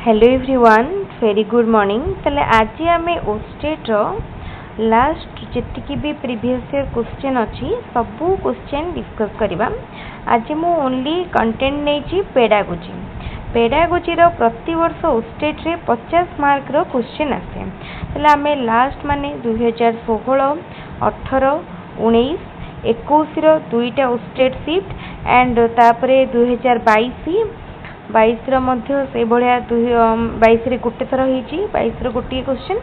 Hello everyone very good morning. ताले आज आम ओस्टेट लास्ट जी भी प्रीवियस ईयर क्वेश्चन अच्छी सबू क्वेश्चन डिस्कस करवा। आज मु ओनली कंटेंट नहीं पेडागोजी पेडागोजी प्रति वर्ष ओस्टेट रे 50 मार्क रो क्वेश्चन आसे। ताले आम लास्ट माने 2016 18 19 21 दुईटा ओस्टेट शिफ्ट एंड तापरे 2022 मध्य से भाया 22 गोटे थर हो 22 गोटे क्वेश्चन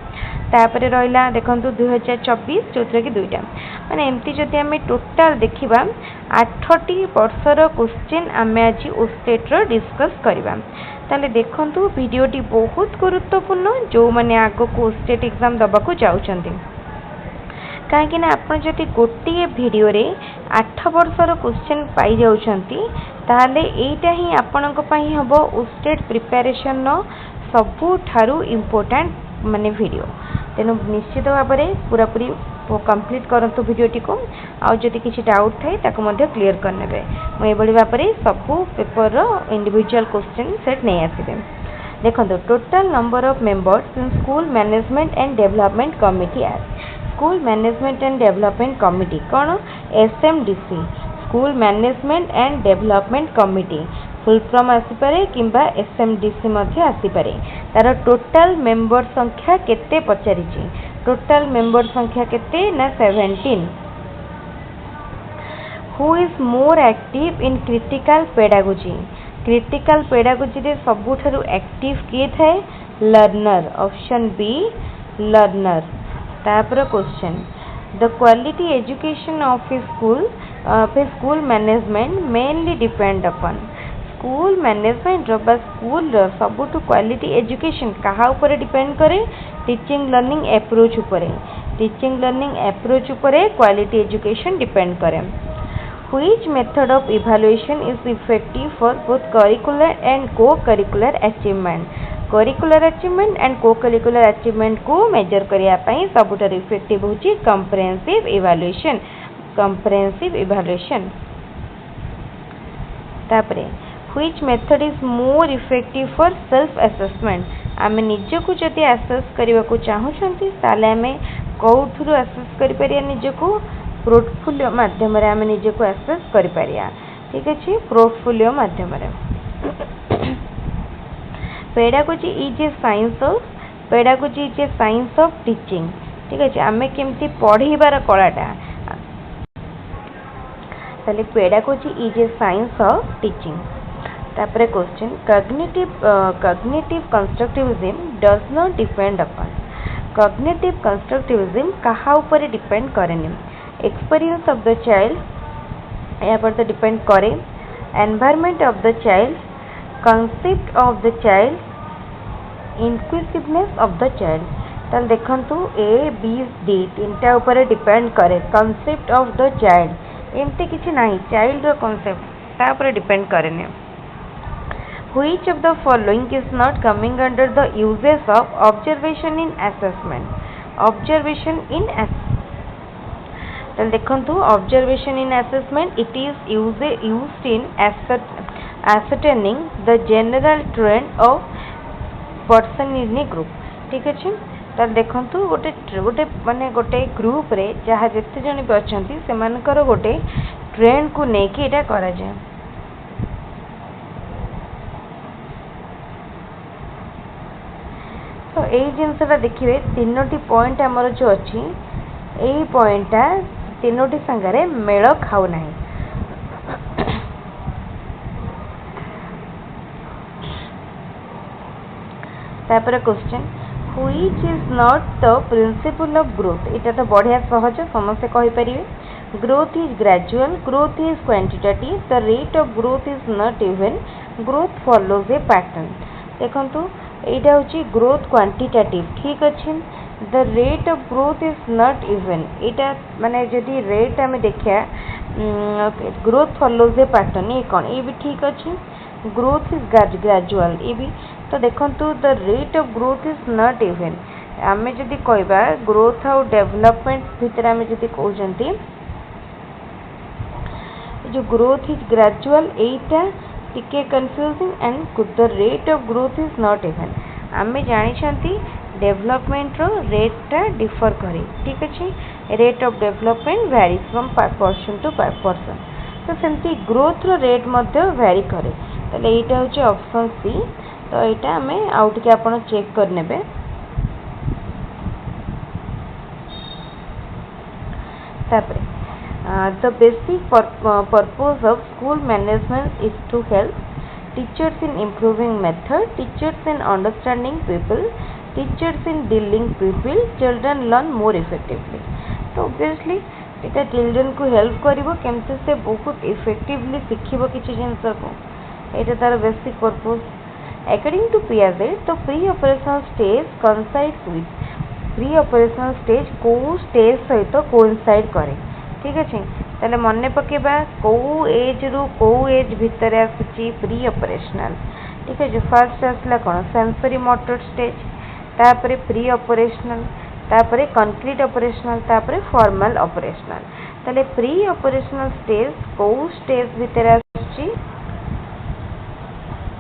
तापर रहा देखो 2024 जो कि दुईटा माने एमती जदि आम टोटाल देखा 8टी वर्षर क्वेश्चन आम आज ओस्टेट डिस्कस करवा। ताले देखंतु वीडियोटी बहुत गुरुत्वपूर्ण जो मैंने आग को ओस्टेट एग्जाम दबाकू जाउछंती कहीं आपन जदि गोटे वीडियो रे 8 वर्षर क्वेश्चन पाई जाउछंती ताले एटा ही आपनक पई हबो ओस्टेट प्रिपरेशन नो सबुठारु इम्पोर्टेंट माने वीडियो। तेनु निश्चित भाव में पूरा पूरी कंप्लीट करंतु वीडियोटी को आउ जदि किसी डाउट थाए ताको मध्ये क्लियर करनेबे। मैं एबडी भाव में सबु पेपर रो इंडिविजुअल क्वेश्चन सेट नहीं आसीबे। देखंतु total number of members in school management and development committee school management and development committee कौन SMDC school management and development committee full form आसीपारे किंबा एसएमडीसी मध्ये आसीपारे। तार टोटल मेंबर संख्या केते पचारिछि टोटल मेंबर संख्या केते ना 17। Who is more active in critical pedagogy रे सबुठारु एक्टिव किए थाए लर्नर ऑप्शन बी लर्नर। तापर question the quality education of a school management mainly depend upon school management बा स्कूल सबुठु क्वालिटी एजुकेशन कहा ऊपर डिपेंड करे टीचिंग लर्निंग अप्रोच ऊपर क्वालिटी एजुकेशन डिपेंड करे। Which method of evaluation is effective for both curricular and co curricular achievement curricular achievement and co curricular achievement को major करिया पई सबुठारु इफेक्टिव होची कंप्रेहेंसिव इवैल्यूएशन। तापरे which method is more effective for self assessment आमे निजको जदि assess करबा को चाहूछंती ताले आमे कोथुरु असेस करि परिया निजको पोर्टफोलियो माध्यम रे आमे निजको असेस करि परिया। ठीक अछि पोर्टफोलियो माध्यम रे pedagogy is a science of teaching. ठीक है आमे केमती पढ़ेबार कलाटा ताले pedagogy is a science of teaching. तापरे question cognitive constructivism does not depend upon cognitive constructivism कहा ऊपर डिपेंड करेनी एक्सपीरियंस ऑफ द चाइल्ड या पर तो डिपेंड करे environment of the child concept of the child inquisitiveness of the child. ताल देखंतु ए बी डी तीनटा ऊपर डिपेंड करे कंसेप्ट ऑफ द चाइल्ड एमती किछि नाही चाइल्ड रो कंसेप्ट ता ऊपर डिपेंड करेने। Which of the following is not coming under the uses of observation इन ताल देखंतु observation in assessment it is used in ascertaining the general trend of person in a group। ठीक अछि तार देखंतु गोटे माने गोटे ग्रुप रे जहा जते जण भी अछंती से मानकर गोटे ट्रेंड को नेकी एटा करा जाय। तो एई जिंसटा देखिबे तीनोटी पॉइंट हमर जो अछि एई पॉइंटटा तीनोटी संगरे मेल खाउ नाही। तापर question which is not the principle of growth एटा तो बढ़िया सहज समस्त कहि परिबे। Growth is gradual growth is quantitative the rate of growth is not even growth follows a pattern. देखंतु एटा होची ग्रोथ क्वांटिटेटिव ठीक अछि the rate of growth is not even एटा माने जदी रेट हमें देखिया ग्रोथ फॉलोज ए पैटर्न ये कोन ये भी ठीक अछि ग्रोथ इज ग्रेजुअल ये भी तो देखंतु the rate of growth is not even आमे जदी कहबा ग्रोथ और डेवलपमेंट भीतर आमे जदी कहउजंती जो ग्रोथ इज ग्रेजुअल एटा टिके confusing and the rate of growth is not even आमे जानी डेवलपमेंट रो रेटा डिफर करे ठीक अच्छे rate of development varies from person to person तो सेमती ग्रोथ रो रेट वैरी करे ताले एटा होचे ऑप्शन सी तो यहाँ आम आउ टे आप चेक करने the basic purpose of school management is to help teachers in improving method teachers in understanding people teachers in dealing people children learn more effectively तो ऑब्वियसली यहाँ चिल्ड्रन को हेल्प करिवो केमते से बहुत इफेक्टिवली शिखिबो किछि जिंस को एटा तार basic purpose according to Piaget तो pre operational stage coincides with pre operational stage को स्टेज सहित कोइंसाइड करे ठीक अच्छे ताले मन पकेबा को एज रु को एज भितर आसुची प्री ऑपरेशनल ठीक है फर्स्ट आसला कौन सेंसरी मोटर स्टेज तापरे प्री ऑपरेशनल तापरे कंक्रीट ऑपरेशनल तापरे फॉर्मल ऑपरेशनल ताले प्री ऑपरेशनल स्टेज को स्टेज भितर आसुची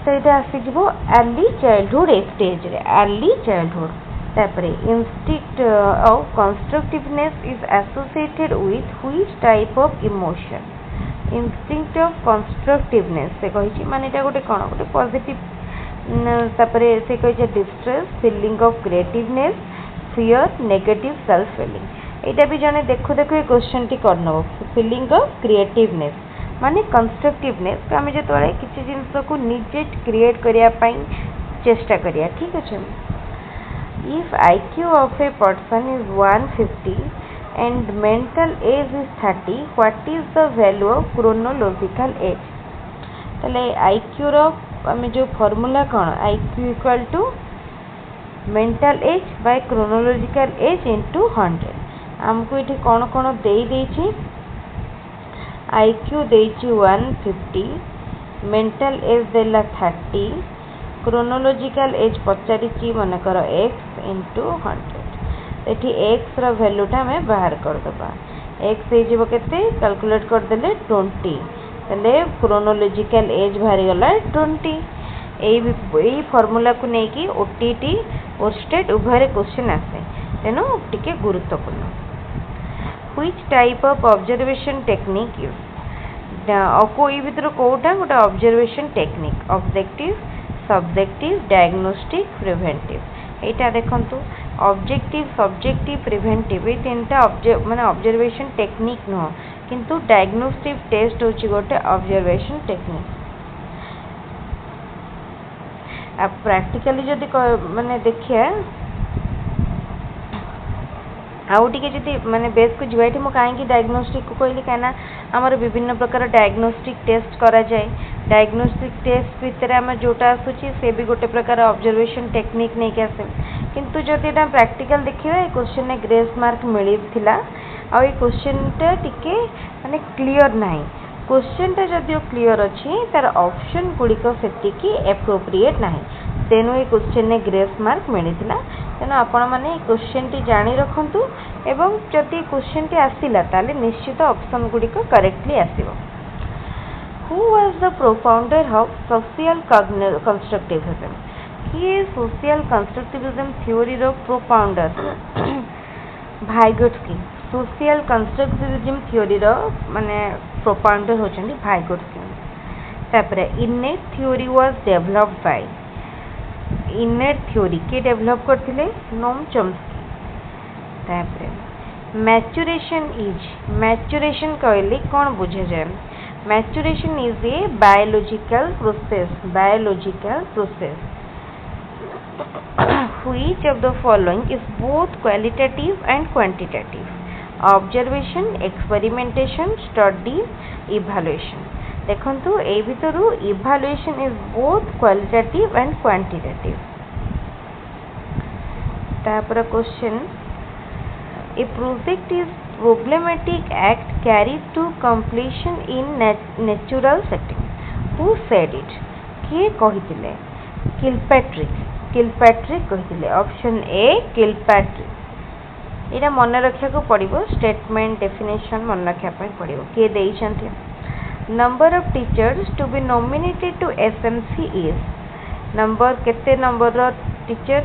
सेटा आसीजिवो अर्ली चाइल्डहुड स्टेज रे अर्ली चाइल्डहुड तापरे instinct of constructiveness is associated with which type of emotion instinct of constructiveness से कहिछि माने एटा गोटे कोन गोटे पॉजिटिव तापरे से कहिछि distress feeling of creativeness fear negative self feeling एटा भी जने देखो देखो ए क्वेश्चन टी करनो फीलिंग ऑफ क्रिएटिवनेस माने कंस्ट्रक्टिवनेस आम जो किसी जिनस को निजे क्रिएट करने चेष्टा करिया ठीक अच्छे if IQ of a person is 150 and mental age is 30 what is the value of chronological age तले IQ रो आम जो फॉर्मूला कौन IQ equal to mental age by chronological age into 100 आमको ये कौन कौन दे IQ देइछि 150 मेंटल एज देला 30 क्रोनोलॉजिकल एज पचारिछि मनकर x इंटू 100 एठी x रो वैल्यूटा में बाहर कर दबा x हे जेबो केते कैलकुलेट कर देले 20 तले क्रोनोलॉजिकल एज बाहर गला 20 एई फार्मूला को नै कि OTT और स्टेट उभय क्वेश्चन आसे तेनो टिके गुरुत्वपूर्ण which type of observation technique is कोई भीतर कोटा गोटे observation technique objective subjective diagnostic preventive एटा देखंतु ऑब्जेक्टिव सब्जेक्टिव प्रिवेंटिव ए तीनटा माने ऑब्जर्वेशन टेक्निक न किंतु डायग्नोस्टिक टेस्ट होची गोटे ऑब्जर्वेशन टेक्निक अब प्रैक्टिकली जदि माने देखिए आउ टिके जदि माने बेस को जीवाइटी मु काहे कि डायग्नोस्टिक को कहली काना हमर विभिन्न प्रकार डायग्नोस्टिक टेस्ट करा जाय डायग्नोस्टिक टेस्ट भीतर हम जोटा आसुची से भी गोटे प्रकार ऑब्जर्वेशन टेक्निक नै के आसे किंतु जदि एटा प्रैक्टिकल देखिबा ए क्वेश्चन ने ग्रेस मार्क मिलिथिला आ ए क्वेश्चन टा टिके माने क्लियर नाही क्वेश्चन टा जदि क्लियर अछि तार ऑप्शन गुडी को सेति की एप्रोप्रिएट नाही तेनु ए क्वेश्चन ने ग्रेस मार्क मिलिथिला तेना आपण माने क्वेश्चन टी जानी रखंतु एवं जदि क्वेश्चन टी आसिला ताले निश्चित ऑप्शन गुडी को करेक्टली आसीबो who was the profounder of social constructivism किए सोशल कंस्ट्रक्टिविज्म थ्योरी रो profounder Vygotsky social constructivism theory रो माने प्रोफाउंडर होचंदी भाइगोट्स्की तापरे innate theory was developed by innate theory के डेवलप करथिले नोम चॉम्स्की तापरे मैच्यूरेशन कहले कौन बुझे जाए maturation is a biological process which of the following is both qualitative and quantitative observation experimentation study evaluation देखंतु ए भितरु evaluation is both qualitative and quantitative तापर question a project is problematic act carried to completion in natural setting who said it किए कहिथिले Kilpatrick कहिथिले option A Kilpatrick एटा मन रखिया को पड़िबो statement definition मन रखिया पय पड़िबो के देइछन्ते number of teachers to be nominated to SMC is number केते number रो teacher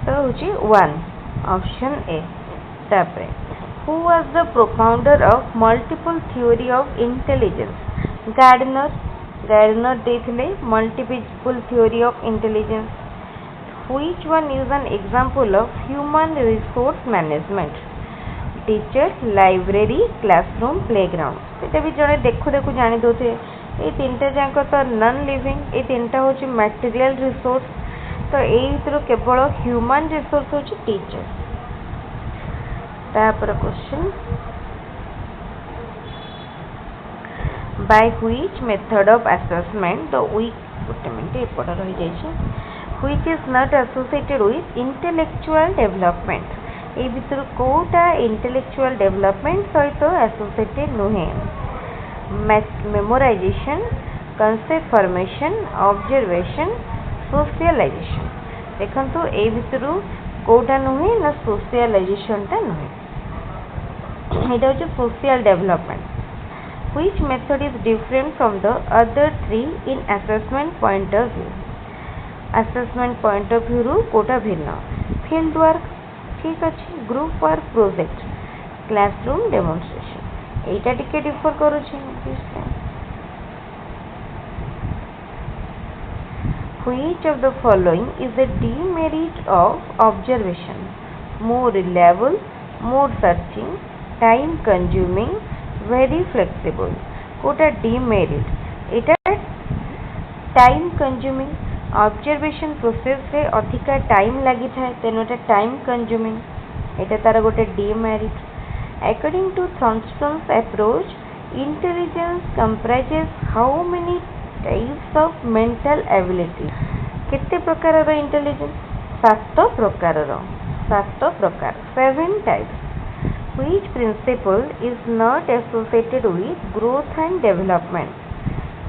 तो होची 1 option A तापरे who was the propounder of multiple theory of intelligence Gardner देथिले multiple theory of intelligence which one is an example of human resource management teacher library classroom playground सेटा भी जने देखु देखु जानि दोथे ए तीनटा जांक तो नॉन लिविंग ए तीनटा होची मटेरियल रिसोर्स तो ए इतरो केवल ह्यूमन रिसोर्स होची टीचर तापर question by which method of assessment the weak statement एपट रही जाइछे which is not associated with intellectual development ए भितर कोटा intellectual development सहित associated नुहे memorization concept formation observation socialization देखंतु ए भितर कोटा नुहे ना socialization ता नुहे एटा होचे social development which method is different from the other three in assessment point of view assessment point of view रू कोटा भिन्न field work ठीक अछि group work project classroom demonstration एटा टिके differ करूछि which of the following is a demerit of observation more reliable more searching time consuming very flexible कोटा demerit एटा time consuming observation process रे अधिका time लागि थाए तेनोटा time consuming एटा तार गोटे demerit according to Thurstone's approach intelligence comprises how many types of mental ability केते प्रकार रो इंटेलिजेंस 7 प्रकार 7 types which principle is not associated with growth and development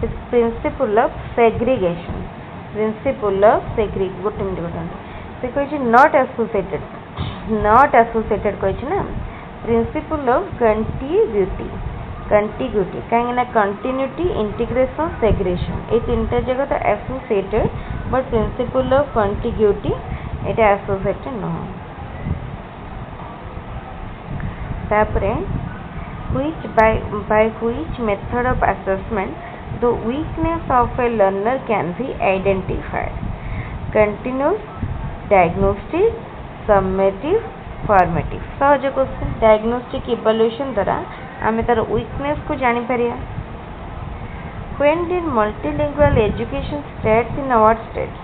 it's principle of segregation principle of segregation से कहि not associated कहि ना principle of contiguity कहीं ना continuity integration segregation ए तीनटा जगह तो associated but principle of contiguity Etah associated न तापरे which by which method of assessment the weakness of a learner can be identified continuous diagnostic summative formative सहज question diagnostic evaluation द्वारा आमे तार weakness को जानि परिया when did multilingual education starts in our state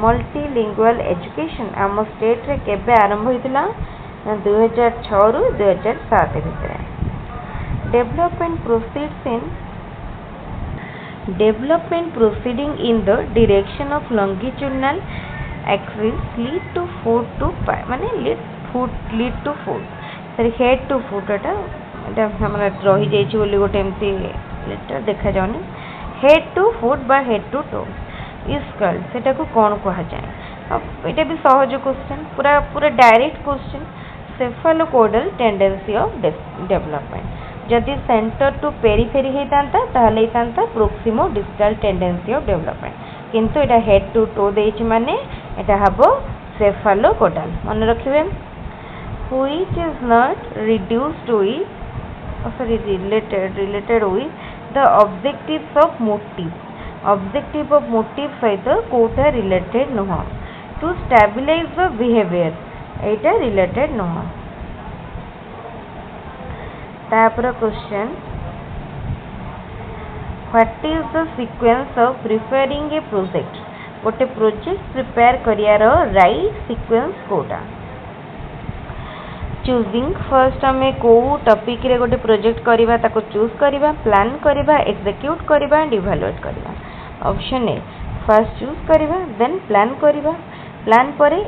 multilingual education आम state रे केबे आरंभ होइतिला 2006 रु 2007 भितर development proceeding in the direction of longitudinal axis lead to foot to माने lead to foot sorry head to foot एटा हमर रही जाइछि बोली गोटे एमती लेटर देखा जाउनी head to foot बा head to toe is called सेटा को कोन कहा जाय अब एटा भी सहज क्वेश्चन पूरा direct question cephalocaudal tendency of development जदि सेंटर टू पेरिफेरी हेतांता ताहले हेतांता proximo distal tendency of development किंतु एटा हेड टू टो देछि माने एटा हबो cephalocaudal मन रखिबे which is not reduced with related with the objectives of motive सहित कोटा related नह to stabilize the behavior Etah related नह तापर question what is the sequence of preparing a project गोटे project prepare करियार राइट सीक्वेंस कोटा choosing first हमें को topic रे गोटे प्रोजेक्ट करिबा ताको चूज करिबा प्लान करिबा एग्जीक्यूट करिबा एंड इवैल्यूएट करिबा ऑप्शन ए फर्स्ट चूज करिबा देन प्लान करिबा प्लान परे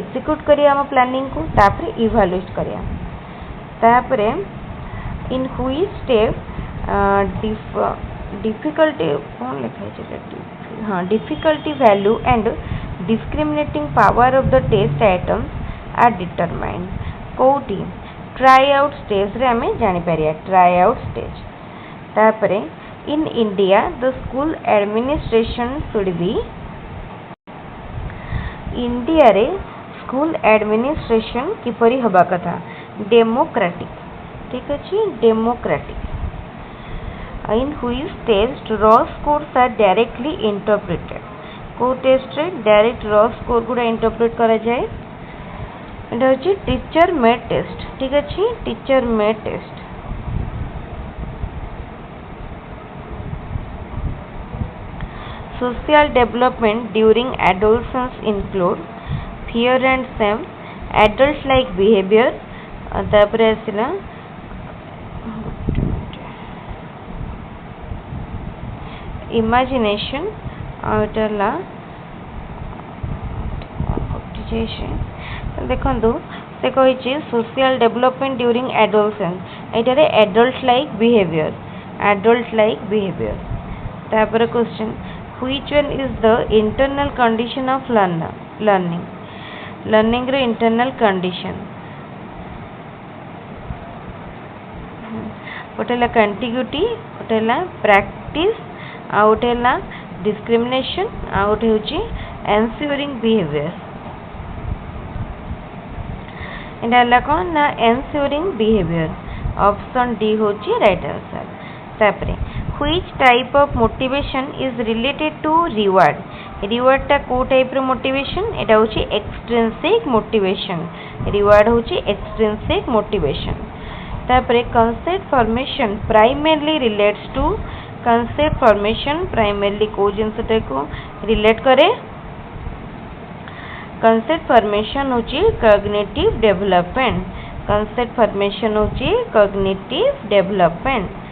एग्जीक्यूट करिया हम प्लानिंग को तापर इवैल्यूएट करिया तापर in which step difficulty कौन लिखा है difficulty value and discriminating power of the test items are determined कोटी try out stage रे हमें जानि परिया try out stage तापरे in India the school administration should be India रे स्कूल एडमिनिस्ट्रेशन किपरि हबा कथा डेमोक्रेटिक ठीक अच्छे democratic in which test raw scores are directly interpreted को टेस्ट रे डायरेक्ट रॉ स्कोर गुड़ा इंटरप्रेट करा जाए एटा होची टीचर मेड टेस्ट ठीक अच्छे teacher made test social development during adolescence include fear and same adult like behaviour तापरे आसिला इमेजिनेशन आउटला देखो से कही सोशल डेवलपमेंट ड्यूरिंग एडोलसेंस एटारे एडल्ट लाइक बिहेवियर तापर question which one is the internal condition of learning रे internal condition गोटेला कंटिग्यूटी गोटेला प्रैक्टिस आउटेला डिस्क्रिमिनेशन आउट होची एन्श्योरिंग बिहेवियर एटा कौन ना एन्श्योरिंग बिहेवियर ऑप्शन डी होची राइट आंसर तापरे which type of motivation is related to reward टा को टाइप रो मोटिवेशन एटा होची एक्सट्रिंसिक मोटिवेशन रिवार्ड होची एक्सट्रिंसिक मोटिवेशन तापरे concept formation primarily relates to concept formation primarily को जिनसटा को रिलेट करे कंसेप्ट फॉर्मेशन होची कॉग्निटिव डेवलपमेंट कंसेप्ट फॉर्मेशन होची कॉग्निटिव डेवलपमेंट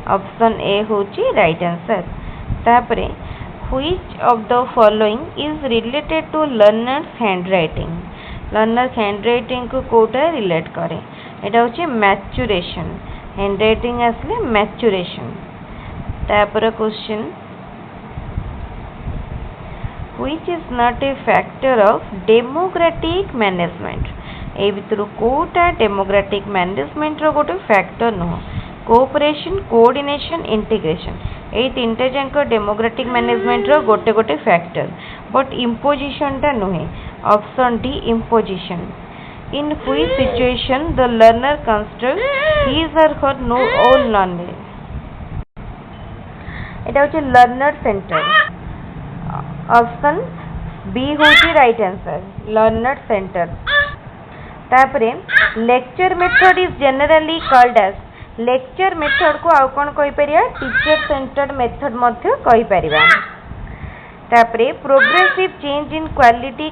ऑप्शन ए होची राइट आंसर तापरे which of the following is related to learner's handwriting को कोटा रिलेट करे एटा होची मैच्योरेशन हैंडराइटिंग असले मैच्योरेशन तापर question which is not a factor of democratic management ए भितर कोटा डेमोक्रेटिक मैनेजमेंट रो गोटे फैक्टर नुह कोऑपरेशन कोऑर्डिनेशन इंटीग्रेशन ए तीनटा जाक डेमोक्रेटिक मैनेजमेंट रो गोटे गोटे फैक्टर बट इम्पोजिशन टा नुहे option D imposition in which situation the learner construct his or her no own knowledge एटा होची लर्नर सेंटर ऑप्शन बी होची राइट आंसर लर्नर सेंटर तापरे lecture method is generally called as lecture method को आउ कोन कहि परिया teacher centred method मध्ये कहि परिबा तापरे progressive change in quality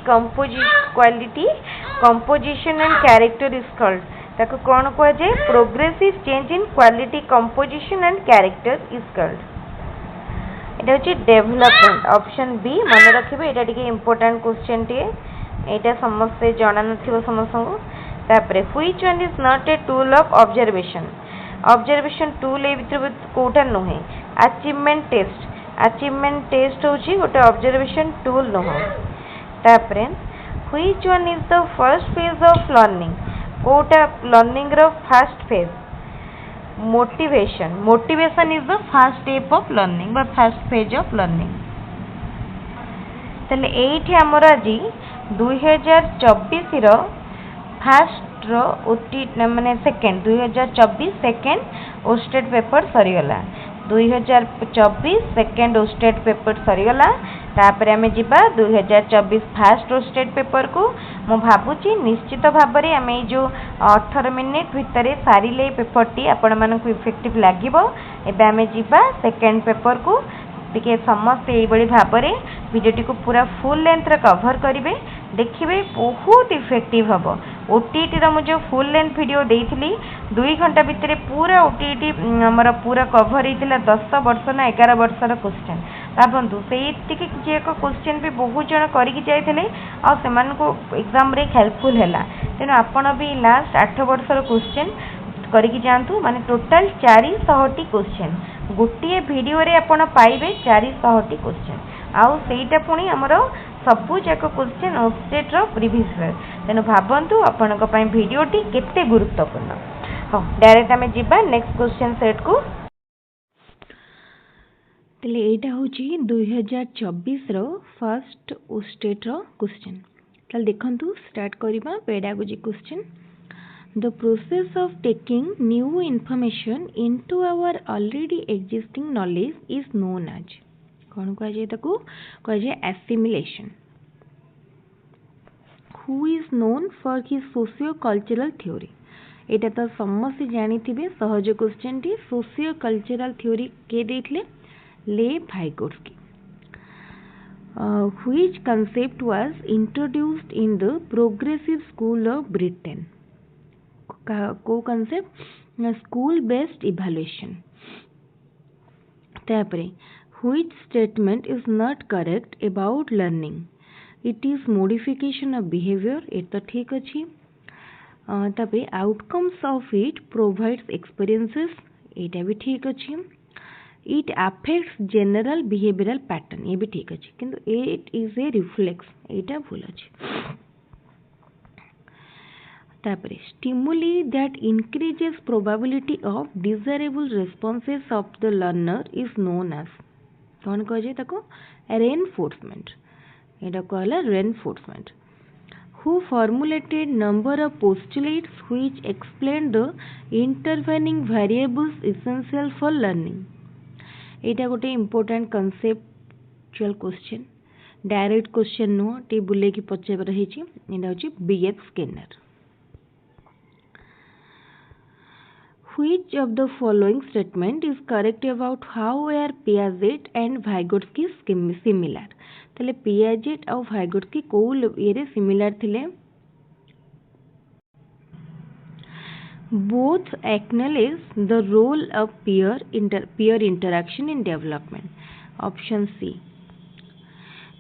composition and character is called ताको कोन को जे progressive change in quality composition and character is called एटा होची डेवलपमेंट ऑप्शन बी मन रखिबे एटा टिके इंपोर्टेंट क्वेश्चन टिए एटा समस्त जाना नथिबो समस्त को तापरे which one is not a tool of observation tool ए भितर कोटा नुहे अचीवमेंट टेस्ट होची गोटे ऑब्जर्वेशन टूल नुह तापरे which one is the first phase of learning कोटा लर्निंग रो first phase motivation is the first step of learning बा फर्स्ट फेज ऑफ लर्निंग तले एठी हमर आज 2024 रो फर्स्ट रो ओटी माने सेकंड 2024 सेकंड ओस्टेट पेपर सरी गला 2024 सेकंड ओस्टेट पेपर सरी गला तापर आमे जिबा 2024 फर्स्ट ओस्टेट पेपर को मु भाबुची निश्चित भाव में आम जो 18 मिनिट भितर सारे पेपर टी आपण मानक इफेक्टिव लागिबो एबे आमे जिबा सेकंड पेपर को टिके समस्त एबडी भाव में वीडियो को पूरा फुल लेंथ रे कवर करिवे देखिए बहुत इफेक्टिव हम ओटीटी रो मुझे फुल लेंथ वीडियो देइथिली 2 घंटा भितर पूरा ओटीटी हमर पूरा कवर होइतिला 10 वर्ष ना 11 वर्षर क्वेश्चन भावतु से किसी एक क्वेश्चन भी बहुत जन करके जाइए और से एग्जाम रे हेल्पफुल है तेणु आपण भी लास्ट 8 वर्षर क्वेश्चन करके जातु माने टोटाल 400 क्वेश्चन गोटे वीडियो रे आपण पाइबे 400 क्वेश्चन आउ सेटा पुणी हमर सबू जाक क्वेश्चन ओस्टेट रो प्रीवियस तेणु भावतु आपण वीडियोटी केते गुरुत्वपूर्ण हाँ डायरेक्ट आम जा नेक्स्ट क्वेश्चन सेट को तेले एटा होची 2024 रो फर्स्ट ओस्टेट रो क्वेश्चन। ताले देखंतु स्टार्ट करिबा pedagogy question. The process of taking new information into our already existing knowledge is known as कौन कह जाए ताको कह जाए assimilation. Who is known for his socio-cultural theory? एटा तो समस्त जानी थिबे सहज क्वेश्चन टी सोशियो-कल्चरल थ्योरी के देथिले ले भाइगोट्स्की. Which concept was introduced in the progressive school of Britain? को concept school based evaluation. तापरे which statement is not correct about learning? It is modification of behavior. ये तो ठीक अच्छी. तापरे outcomes of it provides experiences. एटा भी ठीक अच्छी. It affects general behavioral pattern. ये भी ठीक अच्छी. किंतु it is a reflex. एटा भूल अच्छी. तापरे stimuli that increases probability of desirable responses of the learner is known as कौन कह जाए ताको reinforcement. एटा कहला reinforcement. Who formulated number of postulates which explain the intervening variables essential for learning? एटा गोटे important conceptual question. Direct question नुह टी बुले की पचार रही एटा होची B.F. Skinner. Which of the following statement is correct about how are Piaget and Vygotsky similar? तले Piaget और Vygotsky को ये similar थिले. Both acknowledge the role of peer interaction in development. Option C.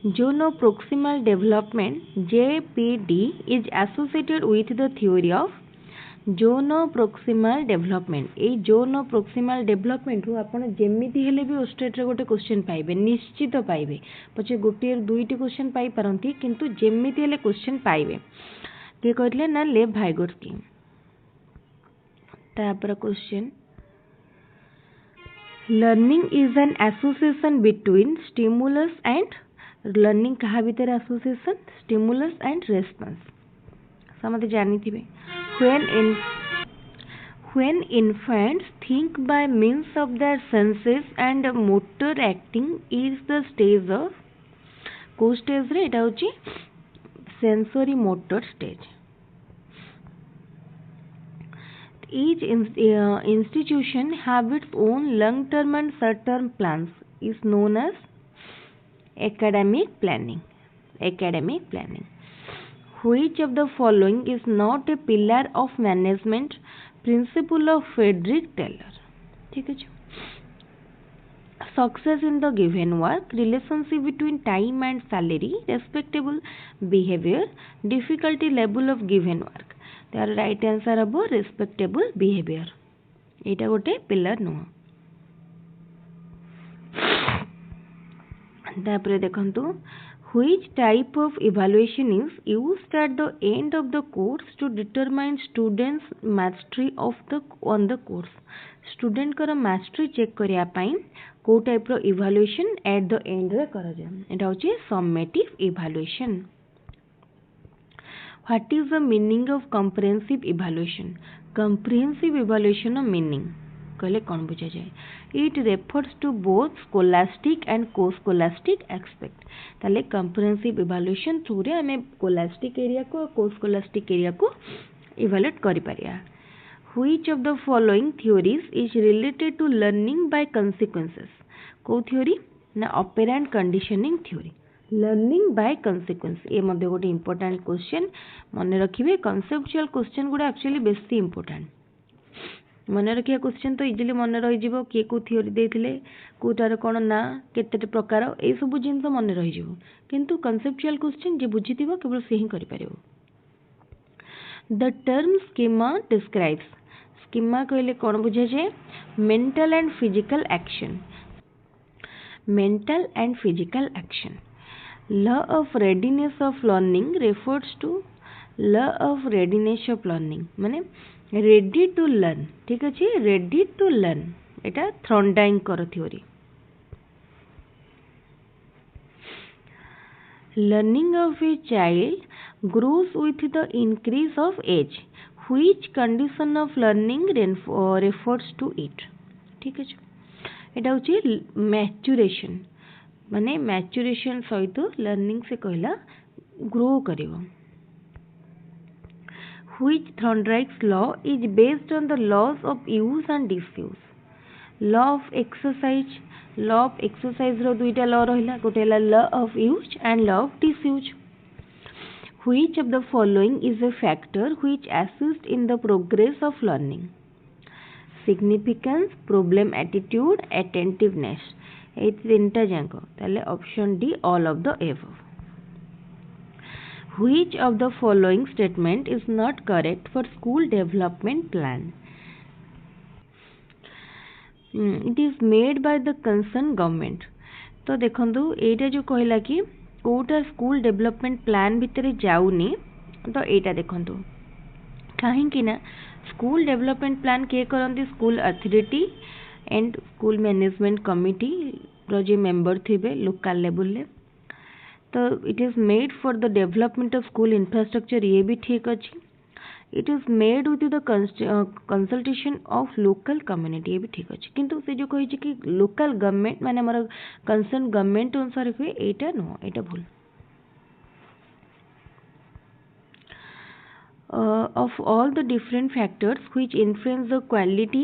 Zono-proximal development (JPD) is associated with the theory of zone of proximal development. ए zone of proximal development रु आपण जेमिति हेले भी ओस्टेट रे गोटे क्वेश्चन पाइबे, निश्चित पाइबे. पछे गोटे दुईटी क्वेश्चन पाई परंती किंतु जेमिति हेले क्वेश्चन पाइबे. के कहले ना ले भाइगोट्स्की. तापर question learning is an association between stimulus and learning कहा भीतर एसोसिएशन स्टिमुलस एंड रेस्पॉन्स समझ जानी थिबे. When infants think by means of their senses and motor acting is the stage of को stage रे एटा होची sensory motor stage. Each institution have its own long term and short term plans is known as academic planning. Academic planning. Which of the following is not a pillar of management principle of Frederick Taylor? ठीक है. Success in the given work, relationship between time and salary, respectable behavior, difficulty level of given work. तार right answer अब respectable behavior. एटा गोटे pillar नुह. तापरे देखंतु which type of evaluation is used at the end of the course to determine students mastery of on the course. Student कर mastery check करिया पाई को type row evaluation at the end रे करा जाय. एटा होची summative evaluation. What is the meaning of comprehensive evaluation? Comprehensive evaluation of meaning कहले कौन बुझा जाए. It refers to both scholastic and co-scholastic aspect. ताले comprehensive evaluation थ्रू रे हमें scholastic area को co-scholastic area को evaluate करि परिया. Which of the following theories is related to learning by consequences? को theory ना operant conditioning theory. Learning by consequence ये मध्ये गोटे important question मने रखिबे. conceptual question गुडा actually बेसी important. मन रखिया क्वेश्चन तो इजिली मन रही जीवो किए को थ्योरी देथिले कोटार कोन ना केते प्रकार ए सब जिंस मन रही जीवो. किंतु कॉन्सेप्चुअल क्वेश्चन जे बुझितिबो केवल से ही करि परिबो. The term schema describes. Schema कहले कोन बुझे जे mental and physical action. Mental and physical action. Law of readiness of learning refers to law of readiness of learning माने रेडी टू लर्न. ठीक अच्छे रेडी टू लर्न एटा Thorndike कर theory. Learning of a child grows with the increase of age. Which condition of learning refers to it? ठीक है, एटा हूँ maturation, माने maturation सहित लर्निंग से कहला grow करिवो. Which Thorndike's law is based on the laws of use and disuse? Law of exercise. Law of exercise रो दुईटा law रहिला, गोटे हला law of use and law of disuse. Which of the following is a factor which assists in the progress of learning? Significance, problem attitude, attentiveness. এই তিনটা যাক তাহলে option D all of the above. Which of the following statement is not correct for school development plan? It is made by the concerned government. तो देखंतु एटा जो कहला कि Kota school development plan भितर जाउनी, तो एटा देखंतु कहीं ना स्कूल डेवलपमेंट प्लान किए करती school authority and school management committee रो जे मेंबर थिबे लोकल लेवल ले. तो it is made for the development of school infrastructure, ये भी ठीक अच्छी. It is made with the consultation of local community, ये भी ठीक अच्छे. किंतु से जो कही कि लोकल गवर्नमेंट माने हमर कंसर्न गवर्नमेंट अनुसार हुए, एटा नो, एटा भूल. Of all the different factors which influence the quality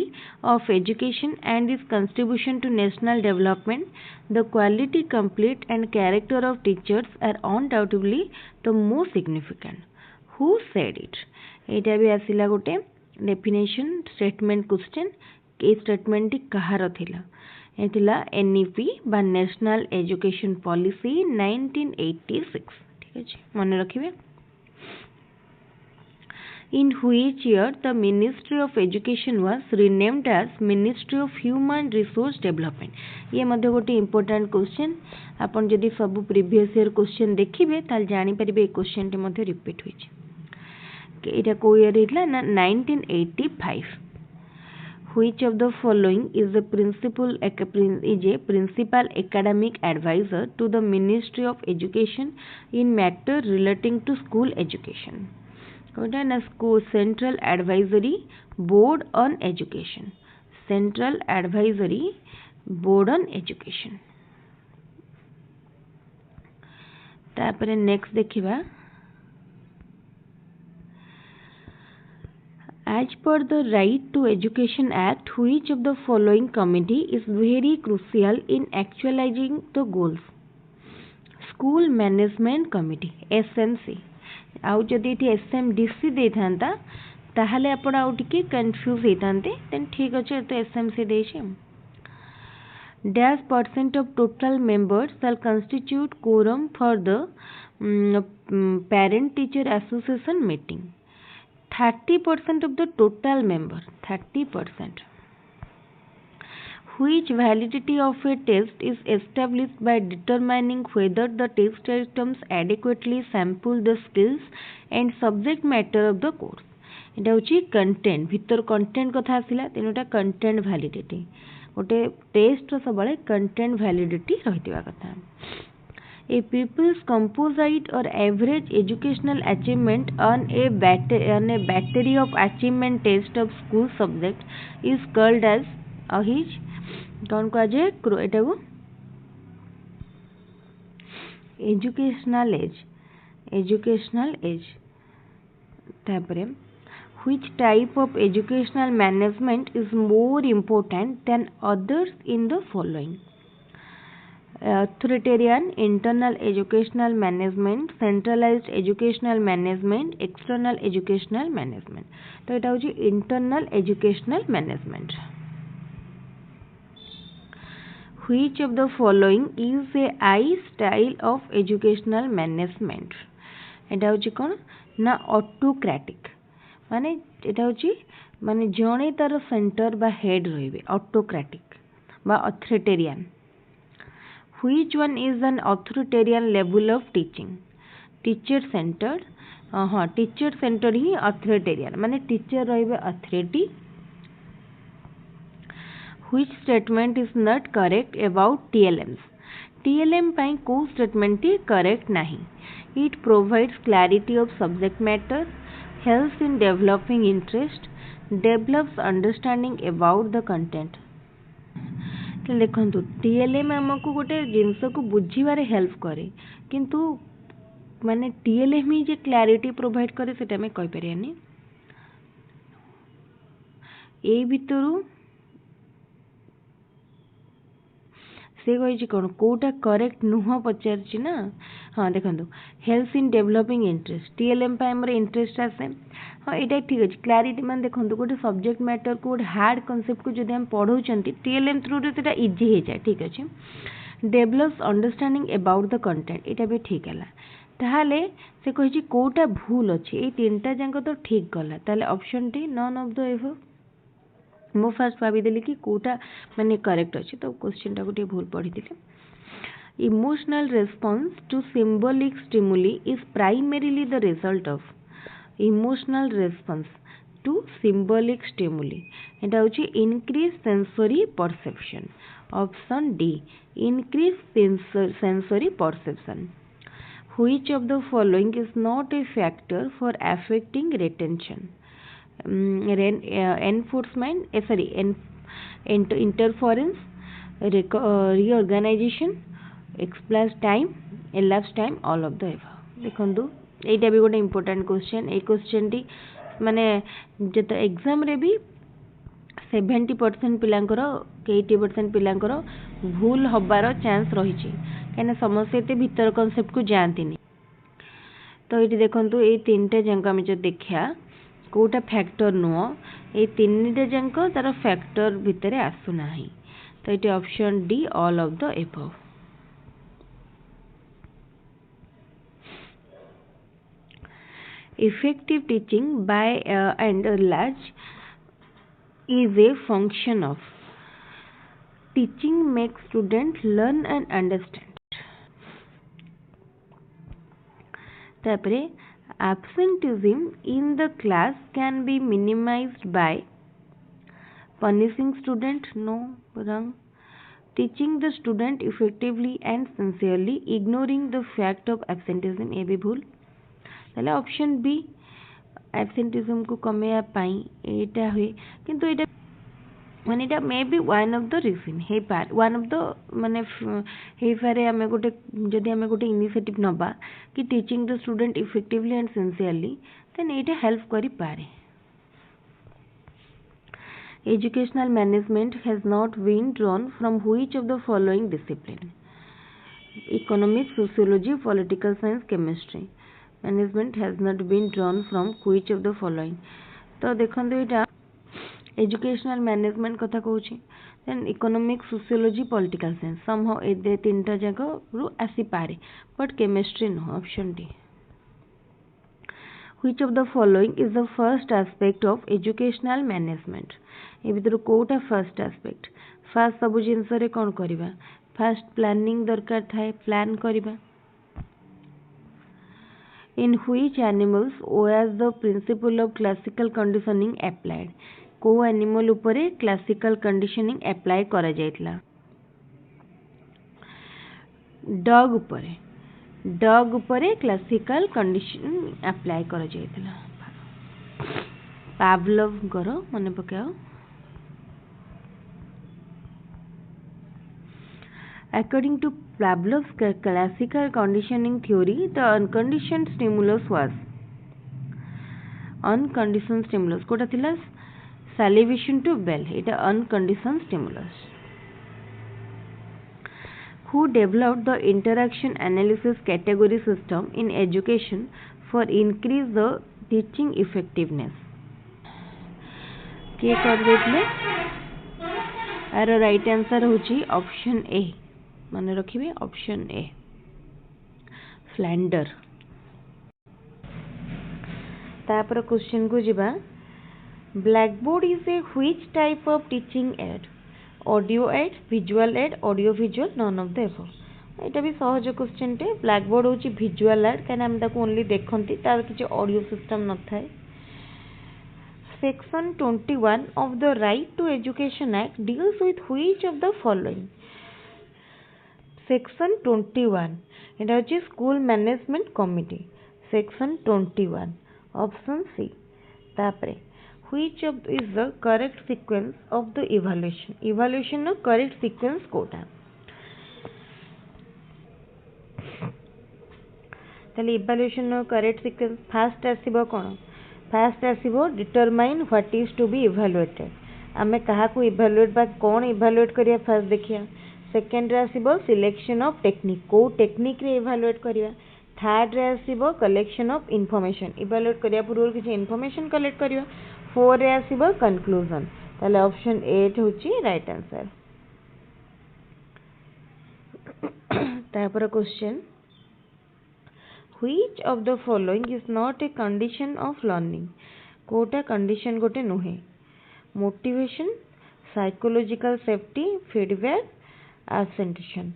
of education and its contribution to national development, the quality, complete and character of teachers are undoubtedly the most significant. Who said it? एटा भी आसिला गोटे definition statement question. A statement कहार थिला? एथिला NEP बा national education policy 1986. ठीक अछि, मन रखिबे. In which year the Ministry of Education was renamed as Ministry of Human Resource Development? ये मध्य गोटे इम्पोर्टेंट क्वेश्चन. आपन जदि सब प्रीवियस ईयर क्वेश्चन देखिबे ताल जानि परिबे ए क्वेश्चन टे मध्य रिपीट होइछ. एटा को ईयर हितला ना 1985. Which of the following is a principal academic advisor to the Ministry of Education in matter relating to school education? ना school central advisory board on education. Central advisory board on education. तापरे next देखिबा. As per the Right to Education Act, which of the following committee is very crucial in actualizing the goals? School Management Committee, SMC. आउ जदि ये एसएमडीसी दे थांता ताहले आपण आउ टिके confuse हेतांते. Then ठीक अच्छे, तो एसएमसी देछे. Dash % of total members shall constitute quorum for the parent teacher association meeting? 30% of the total member, 30%. Which validity of a test is established by determining whether the test items adequately sample the skills and subject matter of the course? एटा होची content भीतर content कथा आसिला, तेनोटा content validity. गोटे test सबले content validity रहितबा कथा. A pupil's composite or average educational achievement on a battery of achievement test of school subject is called as his कौन कहा जाए एटा को एजुकेशनल एज. तापरे which type of educational management is more important than others in the following? Authoritarian, internal educational management, centralized educational management, external educational management. तो एटा होची internal educational management. Which of the following is a I style of educational management? एटा होची कोन ना autocratic. माने एटा होची माने जणे तार सेंटर बा हेड रहिबे, ऑटोक्रेटिक बा authoritarian. Which one is an authoritarian level of teaching? Teacher centered. हाँ, टीचर सेंटर ही अथॉरिटेरियन माने टीचर रहिबे authority. Which statement is not correct about TLMs? TLM ପାଇଁ କୋଉ statement ଟି correct ନାହିଁ? It provides clarity of subject matter, helps in developing interest, develops understanding about the content. तो देखंतु TLM हमको गोटे जिंस को बुझीबारे हेल्प करे किंतु माने TLM ही जे क्लैरिटी प्रोवाइड करे सेटा में कहि परियानी ए भितरु से कही कौन कोटा करेक्ट नुह पचार ना हाँ देखो helps in developing interest TLM पर इंटरेस्ट आसे हाँ यहाँ ठीक अच्छे क्लारिटी मान देखो गोटे सब्जेक्ट मैटर को गोटे हार्ड कनसेप्ट को जब हम पढ़ाऊँ TLM थ्रू रे सेटा इजी हो जाए ठीक अच्छे develops understanding about the content यहाँ भी ठीक है ताहले से कही कोटा भूल अच्छे ये तीन टा जाक तो ठीक गला ताहले option D none of the above मो फास्ट भावीदेली कि कोटा माने करेक्ट अच्छे तो क्वेश्चन टाको टे भूल पढ़ी emotional response to symbolic stimuli is primarily the result of emotional response to symbolic stimuli एटा होची increase sensory perception option D increase sensory perception which of the following is not a factor for affecting retention enforcement interference reorganization elapsed time all of the above देखंतु एटा भी गोटे important question ए question T माने जत exam रे भी 70% पिलांकर 80% पिलांकर भूल हबार chance रही कहीं समस्या एत भीतर कनसेप्ट को जाती तो ये देखो ये तीन टा जाक आम जो देखा कोटा फैक्टर नुह ये तीन टा जाक तार फैक्टर भितर आसुना तो ये option D all of the above effective teaching by and large is a function of teaching makes student learn and understand तापरे absenteeism in the class can be minimized by punishing student no wrong teaching the student effectively and sincerely ignoring the fact of absenteeism ए भी भूल ताले option B absenteeism को कमेया पाई एटा हुए किंतु एटा माने एटा may be one of the reason हे पार वन ऑफ द माने हे पारे हमें गोटे जदि हमें गोटे इनिशिएटिव नबा कि teaching the student effectively and sincerely then एटा हेल्प करि पारे educational management has not been drawn from which of the following discipline economics sociology political science chemistry management has not been drawn from which of the following तो देखंतु एटा educational management कथा कहूँ then economics sociology political science somehow ए तीन टा जाक रु आसी पारे बट केमिस्ट्री नो option D which of the following is the first aspect of educational management ए भीतर कोटा फर्स्ट एस्पेक्ट फर्स्ट सब जिनस रे कोन करबा फर्स्ट प्लानिंग दरकार थाए प्लान करबा in which animals was the principle of classical conditioning applied को एनिमल उपरे क्लासिकल कंडीशनिंग अप्लाई करा जायतला डॉग उपरे क्लासिकल कंडीशनिंग अप्लाई करा जायतला पावलोव करो मने पकाओ According to Pavlov's classical conditioning theory, the unconditioned stimulus was unconditioned stimulus. Kota थिला salivation to bell. It is unconditioned stimulus. Who developed the interaction analysis category system in education for increase the teaching effectiveness? किए कर देतले? आरो right answer होची option A माने रखिबे option A Flanders तापर question को जिबा blackboard is a which type of teaching aid audio aid visual aid audio visual none of the above एटा भी सहज क्वेश्चन टे ब्लैक बोर्ड होची विजुअल एड काना हम ताको ओनली देखंती तार किछ ऑडियो सिस्टम न थाए Section 21 of the Right to Education Act deals with which of the following? Section 21 एटा होची school management committee section 21 option C तापरे which of is the correct sequence of the evaluation नो correct sequence कोटा ताले evaluation नो correct sequence first आसीबो कोन first आसीबो determine what is to be evaluated आमे कहा को इवैल्यूएट बा कोन इवैल्यूएट करिया फास्ट देखिया सेकेंड रे आसीबो सिलेक्शन ऑफ टेक्निक को टेक्निक रे इवैल्यूएट करिया थर्ड रे आसीबो कलेक्शन ऑफ इंफॉर्मेशन इवैल्यूएट करिया पूर्व किछि इंफॉर्मेशन कलेक्ट करिया फोर रे आसीबो कंक्लूजन ताले ऑप्शन 8 होची राइट आंसर तापर question which of the following is not a condition of learning कोटा कंडीशन गोटे नुहे motivation psychological safety feedback absenteeism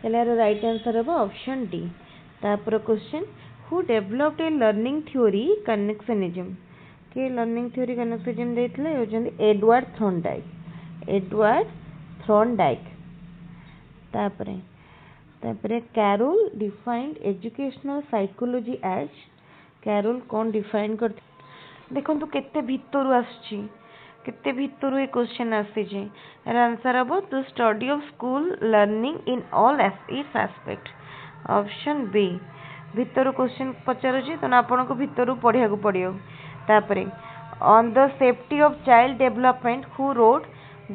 यार राइट आंसर है ऑप्शन डी तापर question who developed a learning theory connectionism के learning theory connectionism देथिले होजंदी Edward Thorndike तापरे Carroll defined educational psychology as Carroll कौन डिफाइन कर देखो केते भितरु आछि केते भितरु ए क्वेश्चन आसी जे यार आंसर हबो to study of school learning in all its aspect option B भितरु क्वेश्चन पचारो जे तने आपन को भितरु पढिया को पडियो तापरे on the safety of child development who road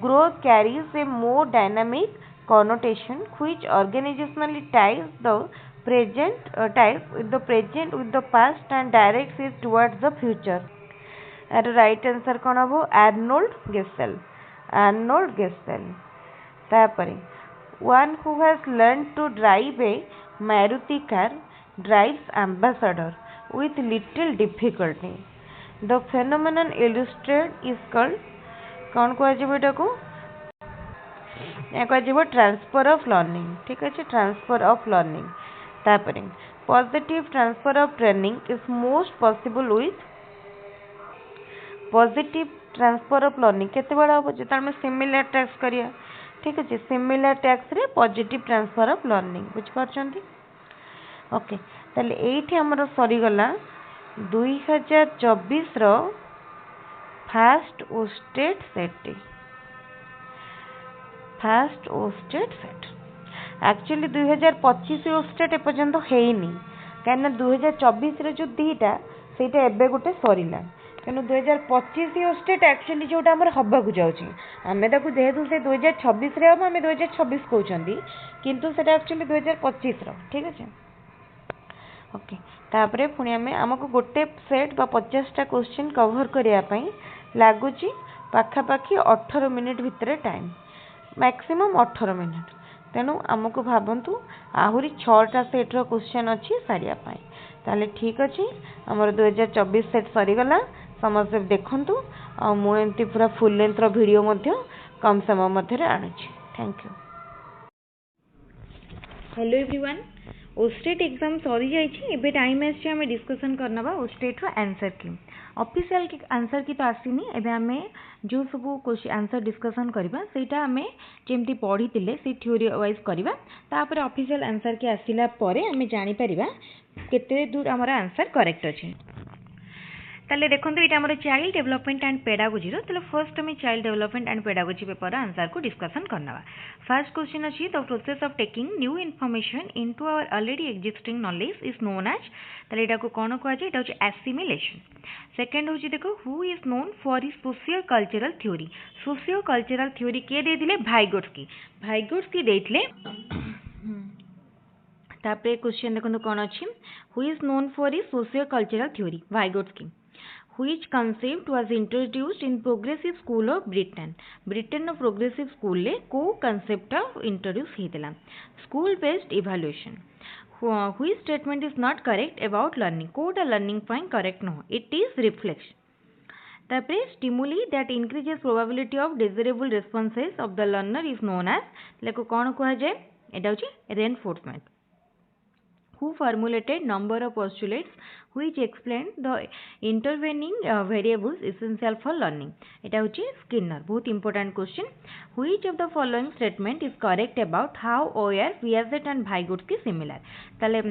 growth carries a more dynamic connotation which organizationally ties the present with the past and directs it towards the future and right answer kon habo Arnold Gesell tapare one who has learned to drive a Maruti car drives ambassador with little difficulty the phenomenon illustrated is called kon ko ajibo eta ko या transfer of learning ठीक अच्छे transfer of learning तापरे positive transfer of training is most possible with positive transfer of learning केते बड़ा हो जेता हम similar tax करिया ठीक अच्छे सिमिलर टैक्स रे पॉजिटिव ट्रांसफर ऑफ लर्निंग बुझ पारछंती ओके ताले एठी हमर सरी गला 2024 रो first OSTET set first OSTET set actually 2025 OSTET एपर्यंत हेनी कहीं 2024 रे जो दीटा सेटा एबे गोटे सरीला तेणु 2025 ओस्टेट एक्चुअली जोटा हमर हबा को जाउची आमे ताकू जेहेतु से 2026 रे हम आमे 2026 कहउचंदी किंतु सेटा एक्चुअली 2025 रो ठीक अछि ओके तापरे पुनी आमे हमको गोटे सेट बा 50 टा क्वेश्चन कवर करिया पई लागुची पाखा पाखी 18 मिनिट भितरे टाइम मैक्सिमम 18 मिनिट तेणु आमको भावतु आहरी 6टा सेट्र क्वेश्चन अच्छी सारिया ताले ठीक अच्छे आमर 2024 सेट सरीगला समस्त देखु मुझे पूरा फुल लेंथर वीडियो कम समय मध्य आणुची thank you hello everyone OSTET exam सरी जाइए टाइम आम डिस्कसन करना OSTET answer key official answer key तो आसीनी एबे आमे जो सब आंसर डिस्कसन करबा सेटा आमे जेमती पढ़ी थिले से थ्योरी वाइज करबा तापर ऑफिशियल आंसर की आसिला परे आमे जानि परिबा केते दूर हमरा आंसर करेक्ट अछि ताले देखंतु एटा हमर चाइल्ड डेवलपमेंट एंड पेडागोजी रो ताले फर्स्ट हम child development and pedagogy paper answer को डिस्कसन करना फर्स्ट क्वेश्चन अछि the process of taking new information into our already existing knowledge is known as ताले एटा को कोन को आजे एटा होची एसिमिलेशन सेकंड होची देखो who is known for his socio cultural theory के दे दिले भाइगोट्स्की देथिले तापरे क्वेश्चन देखो कोन अछि who is known for his socio cultural theory Vygotsky which concept was introduced in progressive school of Britain of progressive school ले को concept introduce हेतला school based evaluation which statement is not correct about learning Kota learning point correct no it is reflection तापरे stimuli that increases probability of desirable responses of the learner is known as लेको कौन कहा जाए एटा होची reinforcement who formulated number of postulates which explain the intervening variables essential for learning. Eta hochi Skinner. बहुत important question. Which of the following statement is correct about how OR, Piaget and Vygotsky similar? ताले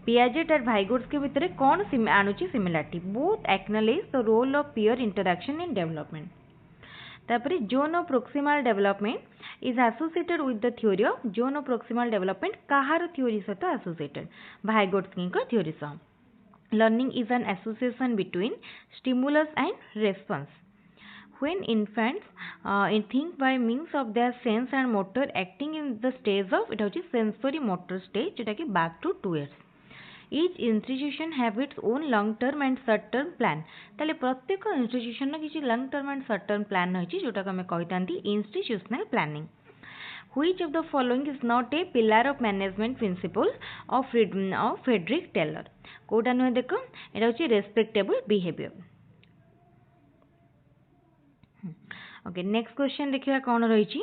Piaget और Vygotsky भितरे कौन आनुची similarity? Both acknowledge the role of peer interaction in development. तापरे zone of proximal development is associated with the theory of zone of proximal development कहार theory सहित associated Vygotsky theory सह learning is an association between stimulus and response when infants think by means of their sense and motor acting in the stage of it hochi sensory motor stage jeta ki back to 2 years. Each institution have its own long term and short term plan. ताले प्रत्येक institution ना किसी long term and short term plan होची जोटा को हमें कहते institutional planning. Which of the following is not a pillar of management principle of Frederick Taylor? Kota नुहे देखो एटा होची respectable behavior. Okay, next question देखिए कौन रही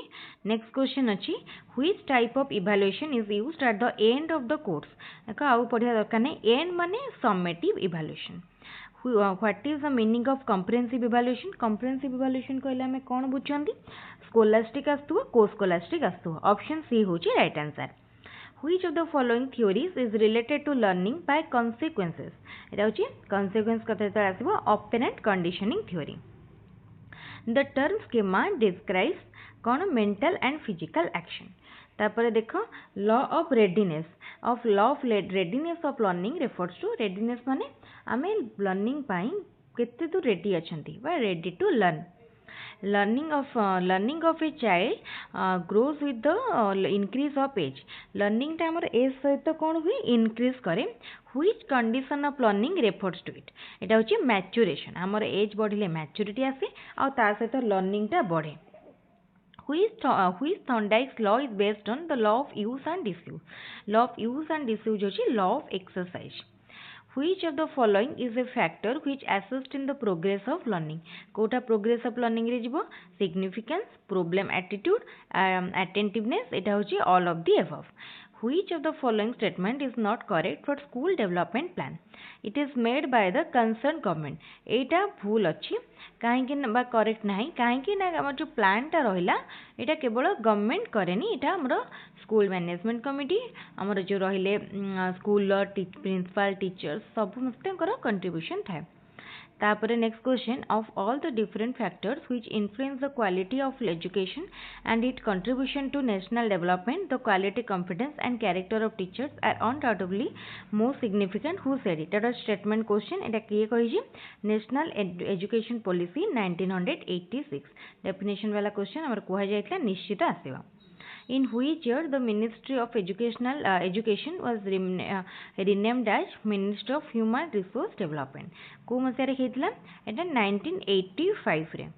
next question अच्छी which type of evaluation is used at the end of the course देखो आउ पढ़िया दरकार नहीं end माने summative evaluation. What is the meaning of comprehensive evaluation कहले हमें कौन बुझंती scholastic आस्तुवा co-scholastic आस्तुवा option C होची right answer. Which of the following theories is related to learning by consequences? एटा होची consequence कथा तो आसीबो operant conditioning theory. The term schema describes कौन mental and physical action. तापर देखो law of readiness of learning refers to readiness माने आमे learning पाई केते तो ready अछंती बा ready to learn. Learning of a child grows with the increase of age. Learning टा हमर age सहित कौन हुई increase करे. Which condition of learning refers to it? एटा होची maturation. हमर age बढ़िले maturity आसे और तार सहित learning टा बढ़े. Which Thorndike's law is based on the law of use and disuse. Law of use and disuse होची law of exercise. Which of the following is a factor which assists in the progress of learning? Kota progress of learning रे जिवो significance, problem attitude, attentiveness एटा होची all of the above. Which of the following statement is not correct for school development plan? It is made by the concerned government. एटा भूल अच्छी कहीं बा correct नहीं कहीं ना आम जो प्लान टा रहा एटा केवल गवर्नमेंट करेनी एटा हमरो स्कूल मैनेजमेंट कमिटी हमरो जो रहिले स्कूल प्रिंसिपल टीचर्स सब मस्तेकर कंट्रीब्यूशन थाए. तापर next question of all the different factors which influence the quality of education and it contribution to national development the quality confidence and character of teachers are undoubtedly most significant who said it. एटा statement question एटा किए कहि national education policy 1986 definition वाला question हमर कोहा जायतला निश्चित आसीबा. In which year the Ministry of Education was renamed as Ministry of Human Resource Development? को मसिया रे हेतला एटा 1985 रे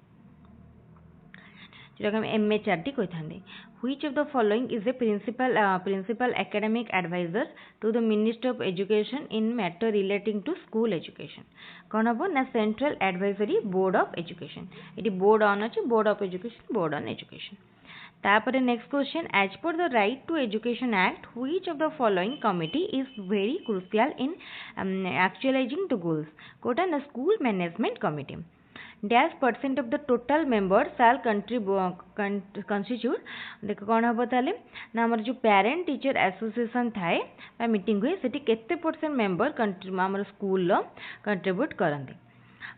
जोटा हम MHRD कोइ थांदे. Which of the following is a principal academic advisor to the Minister of Education in matter relating to school education? कौन हबो ना Central Advisory Board of Education. इटी board on अछि Board of Education, Board on Education. तापर next question as per the right to education act which of the following committee is very crucial in actualizing the goals? कोटा ना school management committee. Dash % of the total member shall constitute देख कौन हम ताले ना हमर जो parent teacher association थाए बा मीटिंग हुए सेठी केते % मेंबर हमर स्कूल कंट्रीब्यूट करंती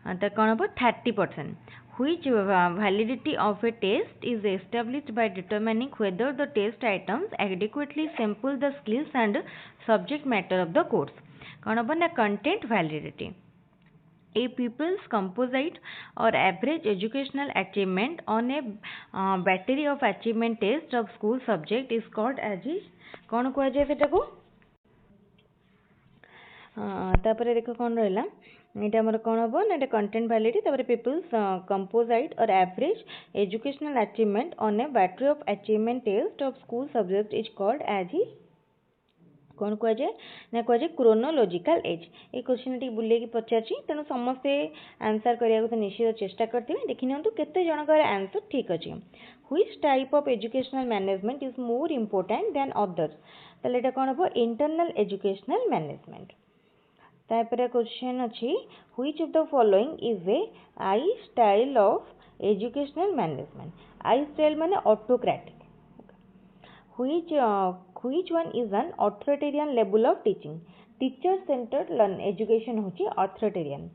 त कौन हम 30%. Which validity of a test is established by determining whether the test items adequately sample the skills and subject matter of the course? कौन हम ना content validity. A pupil's composite or average educational achievement on a battery of achievement test of school subject is called as is कौन को जाय सेटा को तापर देखो कौन रहला एटा हमर कौन हबो ना एटा कंटेंट वैलिडिटी तापर पीपल्स कंपोजिट और average educational achievement on a battery of achievement test of school subject is called as ही कौन कह जाए ना कह जाए क्रोनोलॉजिकल एज. ये क्वेश्चन टी बुले की पचारछि तेणु समस्ते आंसर करिया तो निश्चित चेष्टा करथिबे. देखि नियंतु केते जनकर आंसर ठीक अछि. Which type of educational management is more important than others? ताले एटा कोन हो इंटरनल एजुकेशनल मैनेजमेंट। तापर क्वेश्चन अछि which of the following is a I style of educational management. I style माने autocratic. which one is an authoritarian level of teaching। Teacher centred learn education होची authoritarian.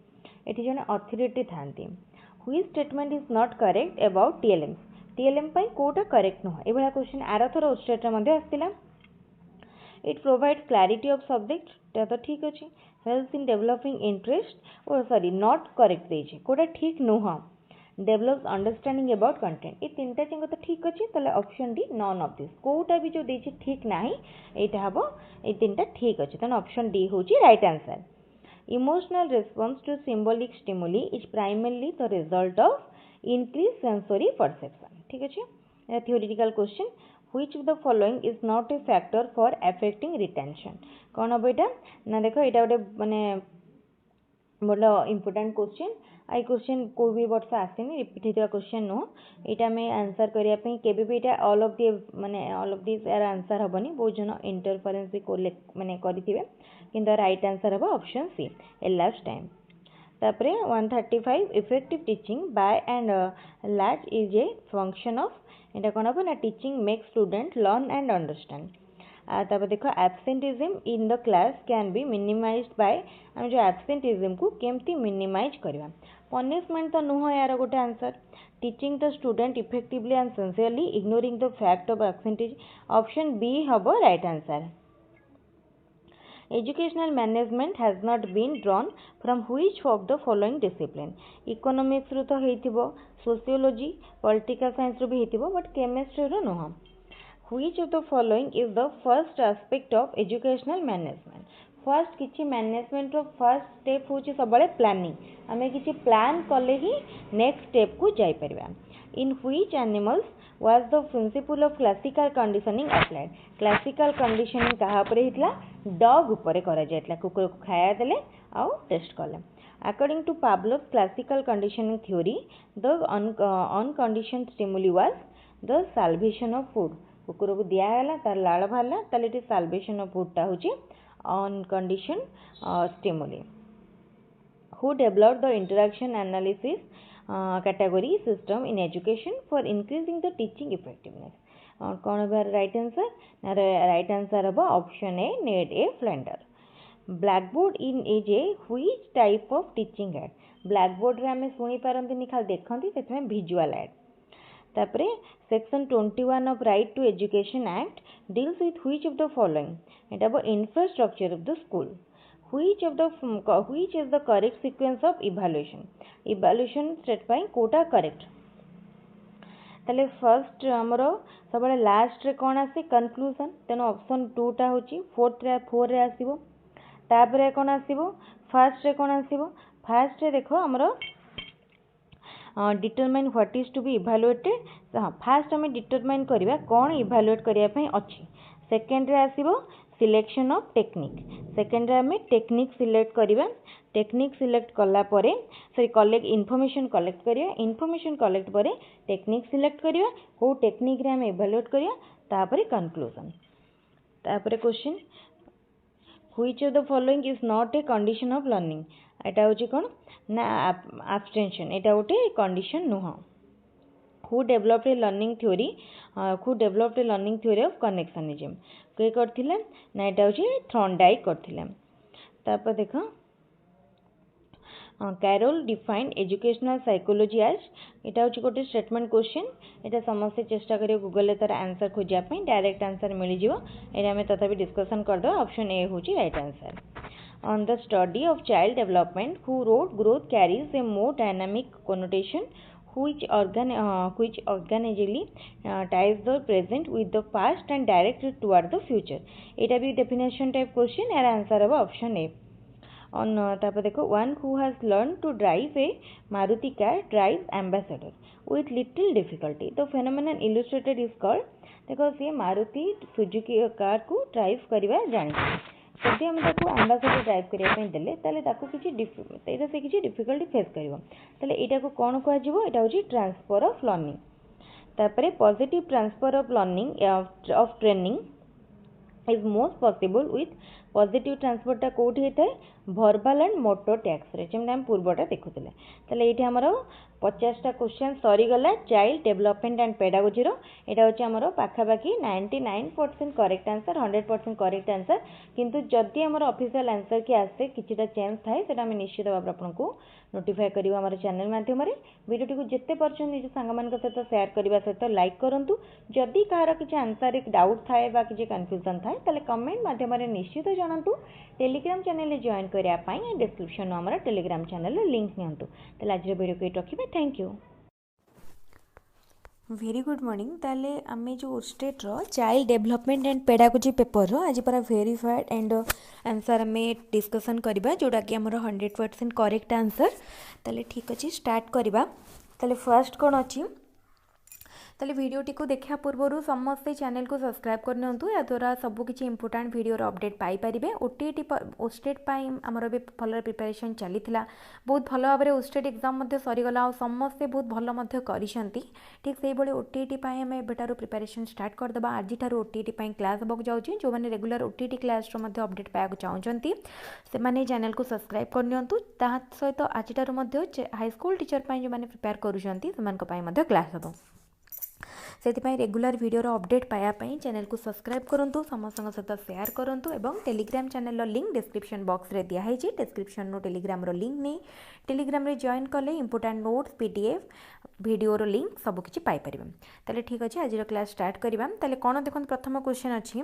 एठी जने authority थांती। which statement is not correct about TLM। TLM पई Kota correct न एभला question आरथर OSTET रे मध्ये आस्तिला। It provide clarity of subject ता तो ठीक अछि। हेल्प्स इन डेवलपिंग इंटरेस्ट ओ सॉरी नॉट करेक्ट देछि कोटा ठीक नुह। डेवलप्स अंडरस्टैंडिंग अबाउट कंटेंट ये तीनटा चिंग तो ठीक अच्छे ताले option D none of this कोटा भी जो देछि ठीक नाही एटा हबो ए तीनटा ठीक अच्छे तन ऑप्शन डी होची right answer. Emotional response to symbolic stimuli is primarily the result of increase sensory perception. ठीक अच्छे theoretical question which of the following is not a factor for affecting retention. कोन हबो एटा ना देखो एटा गोटे माने बड़ा इंपोर्टेंट क्वेश्चन। आई क्वेश्चन को भी वर्ष आसेनी रिपीट होता क्वेश्चन नुह यहाँ आम आंसर करने केबे भी एटा ऑल ऑफ दी माने ऑल ऑफ दिस यार आंसर हेनी बहुत जन इंटरफेरेंस भी माने करेंगे किंतु राइट आंसर हम ऑप्शन सी ए लास्ट टाइम। तापरे 135 effective teaching by and large is a function of एटा कौन हम ना teaching make student learn and understand. तापर देखो absenteeism in the class can be minimised by हम जो एब्सेंटिज्म को केमती मिनिमाइज करवा। पनिशमेंट तो नुह यार गोटे answer. Teaching the student effectively and sincerely ignoring the fact of absenteeism option B हम right answer. Educational management has not been drawn from which of the following discipline. Economics रो तो हेतिबो sociology political science रो भी हेतिबो but chemistry रो नुह। Which of the following is the first aspect of educational management। First किछि management row first step होछि सबले प्लानिंग। आमे किछि प्लान कले ही नेक्स्ट स्टेप को जाई परबा। In which animals was the principle of classical conditioning applied. Classical conditioning कहा पर हितला डॉग ऊपर करा जायतला कुकुर को खाया देले आउ टेस्ट कले। According to Pavlov classical conditioning theory the unconditioned stimuli was the salivation of food. कुकुर को दिया तार लाड़ बाहरला ताले साल्वेशन ऑफ फूड टा होची unconditioned stimuli. Who developed the interaction analysis category system in education for increasing the teaching effectiveness. कौन बार राइट आंसर ना राइट आंसर हम option A Ned A Flanders. Blackboard in is a which type of teaching aid. Blackboard रे हमें सुनी पारंती खाली देखंती सेतमे विजुअल एड। तापरे section 21 of right to education act deals with which of the following. एटा बो infrastructure of the school. Which is the correct sequence of evaluation. Evaluation state पाई कोटा करेक्ट। ताले फर्स्ट हमर सबले लास्ट रे कोन आसी कंक्लूजन तेनो ऑप्शन 2 टा होची 4 रे आसीबो। तापरे कोन आसीबो फर्स्ट रे कोन आसीबो फर्स्ट रे देखो हमर determine what is to be evaluated. हाँ फास्ट आम डिटरमाइन करवा कौन इवैल्यूएट करने अच्छी। सेकेंड रे आसीबो सिलेक्शन ऑफ टेक्निक। सेकेंड रे आम टेक्निक सिलेक्ट करवा। टेक्निक सिलेक्ट कला परे सॉरी कलेक्ट इनफॉरमेशन कलेक्ट करवा। इनफॉरमेशन कलेक्ट परे टेक्निक सिलेक्ट करवा को टेक्निक रे आम इवैल्यूएट करवा तापरे कंक्लूजन। तापरे question which of the following is not a condition of learning. एटा होची कोन ना एब्सटेंशन एटा गोटे कंडीशन नुह। Who developed a learning theory of connectionism के करथिले ना एटा होची थॉर्नडाइक करथिले। तापर देखो Carroll defined educational psychology as एटा होची गोटे स्टेटमेंट क्वेश्चन। एटा समस्त चेष्टा करियो गूगल तार आंसर खोजिया पई डायरेक्ट आंसर मिल जिवो। एटा हमें तथा भी डिस्कशन कर दो ऑप्शन ए होची right answer. On the study of child development, who wrote growth carries a more dynamic connotation which organically ties the present with the past and directs it toward the future। एटा भी definition type question यार answer है option A. on तापर देखो one who has learned to drive a Maruti car drives ambassador with little difficulty। the phenomenon illustrated is called देखो सी Maruti Suzuki car को drive करवा जानी जदि हम ताको एम्बासडर ड्राइव करने देले ताले ताको किछि डिफिकल्टी फेस करिवो ताले एटा को कोन कह जिवो एटा होची ट्रांसफर ऑफ लर्निंग। तापरे positive transfer of learning of training is most possible with positive ट्रांसपोर्टा कौटी होता है भर्बाल एंड मोटर टैक्स रे जमी आम पूर्वटा देखुले ताले ये आमर 50टा क्वेश्चन सरीगला चाइल्ड डेवलपमेंट एंड पेडागोजी यहाँ हूँ आमर पाखापाखि 99% करेक्ट आंसर 100% करेक्ट आंसर किंतु जदि आमर ऑफिशियल आंसर की आसे किछिटा चेंज थाए सेटा आम निश्चित भाव आपको नोटिफाई करूँ आम चैनल माध्यम वीडियो को जिते परछन निज सांग मान सहित शेयर करने सहित लाइक करूँ जदि कहार किसी आंसर डाउट थाए कि कन्फ्यूजन थाए ताले कमेंट माध्यम निश्चित जनातु टेलीग्राम चैनल जॉइन करने डिस्क्रिप्शन आम टेलीग्राम चैनल लिंक नियंतु ताले आज वीडियो को रखिए thank you very good morning ताले आमे जो स्टेट रो child development and pedagogy paper रो आज पूरा वेरीफाइड एंड आंसर आमे डिस्कशन करबा जोटा कि हमर 100% करेक्ट आंसर ताले ठीक अछि स्टार्ट करबा ताले फर्स्ट कोन अछि ताले वीडियोटी को देखा पूर्व समस्ते चैनल को सब्सक्राइब करनी या द्वारा सबकि इंपोर्टाट वीडियो अपडेट पाइपर ओटीटी ओस्टेट आमर भी भल प्रिपरेशन चली बहुत भल भाव में ओस्टेट एग्जाम सरीगला और समस्ते बहुत भल करिसेंती ठीक से भाई ओटीटी आम एबेटार प्रिपरेशन स्टार्ट करदे आज ओटीटी क्लास होगा जाऊँगी जो मैंने रेगुलर ओटीटी क्लास अपडेट पाया चाहते से चैनल को सब्सक्राइब करनी सहित आज हाईस्कूल टीचर जो मैंने प्रिपेयर करुँच क्लास हम से रेगुलर वीडियो अपडेट पायापाई चैनल को सब्सक्राइब करूँ समस्त सहित शेयर करूँ और Telegram channel link description box रे दिखाई डिस्क्रिप्शन नो टेलीग्राम लिंक नहीं टेलीग्राम रे जॉइन कले important notes PDF video link सबकि पाइपर ताले ठीक अच्छे आज क्लास स्टार्ट करवा ताले कौन देखो प्रथम क्वेश्चन अच्छी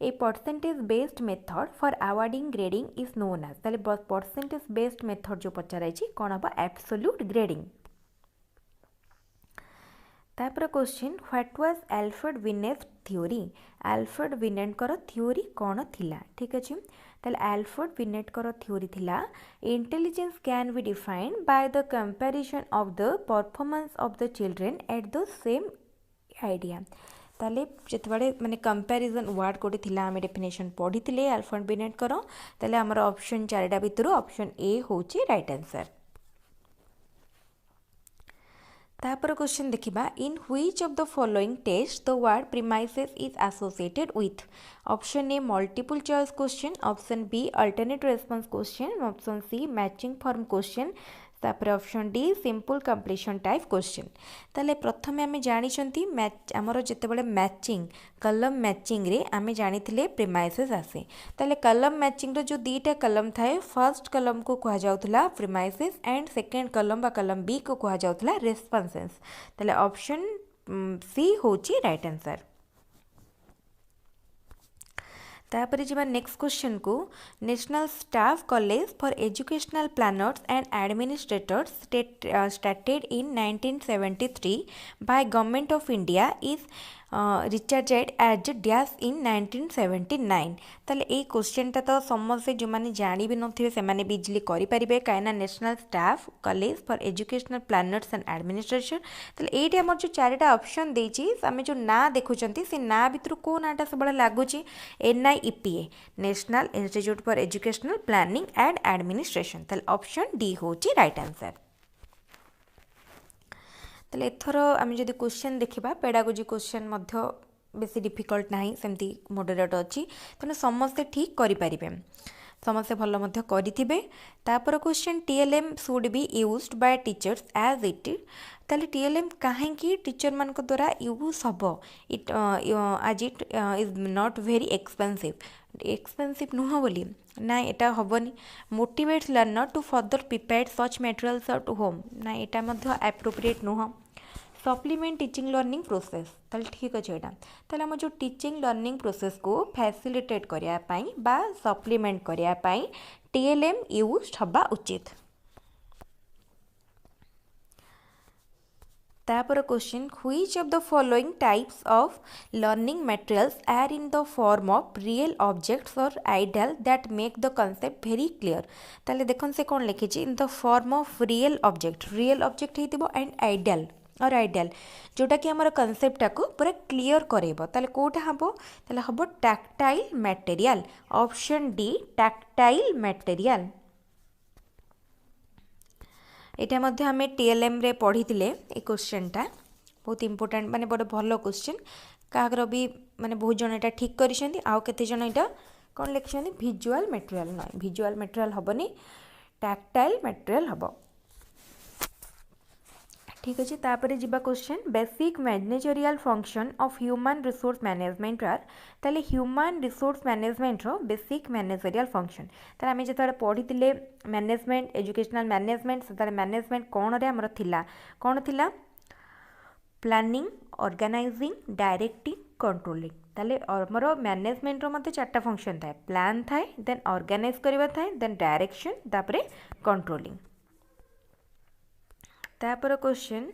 a percentage based method for awarding grading is known as ताले परसेंटेज बेस्ड मेथड जो पचार कौन हम एब्सोल्यूट ग्रेडिंग तापर question what was Alfred Binet theory Alfred Binet कर थ्योरी कौन थिला ठीक अच्छे ताले अल्फ्रेड विनेट कर थ्योरी थिला intelligence can be defined by the comparison of the performance of the children at the same idea ताले जिते माने कंपैरिजन वर्ड कोटी थिला आमे डेफिनेशन पढ़ी थिले अल्फ्रेड विनेट कर ताले हमर ऑप्शन 4टा भितर ऑप्शन ए होची राइट आंसर तापर क्वेश्चन देखिबा in which of the following test the word premises is associated with option A multiple choice question option B alternate response question option C matching form question तापर option D simple completion type question ताले प्रथमे आमे जानिछंती match हमर जेतेबेले matching कलम matching रे आमे जानिथिले premises आसे ताले कलम मैचिंग रो जो दीटा कलम थाए फर्स्ट कलम को कहा जाउथला प्रीमाइसेस एंड सेकंड कलम बा कलम बी को कहा जाउथला रेस्पॉन्सेस ताले ऑप्शन सी होची राइट आंसर तापर जी नेक्स्ट क्वेश्चन को national staff college for educational planners and administrators started in 1973 by government of India is recharged as dash in 1979 ताले ए क्वेश्चन टा तो समस्त जो मैंने जानी भी नथिबे से माने भी इजिली करि परिबे काइना national staff college for educational planners and administration ताले एटी हमर जो चारटा ऑप्शन देछि आमे जो ना देखुचंती से ना भितर को नाटा सबले लागुची NIEPA national institute for educational planning and administration ताले ऑप्शन डी होची राइट आंसर ताले एथर आम जदि क्वेश्चन देखा पेडागोजी क्वेश्चन बेसी डिफिकल्ट ना सेमती मॉडरेट अच्छी तेणु समस्ते ठीक करें समस्ते भल करेंगे तापर question TLM should be used by teachers as it ताले TLM कहीं टीचर मान द्वारा यूज हम इट आज it is not very expensive नुह बोली ना यहाँ हेनी motivate learner to further prepare such materials to home ना यहाँ एप्रोप्रिएट नुह सप्लीमेंट टीचिंग लर्निंग प्रोसेस ताले ठीक अच्छे यहाँ ताले आम जो टीचिंग लर्निंग प्रोसेस को फैसिलिटेट करने बा सप्लीमेंट करने TLM यूज हवा उचित तापर question which of the following types of learning materials are in the form of real objects और ideal that make the concept very clear ताले देखन से कौन लिखी in the form of real object होइतिबो एंड आइडियल और ideal जोटा कि हमारा कनसेप्टा को पूरा क्लियर करेबो ताले कोटा हबो ताले हबो tactile material option D tactile material एटा मध्ये हमें TLM रे पढ़ी थिले ए क्वेश्चन टा बहुत इंपोर्टेंट माने बड़ भलो क्वेश्चन कागर भी माने बहुत जन यहाँ ठीक कर आउ केते जन यहाँ कौन लिखिं भिजुआल मटेरियल ना भिजुआल मटेरियल हेनी टैक्टाइल मटेरियल हम ठीक अच्छे तापर जी question basic managerial function of human resource management are ताले ह्यूमन रिसोर्स मैनेजमेंट रो बेसिक मैनेजरियल फंक्शन ताले आम जो पढ़ी मैनेजमेंट एजुकेशनल मैनेजमेंट से मैनेजमेंट कौन रे हमर थिला कौन थिला प्लानिंग ऑर्गेनाइजिंग डायरेक्टिंग कंट्रोलिंग ताले आमर मैनेजमेंट रो मते चारटा फंक्शन थाए प्लान थाए देन ऑर्गेनाइज करबा थाए देन डायरेक्शन तापरे कंट्रोलिंग तापर question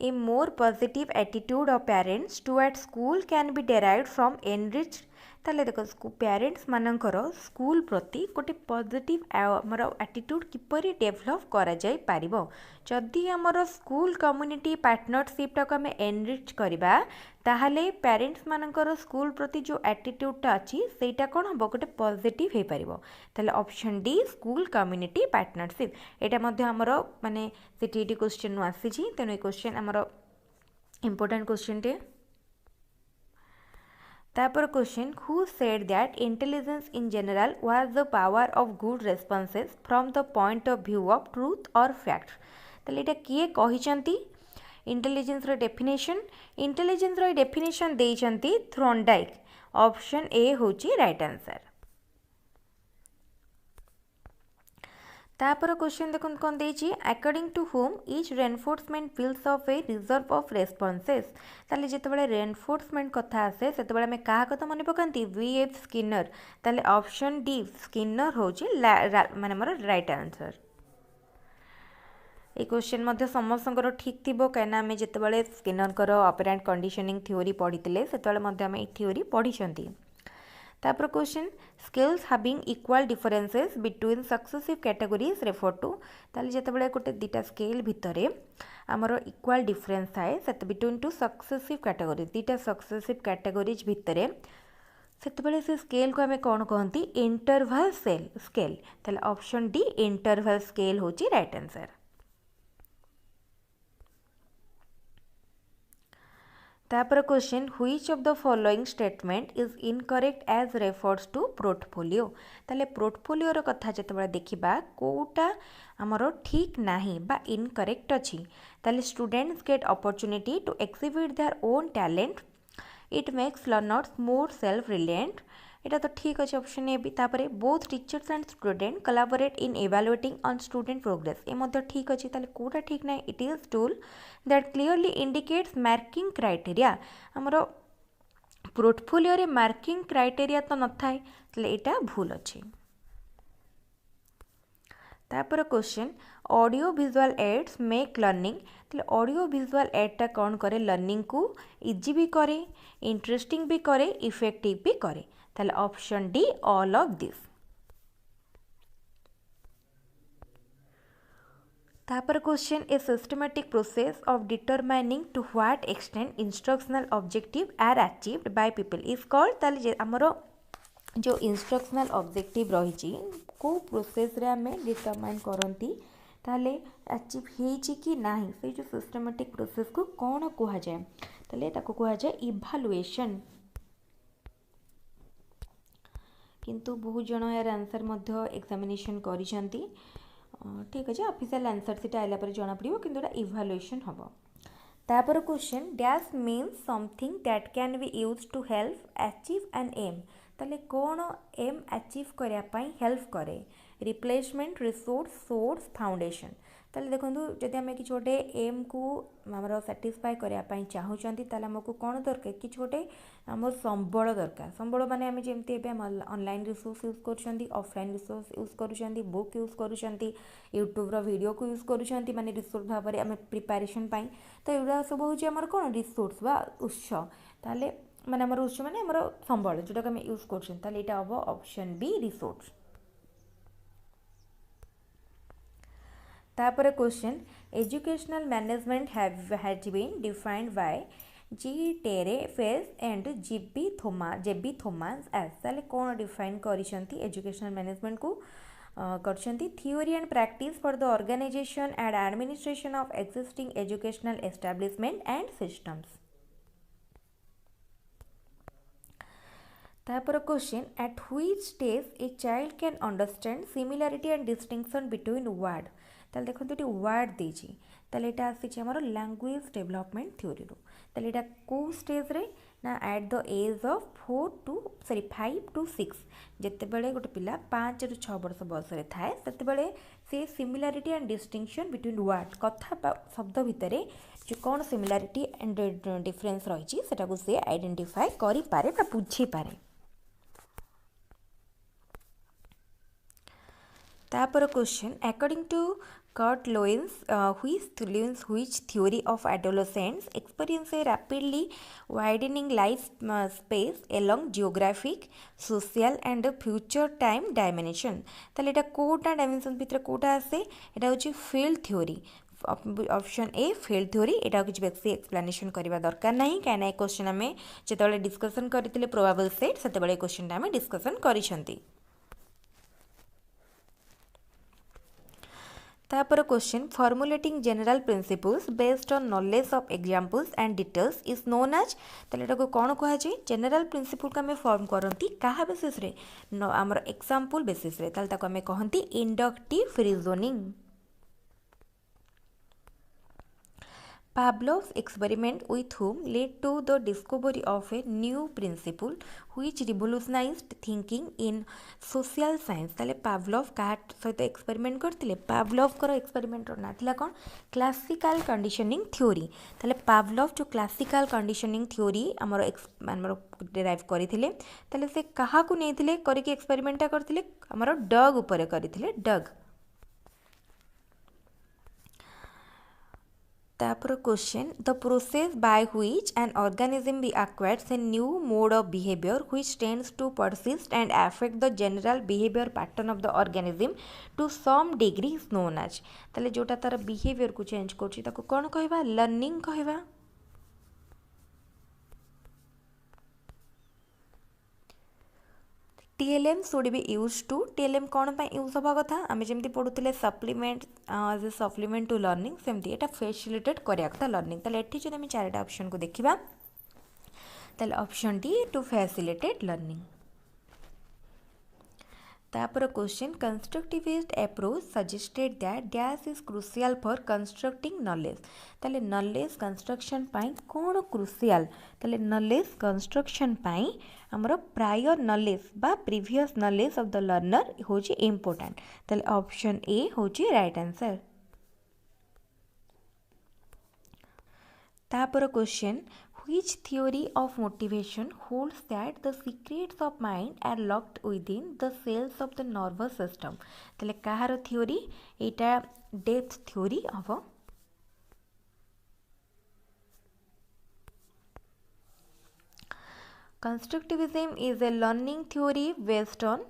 A more positive attitude of parents toward school can be derived from enriched ताले देखो पेरेंट्स मानकर स्कूल प्रति गोटे पॉजिटिव आमर एटीट्यूड किपरि डेभलप करा जाय पारिबो जदि आमर स्कूल कम्युनिटी पार्टनरशिप टाको आम एनरिच करबा ताहले पेरेंट्स मानकर स्कूल प्रति जो एटीट्यूडटा अच्छी सेटा कौन हम गोटे पॉजिटिव हो पारिबो ताले option D school community partnership एटा मध्य आमर माने सीटीईटी क्वेश्चन नु आसीची तेनो ए क्वेश्चन आमर इंपोर्टेंट क्वेश्चन टे तापर question who said that intelligence in general was the power of good responses from the point of view of truth और फैक्ट ताले एटा किए कहिसंती इंटेलिजेंस रो डेफिनेशन देइचंती थ्रोनडाइक ऑप्शन ए होची राइट आंसर तापर क्वेश्चन देखो कौन देइची according to whom etch reinforcement builds of a reserve of responses ताले जेतेबेले रेनफोर्समेंट कथा आसे सेतेबेले हमें काहा कथा मन पकांती वी.एफ. स्किनर ताले ऑप्शन डी स्किनर होची माने हमर राइट आंसर ये क्वेश्चन मध्य समस्तଙ୍କର ठीक थिबो काना हमें जेतेबेले स्किनर कर ऑपरेंट कंडीशनिंग थ्योरी पढ़ीतिले सेतेबेले मध्य हमें थ्योरी पढ़ीचंती तापर question scales having equal differences between successive categories refer to ताले जेतेबेले गोटे दीटा स्केल भितरे आमर इक्वल डिफरेंस थाए सेत बिटवीन टू सक्सेसिव कैटेगोरीज दीटा सक्सेसिव कैटेगोरीज भितरे सेतेबेले से स्केल को आम कौन कहती इंटरवल स्केल ताले ऑप्शन डी इंटरवल स्केल होची राइट आंसर तापर question which of the following statement is incorrect as refers to portfolio ताले पोर्टफोलियो रो कथा जेतेबेले देखिबा कोटा हमरो ठीक नाही बा इनकरेक्ट अछि ताले students get opportunity to exhibit their own talent it makes learners more self reliant एटा तो ठीक अच्छे ऑप्शन ए भी तापरे both teachers and student collaborate in evaluating on student progress ए मध्य ठीक अच्छे ताले कोटा ठीक ना it is tool that clearly indicates marking criteria हमरो पोर्टफोलियो रे मार्किंग क्राइटेरिया तो न थाए ताले एटा भूल अच्छे तापर question audio visual aids make learning ताले ऑडियो विजुअल एडटा कौन करे लर्निंग को इजी भी करे इंटरेस्टिंग भी करे इफेक्टिव भी करे ताले option D all of this तापर question a systematic process of determining to what extent instructional objective are achieved by people is called ताले हमरो जो इंस्ट्रक्शनल ऑब्जेक्टिव रही को प्रोसेस रे आमे डिटरमाइन करंती ताले अचीव हेची कि नाही से जो सिस्टमैटिक प्रोसेस को कौन कहा जाए ताले ताको कहा जाए इवैल्यूएशन किंतु बहुत जन यार आंसर मध्य एग्जामिनेशन करिसंती ठीक अच्छे ऑफिशियल आंसर सीटा आइला पर जना पड़िबो किंतु एटा इवैल्यूएशन हबो तापर question dash means something that can be used to help achieve an aim ताले कौन एम अचीव करया पई हेल्प करे रिप्लेसमेंट रिसोर्स सोर्स फाउंडेशन ताले देखंतु जदि आमे कि छोटे एम को हमरो सैटिस्फाई करया पई चाहउचंती ताले हमको कोन दरकार कि छोटे हमर संबळ दरकार संबळ माने आमे जेमती एबे ऑनलाइन रिसोर्स यूज करचंती ऑफलाइन रिसोर्स यूज करचंती बुक यूज करचंती यूट्यूब रो वीडियो को यूज करचंती माने रिसोर्स भाबरे आमे प्रिपरेशन पई तो एउडा सब होची हमर कोन रिसोर्स बा उत्स ताले माने हमर उत्स माने हमर संबळ जोटा आमे यूज करचंती ताले एटा हबो ऑप्शन बी रिसोर्स तापर question educational management has been defined by G Terry face and J B Thomas as ताले कौन डिफाइन करिसंती एजुकेशनल मैनेजमेंट को करछंती theory and practice for the organization and administration of existing educational establishment and systems. तापर question at which stage a child can understand similarity and distinction between word ताले देखो ये word देजी ताले एटा आसी हमर लैंग्वेज डेवलपमेंट थ्योरी रो ताले एटा को स्टेज रे ना at the age of 5 to 6 जेते बेले गोटे पिला 5 रु 6 वर्ष बयस रे थाए सेते बेले से similarity and distinction between word कथा शब्द भितर जो कौन सिमिलरिटी एंड डिफरेंस रही सेटा को से आइडेंटिफाई करि पारे बा बुझी पारे तापर question according to Kurt Lewis, which theory of adolescents experience a rapidly widening life space along geographic, social and future time dimension. ताले एटा कोटा डायमेंशन भितर कोटा आसे एटा होची field theory option a field theory एटा किछ बेसी एक्सप्लेनेशन करबा दरकार नाही काना ए क्वेश्चन हमें जेतबेले डिस्कशन करथिले प्रोबेबल सेट सेतबेले क्वेश्चन हमें डिस्कशन करिसंती तापर question formulating general principles based on knowledge of examples and details is known as ताले एटा को कोन कहै छै जनरल प्रिंसिपल का हमें फॉर्म करंती काहा बेसिस रे हमर एग्जांपल बेसिस रे ताले ताको हमें कहंती inductive reasoning Pavlov's experiment with whom led to the discovery of a new principle which revolutionized thinking in social science. ताले पावलोव का सहित एक्सपेरिमेंट करथिले पावलोव कर एक्सपेरिमेंट रो ना थिला कोन क्लासिकल कंडीशनिंग थ्योरी ताले पावलोव जो क्लासिकल कंडीशनिंग थ्योरी हमर डेराइव करथिले ताले से कहा को नेथिले करिके एक्सपेरिमेंट करथिले हमर डग ऊपर करथिले डग तापर question the process by which an organism be acquires a new mode of behavior which tends to persist and affect the general behavior pattern of the organism to some degree is known as ताले जोटा तार behaviour को change करछि ताको कोन कहबा learning कहबा TLM should be used to TLM कौन पे यूज होबा कथा आमे जेमती पढुतले supplement as a supplement to learning सेमती एटा फैसिलिटेट करिया कथा लर्निंग ताले एठी जदि आमे चारटा ऑप्शन को देखिबा ताले option D to facilitate learning तापर question constructivist approach suggested that dash is crucial for constructing knowledge ताले नॉलेज कंस्ट्रक्शन पाई कोन क्रुशियल ताले नॉलेज कंस्ट्रक्शन पाई हमरो प्रायर नॉलेज बा previous knowledge of the learner होची इंपोर्टेंट ताले ऑप्शन ए होची राइट आंसर तापर question which theory of motivation holds that the secrets of mind are locked within the cells of the nervous system ताले कहार theory एटा depth theory हबो constructivism is a learning theory based on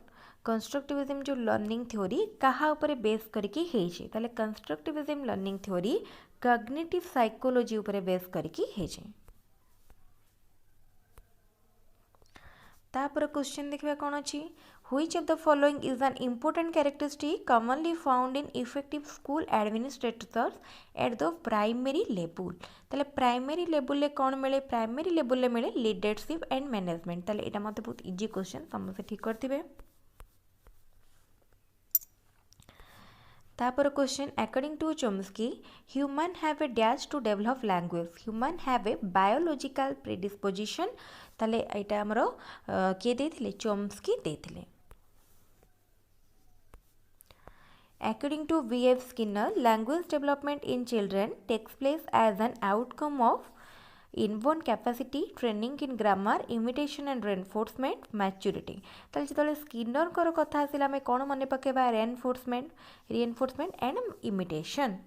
constructivism जो learning theory कहा ऊपर base करके हेछि ताले constructivism learning theory cognitive psychology ऊपर base करके हेछि तापर क्वेश्चन देखिबा कोन अछि which of the following is an important characteristic commonly found in effective school administrators at the primary level ताले प्राइमरी लेवल ले कोन मिले प्राइमरी लेवल ले मिले लीडरशिप एंड मैनेजमेंट ताले एटा मते बहुत इजी क्वेश्चन समझे ठीक करथिबे तापर question according to Chomsky human have a dash to develop language human have a biological predisposition ताले एटा हमरो के देथिले चॉम्स्की देथिले according to V.F. Skinner language development in children takes place as an outcome of inborn capacity training in grammar imitation and reinforcement maturity ताले जतले Skinner कर कथा आसिला में कोन मने पकेबा reinforcement and imitation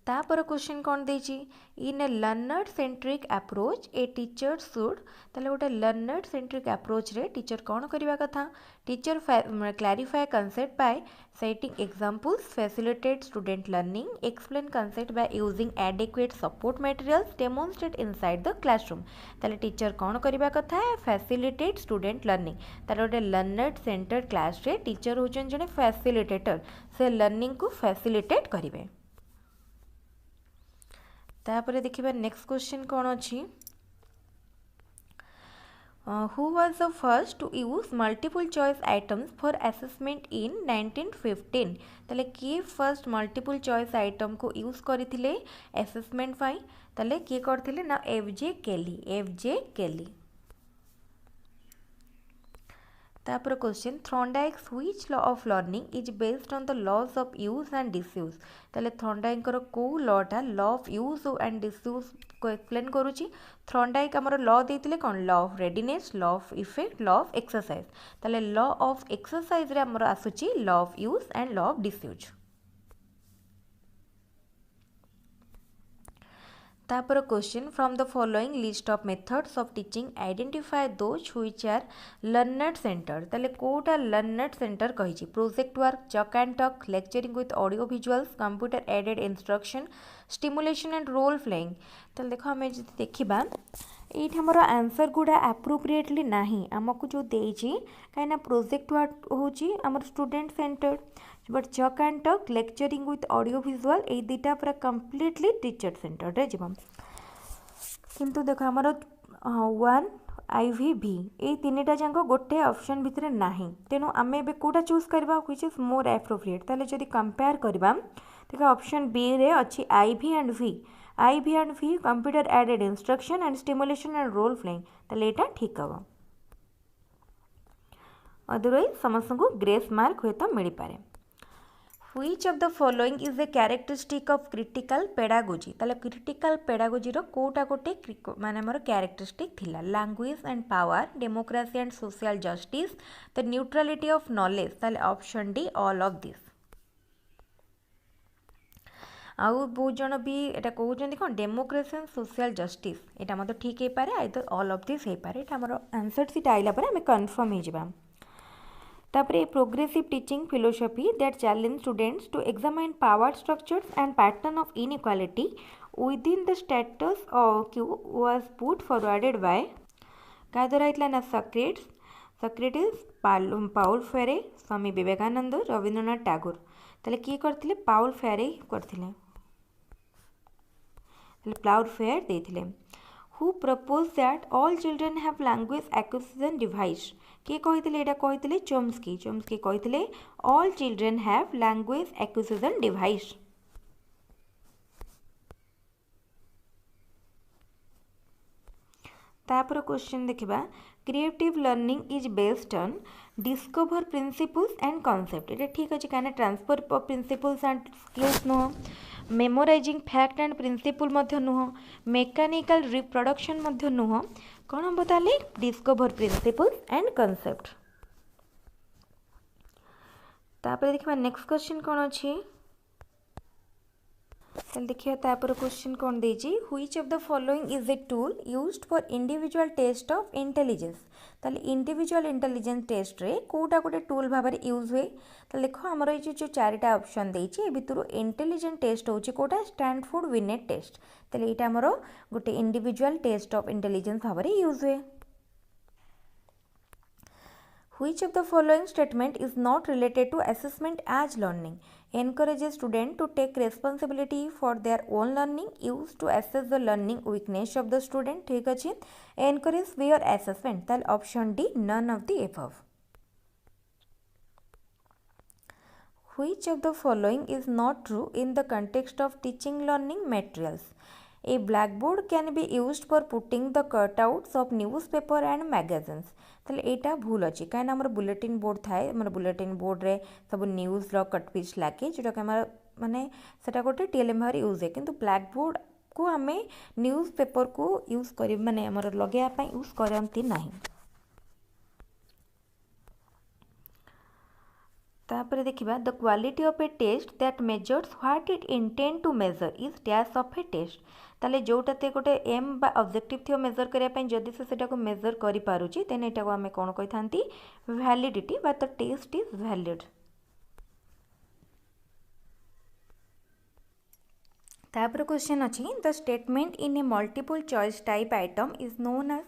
तापर क्वेश्चन कौन देछि in a learner centric approach a teacher should ताले गोटे लर्नर सेंट्रिक अप्रोच रे टीचर कौन करबा कथा teacher clarify concept by citing examples facilitate student learning explain concept by using adequate support materials demonstrate inside the classroom ताले teacher कौन करबा कथा facilitate student learning ताले गोटे लर्नर सेंटर क्लास रे टीचर होचन जने फैसिलिटेटर से लर्निंग को फैसिलिटेट करिवे तापर देखिबा नेक्स्ट क्वेश्चन कौन अछि who was the first to use multiple choice items for assessment in 1915 ताले किए फर्स्ट मल्टीपल चॉइस आइटम को यूज करथिले असेसमेंट पाई ताले किए करथिले ना एफजे केली तापर question Thorndike's which law of learning is based on the laws of use and disuse ताले थॉर्नडाइकर को लॉटा law of use and disuse को एक्सप्लेन करूची थॉर्नडाइक हमर लॉ देतिले कोन law of readiness law of effect law of exercise ताले लॉ ऑफ एक्सरसाइज रे हमर आसुची law of use and law of disuse तापर question from the following list of methods of teaching identify those which are learner centre ताले कोटा learner centre कहिछि project work chalk and talk lecturing with audio visuals computer aided instruction stimulation and role playing ताले देखो हमें जदि देखिबा एठी हमर आंसर गुडा एप्रोप्रिएटली नाही हमकु जो देछि काइना प्रोजेक्ट वर्क होछि हमर student centred but Chak and talk lecturing with audio visual ए दुटा पूरा कंप्लीटली टीचर सेंटर्ड रे जीवम किंतु देखो हमर 1 IVV ए तीनटा जांक गोटे ऑप्शन भितरे नाही तेनु आमे बे कोटा चूज करबा व्हिच इज मोर एप्रोप्रिएट ताले जदि कंपेयर करबा देखो ऑप्शन बी रे अछि IV and V computer aided instruction and stimulation and role playing ताले एटा ठीक हबो अदरवाइज समस्त को ग्रेस मार्क होय तो मिल पारे Which of the following is a characteristic of critical pedagogy ताले critical pedagogy रो कोटा कोटे माने हमर characteristic थिला language and power democracy and social justice the neutrality of knowledge ताले option D all of this आउ बहुत जन भी एटा कहउछन कोन डेमोक्रेसी एंड सोशल जस्टिस एटा मते ठीक हे पारे आइदर ऑल ऑफ दिस हे पारे एटा हमर आंसर सीट आइला पर हमें कंफर्म हे जिबा तापरे progressive teaching philosophy that challenge students to examine power structures and pattern of inequality within the status quo was put forwarded by का द्वारा इतला ना सक्रेटिस पाउल फेरे स्वामी विवेकानंद रविंद्रनाथ टैगोर ताले की करथिले पाउल फेरे करथिले पाउल fair देथिले who proposed that all children have language acquisition device के कहिथिले एटा कहिथिले चोम्स्की कहिथिले all children have language acquisition device तापर क्वेश्चन देखिबा creative learning is based on discover principles and concept एटा ठीक अछि काने transfer of principles and skills no memorising fact and principle मध्य नुह मेकानिकल रिप्रोडक्शन मध्य नुह कौन बताले डिस्कवर प्रिंसिपल्स एंड कॉन्सेप्ट तापर देखिबा नेक्स्ट क्वेश्चन कौन अछि चल देखिए तापर क्वेश्चन कौन देजी which of the following is a tool used for individual test of intelligence ताले इंडिविजुअल इंटेलिजेंस टेस्ट रे कोटा कोटे टूल भाबरे यूज हुए ताले देखो हमर ए जो चारिटा ऑप्शन देछि ए भितरु इंटेलिजेंस टेस्ट होछि कोटा स्टैनफोर्ड विनेट टेस्ट ताले एटा हमर गोटे इंडिविजुअल टेस्ट ऑफ इंटेलिजेंस भाबरे यूज हुए Which of the following statement is not related to assessment as learning? Encourages student to take responsibility for their own learning, used to assess the learning weakness of the student. ठीक अछि encourage peer assessment ताल option D none of the above. Which of the following is not true in the context of teaching learning materials? A blackboard can be used for putting the cutouts of newspaper and magazines. ताले एटा भूल अछि काहे ना हमर bulletin board थाए हमर bulletin board रे सब न्यूज रो कट पीस लाके जेटा के हमर माने सेटा गोटे टीएलएम भारी यूज है किंतु ब्लैक बोर्ड को हमें न्यूज़पेपर को यूज करी माने हमर लगेया पई यूज करंती नाही तापर देखिबा the quality of a test that measures what it intend to measure is dash of a test ताले जोटाते गोटे एम बा ऑब्जेक्टिव थियो मेजर करिया पई जदि से सेटा को मेजर करि पारुची देन एटा को हमें कोन कहि थांती वैलिडिटी बा द टेस्ट इज वैलिड। तापर क्वेश्चन अच्छी the statement in a multiple choice type item is known as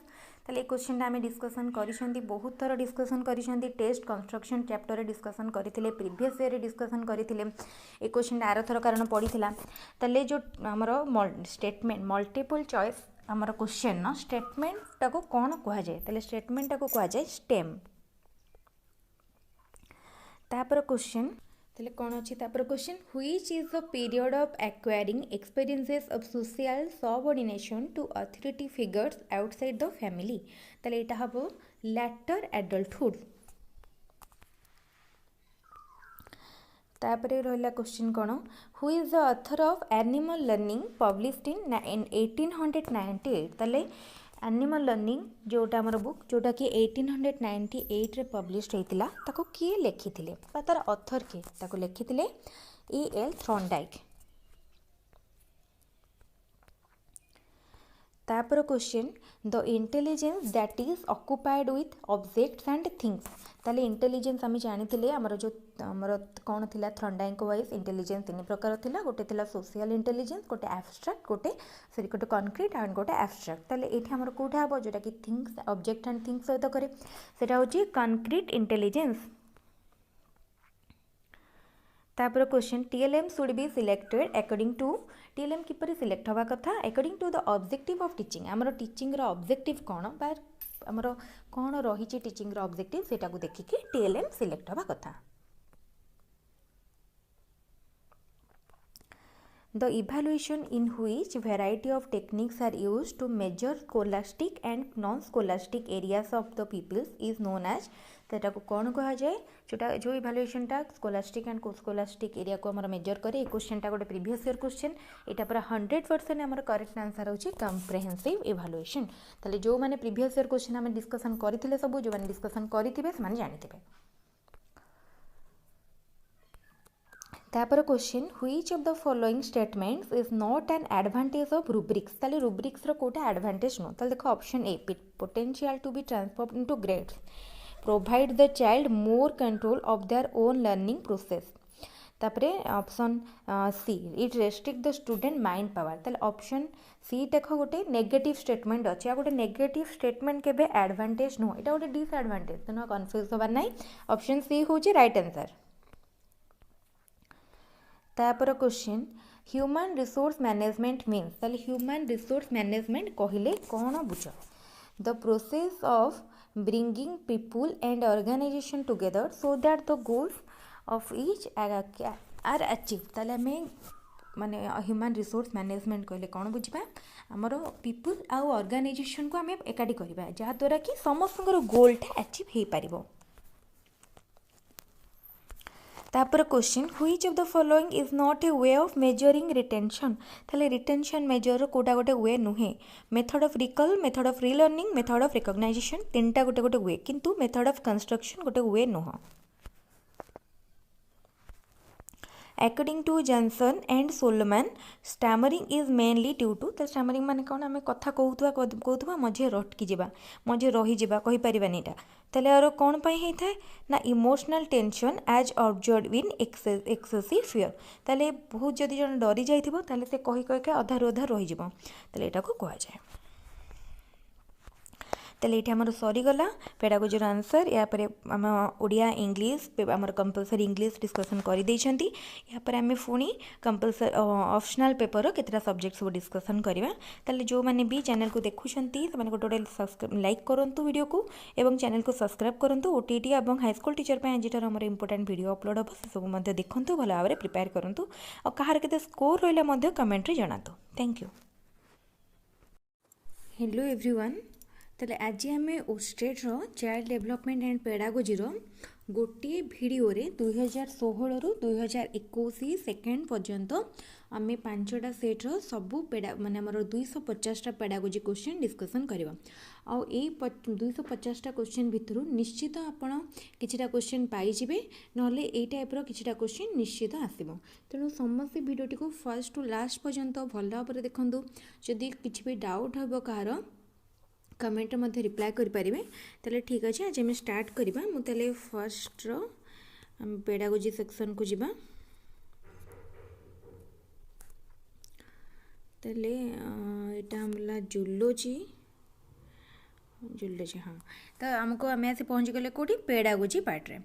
ताले क्वेश्चन आम डिस्कसन करिसेंती बहुत थर डिस्कसन करिसेंती टेस्ट कंस्ट्रक्शन चैप्टर रे डिस्कसन करथिले प्रीवियस ईयर रे डिस्कसन करथिले ए क्वेश्चन आर थर कारण पड़ीथिला ताले जो हमर स्टेटमेंट मल्टीपल चॉइस हमर क्वेश्चन न स्टेटमेंट टाको कोन कहा जाय ताले स्टेटमेंट टाको कहा जाय स्टेम। तापर क्वेश्चन ताले कौन अच्छी तापर question which is the period of acquiring experiences of social subordination to authority figures outside the family ताले एटा हबो लैटर एडल्टहुड। तापर रहला क्वेश्चन कौन who is the author of animal learning published in 1898 ताले एनिमल लर्निंग जोटा हमर book जोटा कि 1898 रे पब्लिश्ड होइतिला ताको किए लिखिथिले बा तार ऑथर के ताको लिखिथिले E.L. थॉर्नडाइक। तापर question the intelligence that is occupied with objects and things ताले इंटेलिजेंस आम जानी आमर जो आमर कौन थिला थॉर्नडाइक वाइज इंटेलिजेंस तीन प्रकार थिला गोटे थिला सोशल इंटेलिजेंस गोटे एब्स्ट्रैक्ट गोटे सॉरी गोटे कॉन्क्रीट एंड गोटे एब्स्ट्रैक्ट ताले एठी हमर कोठा हबो जोटा कि थिंग्स ऑब्जेक्ट एंड थिंग्स सहित करे सेटा होची कॉन्क्रीट इंटेलिजेंस। तापर question TLM should be selected according to TLM किपर सिलेक्ट हवा कथा according to the objective of teaching आमर टीचिंग रो ऑब्जेक्टिव कौन बा आमर कौन रही टीचिंग रो ऑब्जेक्टिव सेटा को देखिके TLM सिलेक्ट हवा कथा। The evaluation in which variety of techniques are used to measure scholastic and non-scholastic areas of the pupils is known as तेटा को कौन कहा जाए जोटा जो इवैल्यूएशन टा स्कोलास्टिक एंड कोस्कोलास्टिक एरिया को हमर मेजर करे ए क्वेश्चन टा गोटे प्रीवियस ईयर क्वेश्चन एटा पूरा 100% हमर करेक्ट आंसर होची कम्प्रेहेंसिव इवैल्यूएशन ताले जो माने प्रीवियस ईयर क्वेश्चन हम डिस्कशन करथिले सब जो माने डिस्कशन करथिबे से माने जानिथिबे। तापर question which of the following statements is not an advantage of rubrics ताले रुब्रिक्स रो कोटा एडवांटेज नो ताले देखो option A potential to be transformed into grades provide the child more control of their own learning process तापरे option C it restrict the student mind power ताले option C देखो गोटे नेगेटिव स्टेटमेंट अछि आ गोटे नेगेटिव स्टेटमेंट केबे advantage नो एटा गोटे डिसएडवांटेज तनो कंफ्यूज होबा नै ऑप्शन सी होची राइट आंसर। तापर question human resource management means ताले ह्यूमन रिसोर्स मैनेजमेंट कहले कौन बुझ the process of bringing people and organisation together so that the goals of each are achieve ताले हमें माने ह्यूमन रिसोर्स मैनेजमेंट कहले कौन बुझा आमर पीपुल आउ ऑर्गेनाइजेशन को आम एकाठी करवा जहाँ द्वारा कि समस्त गोलटा अचीव हो पार। तापर question which of the following is not a way of measuring retention ताले रिटेंशन मेजर कोटा गोटे वे नुहे method of recall method of relearning method of recognition तीनटा गोटे गोटे वे किंतु मेथड ऑफ कंस्ट्रक्शन गोटे वे नुह। According to Johnson and Solomon, stammering is mainly due to तो stammering माने कौन आम कथा कहूथुवा मझे रटकी जावा मझे रही जावा कहि परिबानी एटा तले आरो कौन पई हे थाए ना emotional tension as observe in excessive fear तले बहुत जदि जन डरी जाइथिबो तले से कहि कहि के अधार अधार रही जिवो तले एटा को कहा जाय। ताले ये आमर सरीगला पेडागोजी आंसर या आम ओडिया इंग्लिश आमर कंपलसरी इंग्लिश डिस्कसन कर यापर आम पुणी कंपलसरी ऑप्शनल पेपर केतटा सब्जेक्ट सब डिस्कसन करवा ताले जो मैंने भी चैनल को देखुंत गोटे गोटे लाइक करूँ वीडियो को एवं चैनल को सब्सक्राइब करूँ ओटीटी और हाईस्कल टीचर आज आम इंपोर्टेंट वीडियो अपलोड हम से सब देखूँ भल भाव में प्रिपेयर करूँ और कहार के स्कोर रहा कमेंट्रे जनातु। Thank you. हेलो एवरीवन ताले आज आम OSSTET child development and pedagogy गोटे भिडियो 2016 रु 2021 सेकेंड पर्यंत आम पांचटा सेट्र सबू माने आमर 250टा पेडागोजी क्वेश्चन डिस्कसन करवा आउ 250टा क्वेश्चन भितर निश्चित आपण किछिटा क्वेश्चन पाइबे नले एई टाइप रो किछिटा क्वेश्चन निश्चित आसीबो। तेणु समस्त भिडियोटी को फर्स्ट टू लास्ट पर्यंत भल भाव देखंतु। जदि किछि भी डाउट हबो कहार कमेंट मध्य रिप्लाई करें ताले ठीक अच्छे। आज आम स्टार्ट करवा मुझे फर्स्ट पेडागोजी सेक्शन को जीवा ताले एटा हमला जूलॉजी हाँ तो आमको आम आसी पहुँच गले कौटी पेडागोजी पार्ट रे।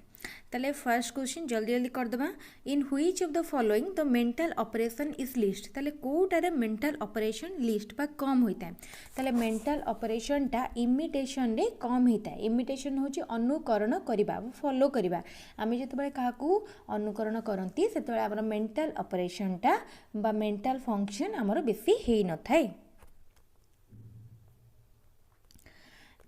ताले फर्स्ट क्वेश्चन जल्दी जल्दी करदबा। In which of the following the mental operation is list. ताले कोटारे मेंटल ऑपरेशन लिस्ट बा कम होता है। ताले मेंटल ऑपरेशन टा इमिटेशन रे कम होता है। इमिटेशन होची अनुकरण करिबा फॉलो करिबा। आमे जतबे काहाकू अनुकरण करंती सेतबे हमर मेंटल ऑपरेशन टा बा मेंटल फंक्शन हमर बेसी हेई न थाए।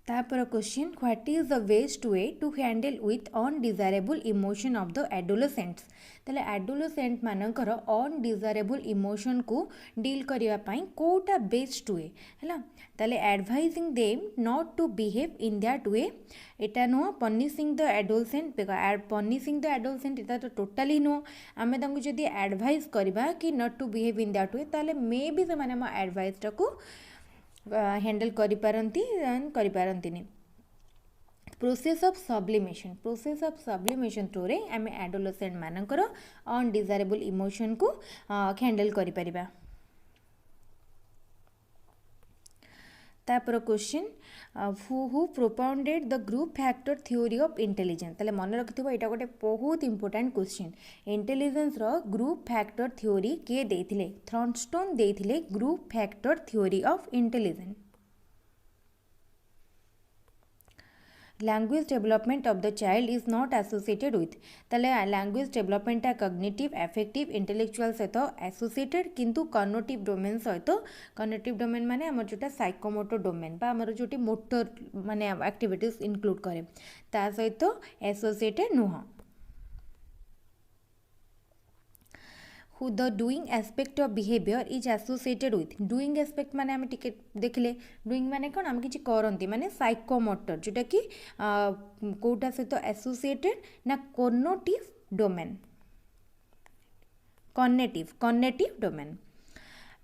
तापर question what is the best way to handle with undesirable emotion of the adolescents. ताले एडोलेसेंट मानकर अनडिजायरेबल इमोशन को डील करिया पई कोटा बेस्ट वे हैला। ताले advising them not to behave in that way एटा नो punishing the adolescent punishing the adolescent एटा तो टोटली नो। आमे तांको जदी एडवाइस करबा कि not to behave in that way ताले मे बी से माने हम एडवाइस टा को हैंडल करि पारंती। प्रोसेस ऑफ सब्लिमेशन थ्रू रे आम एडोलेसेंट मानकर अनडिजायरेबल इमोशन को हैंडल करि परिबा। तापर question who propounded the group factor theory of intelligence. ताले मन रखिथिबो एटा गोटे बहुत इंपोर्टेंट क्वेश्चन। इंटेलिजेंस रो ग्रुप फैक्टर थ्योरी के देथिले थॉर्नस्टोन देथिले group factor theory of intelligence. Language development of the child is not associated with. ताले language development cognitive affective intellectual सहित एसोसिएटेड किंतु कॉग्निटिव डोमेन सहित कॉग्निटिव डोमेन माने हमर जोटा साइकोमोटर डोमेन बा हमर जोटी मोटर माने एक्टिविटीज इंक्लूड करे ता सहित एसोसिएटेड नुह। who the doing aspect of behavior is associated with। doing aspect माने आम टिके देखले doing माने कौन आम किसी करती माने साइकोमोटर जोटा कि कोटा सहित एसोसिएटेड ना cognitive domain cognitive domain.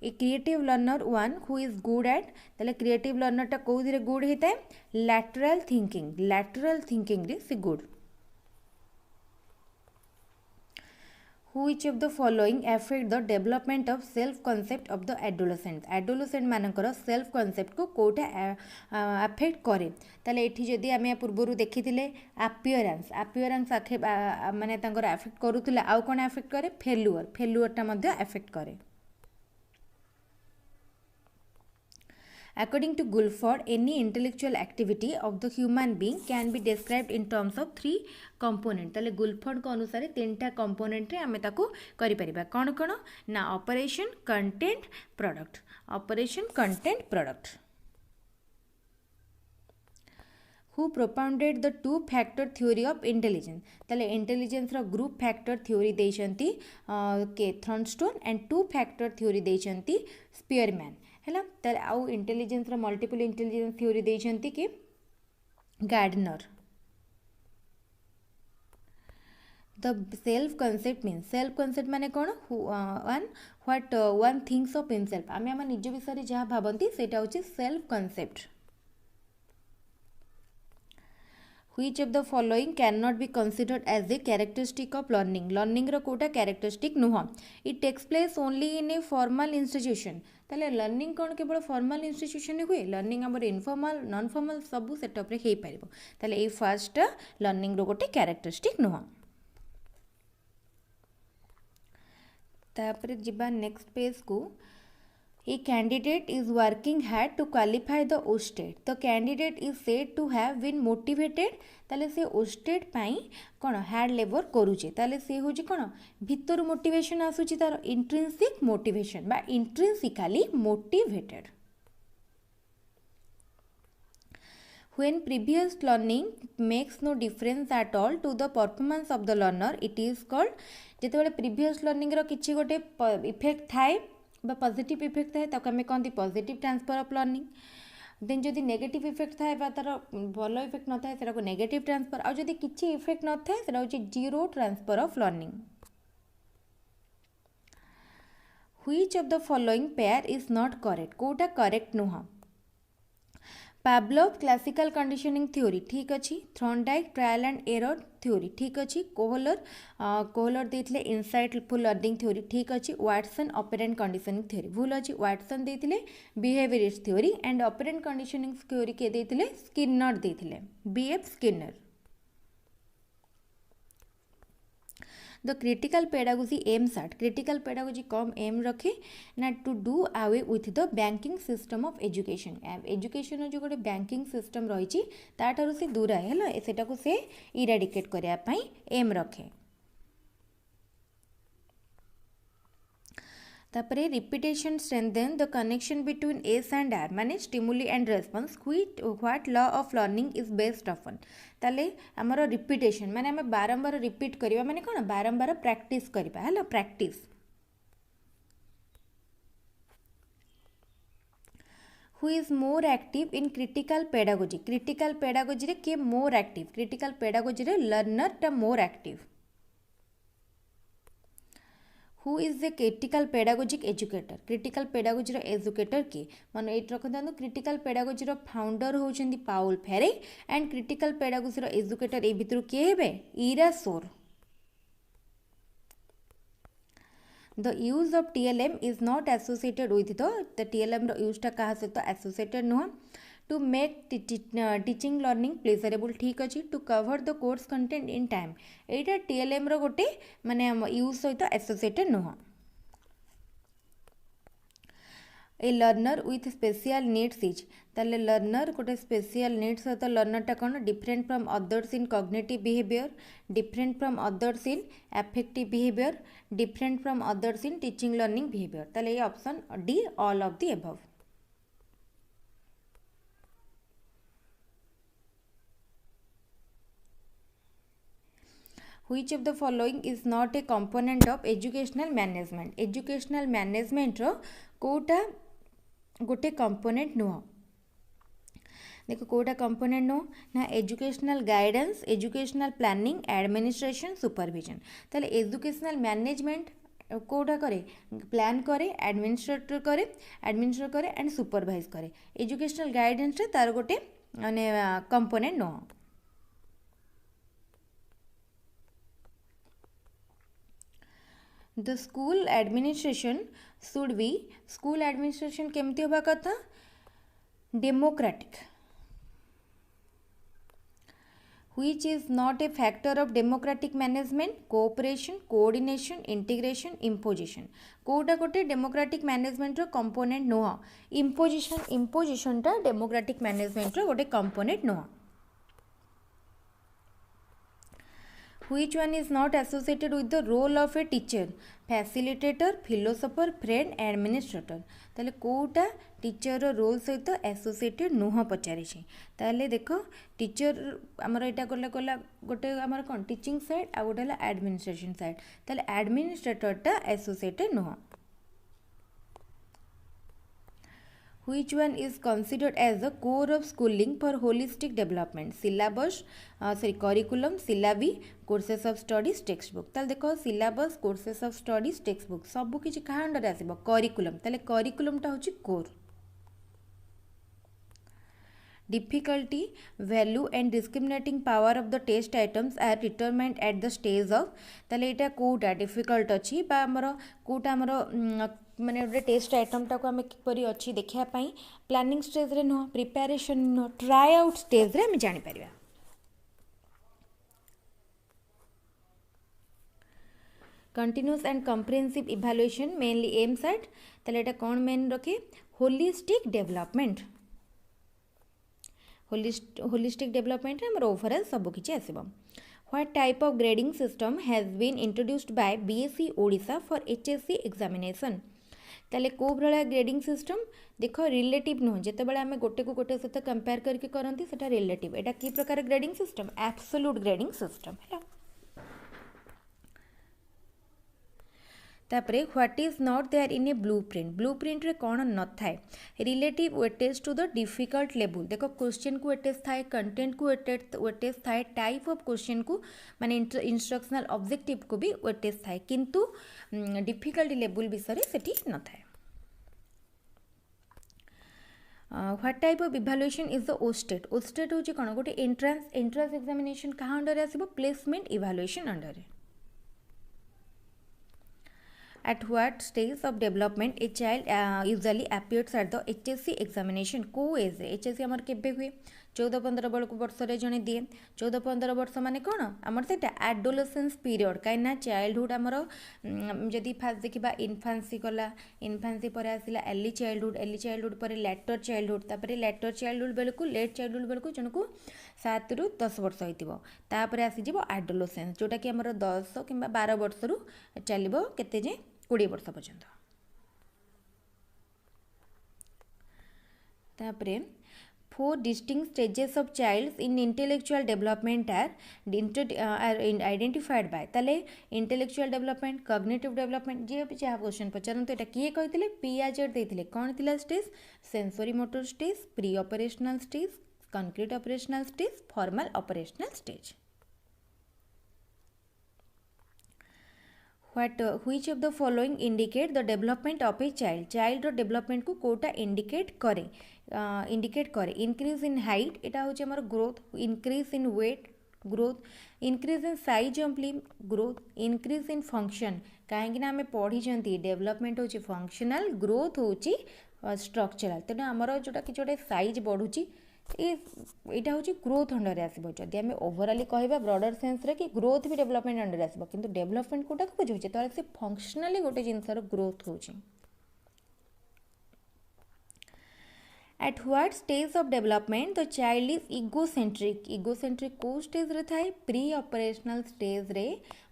A creative learner one who is good at ताले क्रिएटिव लर्नर टा कोथिरे गुड होता है लैटरल थिंकिंग रे से good. Which of the following affect the development of self concept of the adolescent। adolescent मानकर self concept को Kota affect करे ताले एठी जदी आमे पूर्वरु देखिथिले अपीयरेंस माने तांकर अफेक्ट करूथिले आउ कोन अफेक्ट करे फेल्युअर टा मध्ये अफेक्ट करे। According to Guilford, any intellectual activity of the human being can be described in terms of 3 component। ताले गुलफोर्ड को अनुसार 3टा कंपोनेंट रे आमे ताको करि परिबा कोन ना operation content product. Who propounded the 2-factor theory of intelligence। ताले इंटेलिजेंस रो ग्रुप फैक्टर थ्योरी देइछंती के थॉर्नस्टोन एंड 2-factor थ्योरी देइछंती स्पीयरमैन हैला। ताले आउ इंटेलिजेंस रो मल्टीपल इंटेलिजेंस थ्योरी देइछंती के गार्डनर। द सेल्फ कॉन्सेप्ट माने कोन what one thinks of himself. आमे हम निज विषय जहाँ भाबंती सेटा होची self concept. Which of the following cannot be considered as a characteristic of learning। learning रो कोटा characteristic नुह। it takes place only in a formal institution। ताले learning कौन केवल formal institution हुए learning हमर informal non formal सबू setup रे हेई परिबो। ताले ए फर्स्ट learning रो गोटे characteristic नुह। तापर जिबा नेक्स्ट पेज को A candidate is working hard to qualify the Otet। The candidate is said to have been motivated। ताले से Otet पाई कौन हार्ड लेबर करूचे ताले से होची कौन भितर मोटिवेशन आसुची तार इंट्रिंसिक मोटिवेशन बा intrinsically motivated. When previous learning makes no difference at all to the performance of the learner, it is called जेतेबेले previous learning रो किछि गोटे इफेक्ट थाए बा पॉजिटिव इफेक्ट थाए ताको हमें कहते positive transfer of learning then जदि नेगेटिव इफेक्ट थाए बा तार भलो इफेक्ट न थाए सेटा को नेगेटिव ट्रांसफर आ जदि किछि इफेक्ट न थाए सेटा होछि zero transfer of learning. Which of the following pair is not correct? कोटा करेक्ट नुह. पावलोव क्लासिकल कंडीशनिंग थ्योरी ठीक अच्छी. Thorndike trial and error theory ठीक अच्छी. कोहलर देते इनसाइटफुल लर्निंग थ्योरी ठीक अच्छी. वाटसन ऑपरेंट कंडीशनिंग थ्योरी भूल अच्छी. वाटसन देते behaviourist theory and operant conditioning theory किए देते स्किनर देते B F Skinner. The critical pedagogy aims at critical pedagogy कम एम रखे ना to do away with the banking system of education. Education जो गोटे बैंकिंग सिस्टम रही ताठार से दूर है सेटा को से इराडिकेट करने एम रखे. तापरे repetition strengthen the connection between S and R माने stimuli and response what law of learning is based on ताले हमर रिपीटेशन माने हम बारंबार रिपीट करबा माने कोन बारंबार प्रैक्टिस करबा हैला practice. Who is more active in critical pedagogy. Critical pedagogy रे के मोर एक्टिव. क्रिटिकल पेडागोजी रे लर्नर टा more active. Who is the critical pedagogic educator? Critical pedagogy रो एजुकेटर के मन एट रखता. क्रिटिकल पेडागोजी रो फाउंडर होचंदी Paulo Freire and critical pedagogy रो एजुकेटर ए भितर के हेबे इरा सोर. The use of TLM is not associated with the TLM रो यूज टा कहा सहित एसोसिएटेड नुह. To make teaching learning pleasurable ठीक अच्छी. To cover the course content in time एटा TLM रो गोटे माने यूज सहित एसोसिएटेड नुह. A learner with special needs is ताले लर्नर गोटे स्पेशल नीड्स सहित लर्नरटा कौन different from others in cognitive behaviour, different from others in affective behaviour, different from others in teaching learning behaviour. ताले ये option D all of the above. Which of the following is not a component of educational management? Educational management रो कोटा गोटे component नुह. देखो Kota component नुह ना educational guidance, educational planning, administration, supervision. ताले educational management quota करे plan करे administrate करे and supervise करे. एजुकेशनल गाइडेंस तार गोटे माने कंपोनेंट नुह. The school administration should be school administration केमती होबा कथा democratic. Which is not a factor of democratic management? Cooperation, coordination, integration, imposition. Kota गोटे democratic management रो component नुह. imposition टा democratic management रो गोटे component नुह. Which one is not associated with the role of a teacher? Facilitator, philosopher, friend, administrator. ताले Kota teacher role सहित associated नुह पचारि. ताले देखो टीचर आमर एटा गला गोटे आमर कोन टीचिंग साइड आ गोटे एडमिनिस्ट्रेशन साइड. ताले एडमिनिस्ट्रेटर टा एसोसिएटेड नुह. Which one is considered as the core of schooling for holistic development? Syllabus, curriculum, syllabi, courses of studies, textbook. ताले देखो syllabus, courses of studies, textbook सब किछि कहा अंडर आसीबो curriculum. ताले curriculum टा होछि core. Difficulty, value and discriminating power of the test items are determined at the stage of. ताले एटा Kota difficult अछि बा हमरो कोटा हमरो माने गोटे टेस्ट आइटमटा को आम किपरि अच्छी देखापी प्लानिंग स्टेज रे नुह, प्रिपेरेसन नुह, ट्राई आउट स्टेज रे आम जापर. Continuous and comprehensive evaluation mainly aims at ताले एटा कौन मेन रखे होलिस्टिक डेवलपमेंट. होलिस्टिक डेवलपमेंट आम ओवरऑल सब किछि आसीबो. What type of grading system has been introduced by BSc Odisha for HSC examination? ताले को भाया ग्रेडिंग सिस्टम देख रिलेटिव नुह जिते आम गोटे को गोटे सहित कंपेयर करके करती सेटा रिलेटिव एटा कि प्रकार grading system absolute grading system है। तापरे what is not there in a blueprint रे कौन न थाए relative weightage to the difficult level देख क्वेश्चन को वेटेज थाए कंटेंट को वेटेज थाए टाइप ऑफ क्वेश्चन को माने इंस्ट्रक्शनल ऑब्जेक्टिव को भी वेटेज थाए किंतु डिफिकल्ट लेवल विषय सेठी न थाए। What type of evaluation is the OSSTET OSSTET होची कोन गोटे एंट्रेंस एग्जामिनेशन कहा अंडर आसीबो placement evaluation under. At what stage of development a child usually appears at the HSC examination को एज HSC आमर केबे हुए 14-15 वर्ष जड़े दिए 14-15 वर्ष माने कौन आमर से एडोलेसेंस पीरियड कहीं चाइल्डहुड आमर जदि फास्ट देखा इनफान्सी गला इनफान्सी पर आसला एर्ली चाइल्डहुड पर लेटर चाइल्डहुड तापर लेटर चाइल्डहुड बेलू लेट चाइल्डहुड बेलू जन को 7 ରୁ 10 वर्ष होतापर आसीज एडोलेसेंस जोटा कि आमर 10 कि 12 वर्ष रु चलो केते जे 20 वर्ष पर्यंत। तापरे 4 distinct stages of childs in intellectual development are identified by ताले intellectual development cognitive development जे भी जहाँ क्वेश्चन पचारते एटा किए कहते पियाजेट देते कौन थिला stage sensory motor stage pre operational stage concrete operational stage formal operational stage। which of the following indicate the development of a child रो development को कोटा indicate करे increase in height एटा होचे हमर growth increase in weight growth increase in size of limb growth increase in function कहीं ना आम पढ़ी development होची फंक्शनल ग्रोथ होची स्ट्रक्चरल तेणु आमर जोटा कि जोटे साइज बढ़ुची यहाँ हूँ ग्रोथ अंडर आसो जदि आम ओभराली कह ब्रॉडर सेंस रे कि ग्रोथ भी डेवलपमेंट अंडर आसो किंतु डेवलपमेंट कोटा को बुझे तो से फंक्शनली गोटे जिनसर ग्रोथ होची। At what stage of development the child is egocentric को स्टेज रे थाए प्री ऑपरेशनल स्टेज रे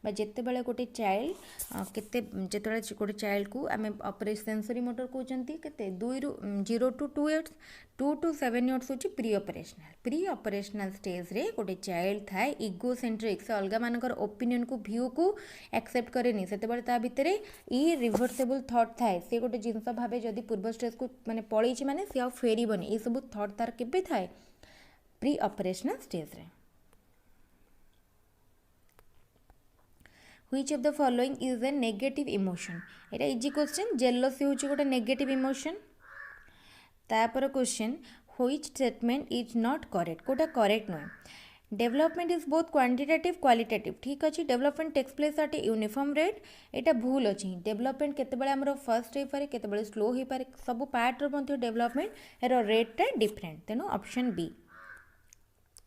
बा जेते बेले गोटे चाइल्ड केते जेते बेले गोटे चाइल्ड को आमे ऑपरेशन सेंसरी मोटर कहउचंती केते 2 ରୁ 0 to 2 इयर्स 2 to 7 इयर्स होची प्री ऑपरेशनल स्टेज रे गोटे चाइल्ड थाए इगोसेंट्रिक से अलगा मानकर ओपिनियन को व्यू को एक्सेप्ट करेनी सेते बेले ता भितरे इरिवर्सिबल थॉट थाए से गोटे जिंस भाबे जदी पूर्व स्टेज को माने पळैछि माने से आ फेरीबनी ये सब थॉट तार केबे थाए प्री ऑपरेशनल स्टेज रे। Which of the following is a negative emotion एटा इजी क्वेश्चन जेलसी होची गोटे नेगेटिव इमोशन। तापर question which statement is not correct कोटा करेक्ट नुहे development is both quantitative qualitative ठीक अच्छे development takes place at uniform rate एटा भूल अच्छी डेवलपमेंट केतेबेले हमर फर्स्ट हो पारे केतेबेले स्लो हो पारे सब पार्ट रो मध्ये डेवलपमेंट एरो रेट टा डिफरेंट तेनो ऑप्शन बी।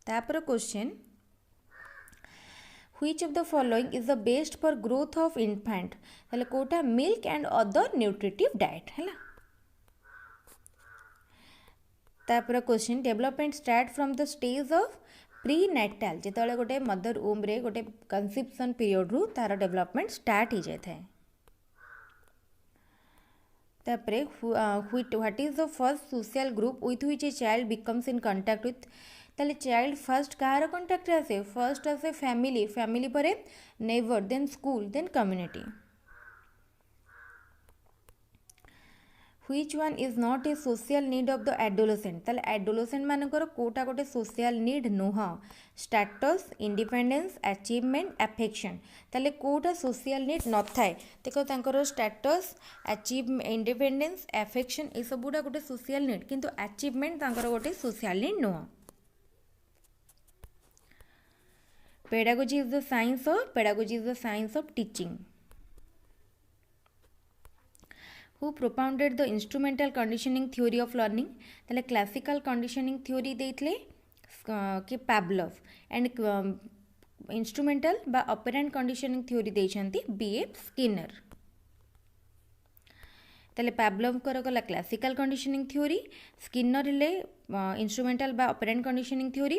तापर question which of the following is the best for growth of infant ताले Kota milk and other nutritive diet हैला। तापर question development start from the stage of prenatal जेतेबेले गोटे mother वोम रे गोटे कंसेप्शन पीरियड रु तार डेवलपमेंट स्टार्ट हो जाए थाए। तापरे what is the first social group with which a child becomes in contact with ताले चाइल्ड फर्स्ट कहार कांटेक्ट आसे फर्स्ट आसे फैमिली परे neighbour then school then community. Which one is not a social need of the adolescent ताले adolescent मानकर कोटा गोटे social need नुह स्टेटस इंडिपेंडेंस अचीवमेंट अफेक्शन ताले कोटा सोशल नीड न थाए देखो तांकर स्टेटस अचीव इंडिपेंडेंस अफेक्शन ये सब गुड़ा गोटे सोशल नीड किंतु अचीवमेंट तांकर गोटे सोशल नीड नुह। Pedagogy is the science of teaching. Who propounded the instrumental conditioning theory of learning ताले क्लासिकल कंडीशनिंग थ्योरी देइतले कि पावलोव एंड इंस्ट्रूमेंटल बा ऑपरेंट कंडीशनिंग थ्योरी देइछंती B.F. स्किनर। ताले पावलोव कर गला क्लासिकल कंडीशनिंग थ्योरी स्किनर ले इंस्ट्रूमेंटल बा ऑपरेंट कंडीशनिंग थ्योरी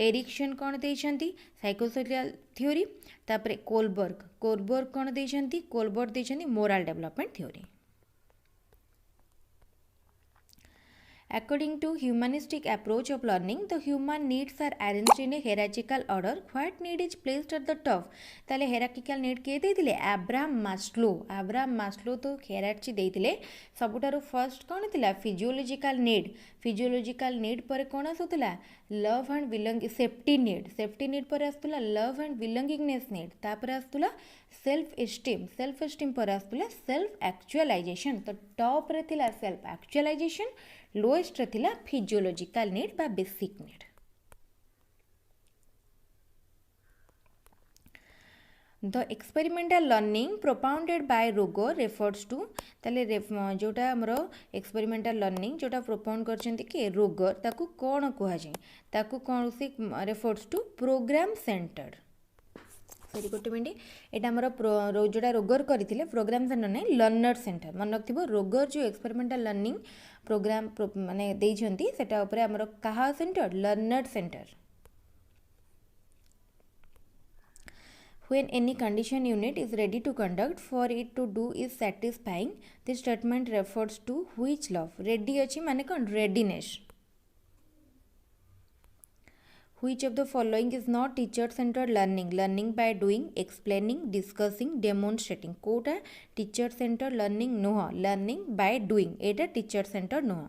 एरिक्सन कौन देइछंती साइकोसोशियल थ्योरी तापरे कोलबर्ग कौन देइछंती कोलबर्ग देइछंती moral development theory. According to humanistic approach of learning, the human needs are arranged in a hierarchical order. What need is placed at the top? ताले hierarchical need किए देइतिले Abraham Maslow तो hierarchy देइतिले सबुठारु first कौन थिला physiological need पर कौन आसुतला love and belong safety need पर आसुतला लव एंड बिलोंगिंगनेस नीड तापर आसुतला सेल्फ एस्टीम पर आसुतला सेल्फ एक्चुअलाइजेशन तो टॉप रे थिला सेल्फ एक्चुअलाइजेशन लोएस्ट रे थिला फिजियोलॉजिकल नीड बा basic need The experimental learning propounded by Roger refers to ताले जोटा हमर experimental learning जोटा propound करछन्ती कि Roger ताकू कोन कुहा जाय ताकू कोन से refers to program centered sorry गोटे मिनट एटा हमर जोटा रोगर करथिले प्रोग्राम सेंटर नै लर्नर सेंटर मन रखथिबो रोगर जो एक्सपेरिमेंटल लर्निंग प्रोग्राम माने देइछन्ती सेटा ऊपर हमर कहा centre learner centre When any condition unit is ready to conduct, for it to do is satisfying. This statement refers to which law? Ready अछि माने कोन readiness. Which of the following is not teacher centered learning? Learning by doing, explaining, discussing, demonstrating. Kota teacher centered learning नुह learning by doing Etah teacher centered नुह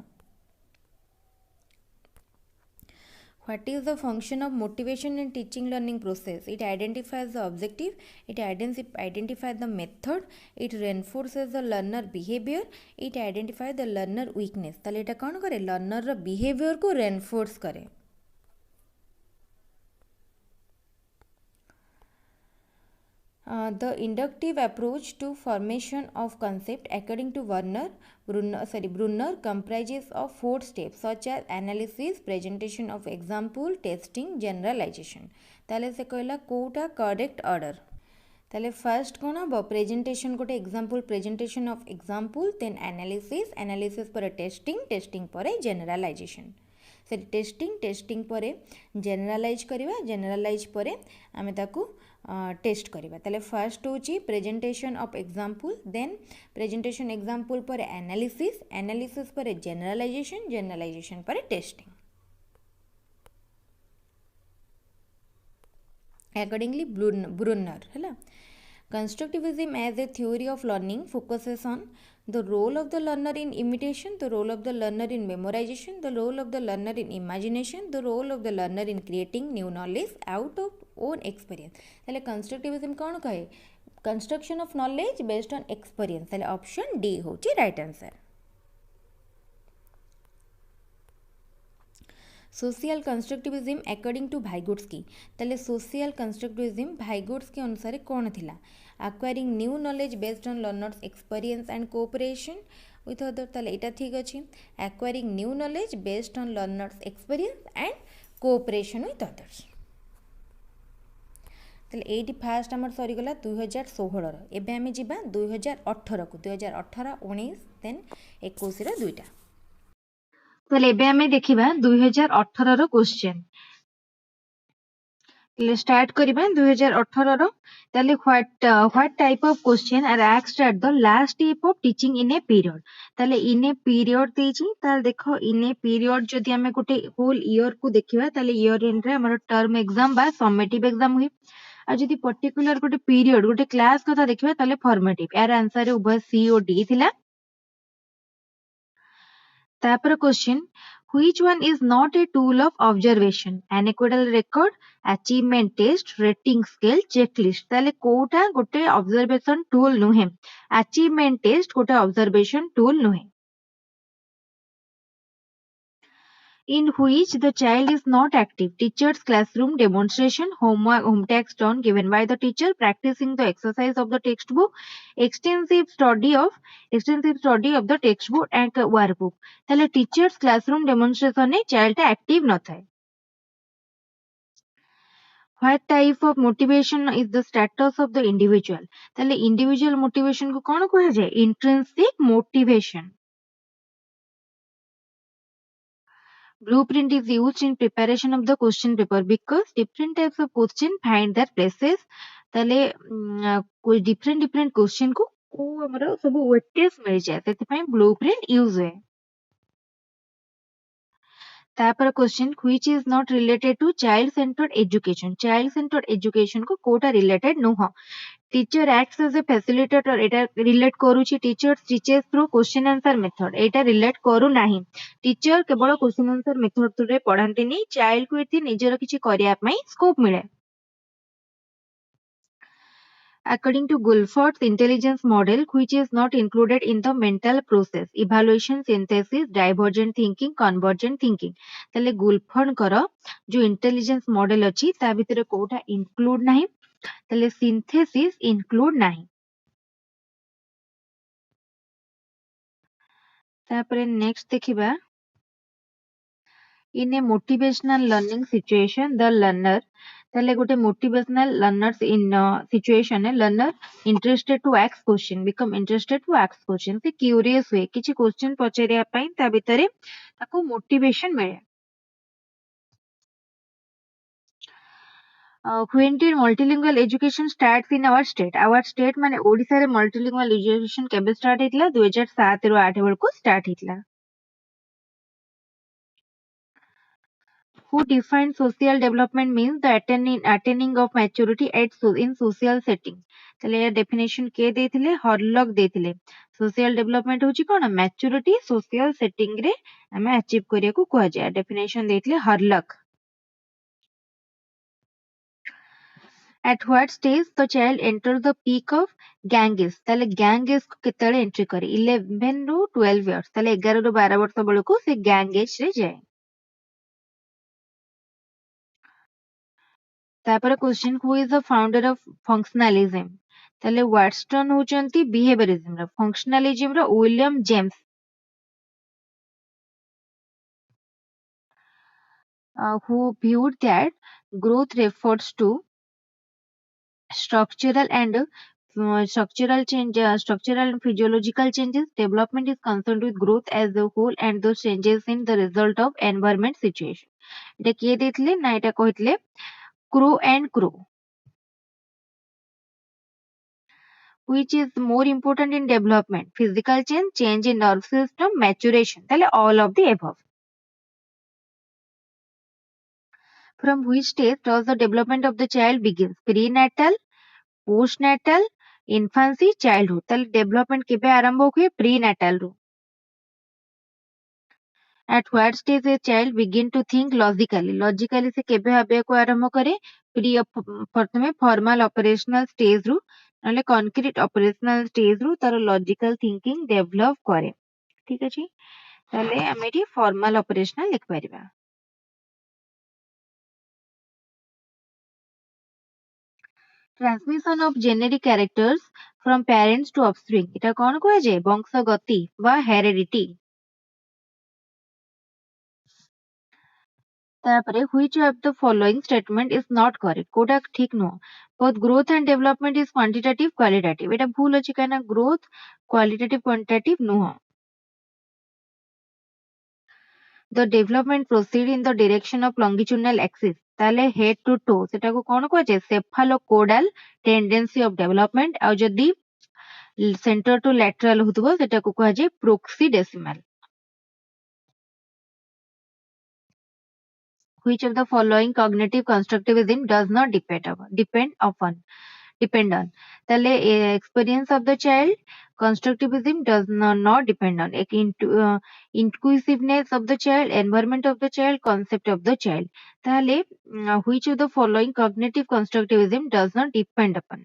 What is the function of motivation in teaching learning process? It identifies the objective, it identifies the method, it reinforces the learner behavior, it identifies the learner weakness. ताले एटा कौन करे learner रा behavior को reinforce करे The inductive approach to formation of concept according to Brunner comprises of 4 steps such as analysis, presentation of example, testing, generalization. ताले से कहला कोटा correct order. ताले फर्स्ट कौन हम प्रेजेंटेशन गोटे example presentation of example then analysis पर testing पर जनरलाइजेशन से टेस्टिंग पर जनरलाइज पर आमे ताकू टेस्ट करवा ताले फर्स्ट होची presentation of example then presentation example पर एनालिसिस पर जनरलाइजेशन पर टेस्टिंग accordingly Brunner है constructivism as a theory of learning focuses on the role of the learner in imitation, the role of the learner in memorization, the role of the learner in imagination, the role of the learner in creating new knowledge out of own experience. ताले constructivism कौन कहे construction of knowledge based on experience. ताले option D होची right answer. Social constructivism according to Vygotsky ताले social constructivism Vygotsky अनुसार कौन थिला acquiring new knowledge based on learners experience and cooperation with other ताले एटा ठीक अछि acquiring new knowledge based on learners experience and cooperation with others ताले एटी फास्ट हमर सरी गला 2016 रो एबे हमें जिबा 2018 को 2018 19 देन 21 रो दुईटा ताले एबे हमें देखिबा 2018 रो क्वेश्चन स्टार्ट करिबा 2018 रो ताले what type of question are asked at the last step of teaching in a period ताले इन ए पीरियड देछि ताले देखो इन ए पीरियड जदि हमें गोटे होल ईयर को देखिबा ताले ईयर एंड रे हमर टर्म एग्जाम बा समेटिव एग्जाम हुई आ जदि पर्टिकुलर गोटे पीरियड गोटे क्लास कथा देखिबा ताले फॉर्मेटिव यार आंसर उभय सी और डी थिला तापर question which one is not a tool of observation anecdotal record achievement test rating scale checklist ताले कोटा गोटे observation tool नुहे achievement test गोटे observation tool नुहे in which the child is not active teacher's classroom demonstration home text on given by the teacher practicing the exercise of the textbook extensive study of the textbook and workbook ताले teacher's classroom demonstration ने child टा active न थाए what type of motivation is the status of the individual ताले individual motivation को कौन कहा जाए intrinsic motivation Blueprint is used in preparation of the question paper because different types of question find their places. ताले कोई different question को हमरो सब weightage मिल जाए सेति पई blueprint यूज है तापर question which is not related to child centred education child centred education को कोटा रिलेटेड नुह teacher acts as a facilitator एटा रिलेट करूची teacher teachers through question answer method एटा रिलेट करू नाही टीचर केवल क्वेश्चन आंसर मेथड थ्रू रे पढ़ांतीनी चाइल्ड को एथि निजर किछि करिया पई स्कोप मिले according to Guilford's intelligence model, which is not included in the mental process, evaluation, synthesis, divergent thinking, convergent thinking. ताले गुल्फर्ड कर जो इंटेलिजेंस मॉडल अछि ता भितर कोटा इंक्लूड नाही ताले सिंथेसिस इंक्लूड नाही तापरे नेक्स्ट देखिबा in a motivational learning situation the learner ताले गोटे motivational learners in situation learner interested to ask question become interested to ask question से curious हुए किछि question पचरिया पई ता भितरे ताको motivation मिले when did multilingual education starts in our state माने ओडिसा रे multilingual education केबे स्टार्ट हेतला 2007 रो 8 बेलको स्टार्ट हेतला who defined social development means the attaining of maturity in social setting तले या डेफिनेशन के देथिले हरलक देथिले सोशल डेवलपमेंट होची कोन मैच्योरिटी सोशल सेटिंग रे हमें अचीव करिया को कुआ जाय definition देथिले हरलक at what stage the child enters the peak of Ganges तले Ganges को केतले एंट्री करे 11 ରୁ 12 इयर्स तले 11 ରୁ 12 वर्ष बेलको से Ganges रे जाय तापर question who is the founder of functionalism ताले वाटस्टन होचंती बिहेवियरिज्म रो फंक्शनलिज्म रो William James who viewed that growth refers to structural and structural and physiological changes development is concerned with growth as a whole and those changes in the result of environment situation एटा किए देथिले ना एटा कहितले Crow and Crow which is more important in development physical change in nerve system maturation tale all of the above from which stage does the development of the child begins prenatal postnatal infancy childhood tale development kebe arambo हुए prenatal ru at what stage a child begin to think logically se kebe habe ko arambo kare प्रथमे formal operational stage रु नले concrete operational stage रु तार logical thinking develop करे ठीक अछि ताले हम एठी फॉर्मल ऑपरेशनल लिख परिबा transmission of generic characters from parents to offspring एटा कोन कोए जे वंशगति वा हेरिडिटी तापरे which of the following statement is not correct Kota ठीक no both growth and development is quantitative qualitative एटा भूल अछि काना growth qualitative quantitative no the development proceed in the direction of longitudinal axis ताले head to toe सेटा को कोन को जे cephalocaudal tendency of development आ जदी center to lateral होतबो सेटा को कह जे proxidecimal which of the following cognitive constructivism does not depend on tale experience of the child constructivism does not depend on inquisitiveness of the child environment of the child concept of the child tale which of the following cognitive constructivism does not depend upon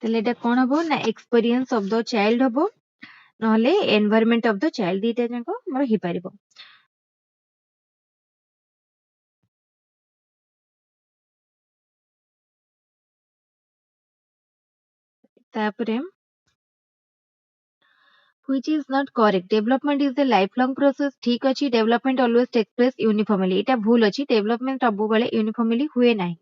tale eta kon hobo na experience of the child hobo নহলে environment of the child dita janko mar hi paribo तापरे which is not correct development is a lifelong process ठीक अछि development always takes place uniformly एटा भूल अछि development सब बेले uniformly हुए नाही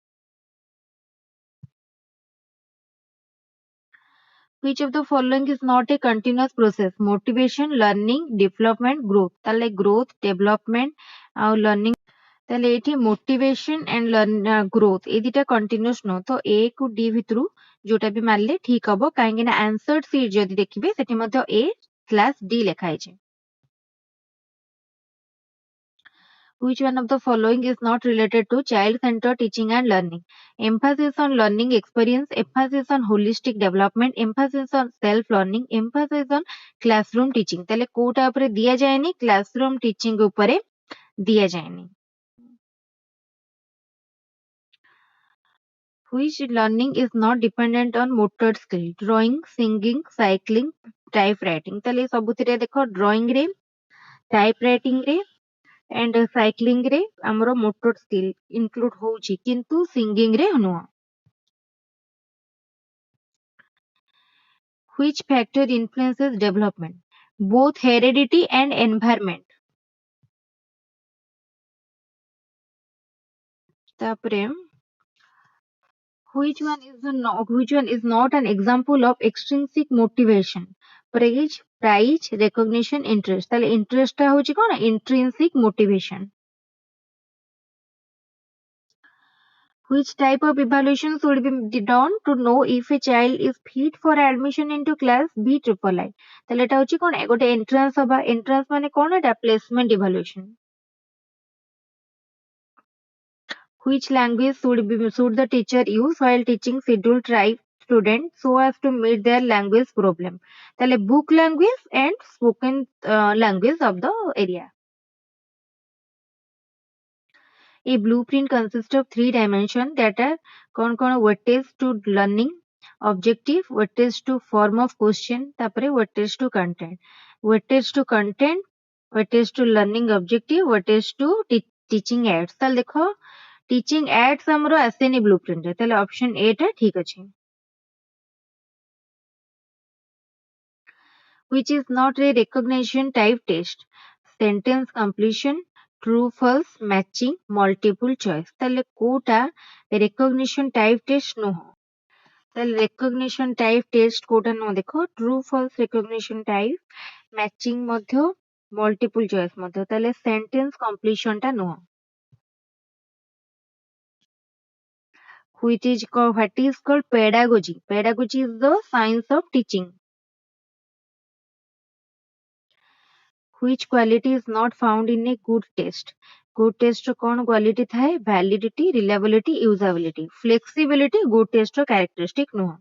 which of the following is not a continuous process motivation learning development growth ताले growth development और learning ताले एठी motivation and learn growth A दिटा continuous न तो a को d भितरु जोटा भी मानले ठीक हबो काहेकि ना आंसर शीट जदि देखिबे सेठी मध्ये a/d लेखा छै Which one of the following is not related to child-centered teaching and learning? Emphasis on learning experience, emphasis on holistic development, emphasis on self-learning, emphasis on classroom teaching. তাহলে কোটা উপরে দিয়া যায়নি, classroom teaching উপরে দিয়া যায়নি. Which learning is not dependent on motor skill? Drawing, singing, cycling, typewriting. তাহলে ସବୁଥିରେ ଦେଖ drawing ରେ, typewriting ରେ and cycling ରେ ଆମର motor skill include ହଉଛି କିନ୍ତୁ singing ରେ ନୁହଁ. Which factor influences development? Both heredity and environment. ତାପରେ which one is not an example of extrinsic motivation? Praise, prize, recognition, interest. ତାହେଲେ interest ଟା ହଉଛି କଣ? Intrinsic motivation. Which type of evaluation should be done to know if a child is fit for admission into class B triple I? তাহলে এটা হচ্ছে কোন ଗୋଟେ entrance হবা. entrance মানে কোন? এটা placement evaluation. Which language should the teacher use while teaching scheduled tribe students so as to meet their language problem? তাহলে book language and spoken language of the area. A blueprint consists of 3 dimensions that are कौन weightage to learning, objective, weightage to form of question, तापरे weightage to content. Weightage to content, weightage to learning objective, weightage to teaching aids. ताले देखो teaching aids हमरो आसेनी blueprint रे. ताले option A टा ठीक अछि. Which is not a recognition type test? Sentence completion, true false, matching, multiple choice. তাহলে কোটা recognition type test নୁହଁ. তাহলে recognition type test কোটা ନୁହଁ ଦେଖ true false recognition type, matching ମଧ୍ୟ, multiple choice ମଧ୍ୟ. ତାହଲେ sentence completion ଟା ନୁହଁ. What is called pedagogy? Pedagogy is the science of teaching. Which quality is not found in a good test? Good test ର कौन quality थाए? Validity, reliability, usability. Flexibility good test ର characteristic नुहं.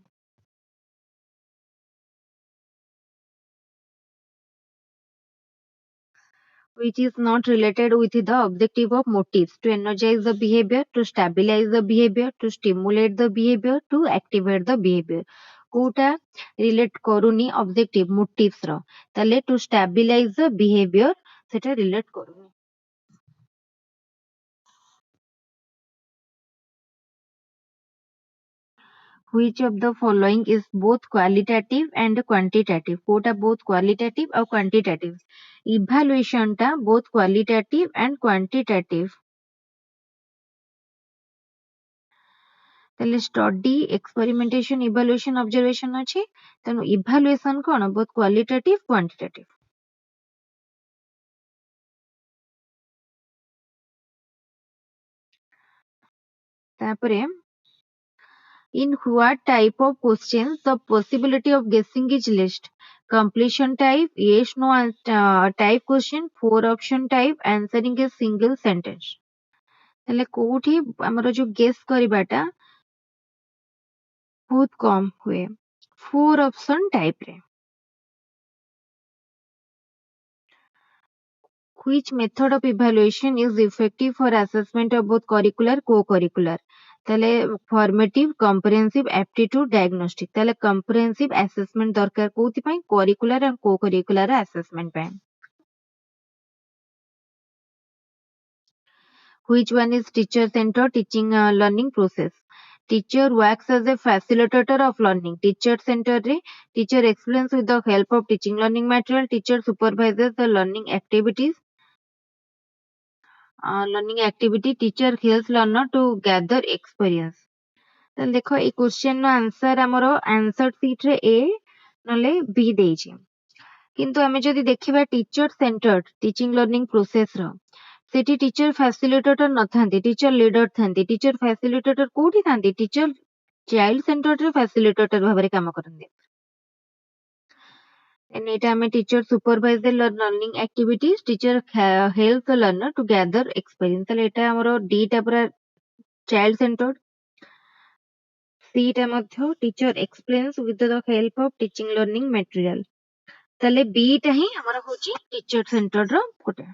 Which is not related with the objective of motives? To energize the behavior, to stabilize the behavior, to stimulate the behavior, to activate the behavior. Kota relate करूनी objective motives ର. ताले to stabilize the behavior सेटा relate करूनी. Which of the following is both qualitative and quantitative? Kota both qualitative और quantitative. Evaluation टा both qualitative and quantitative. ताले study, experimentation, evaluation, observation अच्छे. तेनु evaluation कौन? Both qualitative, quantitative. तापरे in what type of questions the possibility of guessing is list? Completion type, yes no type question, 4 option type, answering a single sentence. ताले कोठी हमरो जो guess करिबाटा बहुत कम हुए. 4 option type रे. Which method of evaluation is effective for assessment of both curricular co-curricular? তাহলে formative, comprehensive, aptitude, diagnostic. তাহলে comprehensive assessment ଦରକାର କୋଉଥିପାଇଁ? curricular and co-curricular assessment ପାଇଁ. Which one is teacher-centered teaching learning process? Teacher works as a facilitator of learning. Teacher-centered रे teacher explains with the help of teaching learning material. Teacher supervises the learning activities. Learning activity, teacher helps learner to gather experience. ତାହେଲେ ଦେଖ ଏଇ question ର answer ଆମର answer sheet ରେ A ନହେଲେ B ଦେଇଛି. କିନ୍ତୁ ଆମେ ଯଦି ଦେଖିବା teacher centred teaching learning process ର ସେଠି ଟିଚର ଫାସିଲିଟେଟର ନଥାନ୍ତି, ଟିଚର ଲିଡର ଥାନ୍ତି. ଟିଚର ଫାସିଲିଟେଟର କୋଉଠି ଥାନ୍ତି? ଟିଚର ଚାଇଲ୍ଡ ସେଣ୍ଟର୍ଡ ରେ ଫାସିଲିଟେଟର ଭାବରେ କାମ କରନ୍ତି. And ଏଇଟା ଆମେ teacher supervise the learning activities, teacher help the learner to gather experience. ତାହେଲେ ଏଇଟା ଆମର ଦିଟା ପୁରା child centered. Cଟା ମଧ୍ୟ teacher explains with the help of teaching learning material. ତାହେଲେ Bଟା ହିଁ ଆମର ହଉଛି teacher centered ର ଗୋଟେ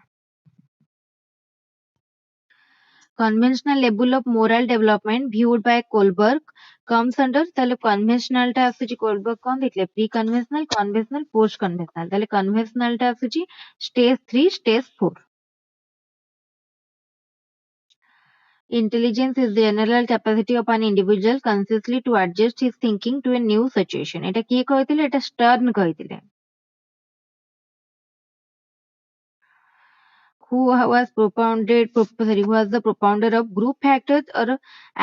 conventional level of moral development viewed by Kohlberg comes under ତାହେଲେ conventional ଟା ଆସୁଛି Kohlberg କଣ ଦେଇଥିଲେ pre conventional conventional post conventional ତାହେଲେ conventional ଟା ଆସୁଛି stage 3 stage 4 intelligence is the general capacity of an individual consciously to adjust his thinking to a new situation ଏଟା କିଏ କହିଥିଲେ ଏଟା ଷ୍ଟର୍ନ କହିଥିଲେ who was the propounder of group factors or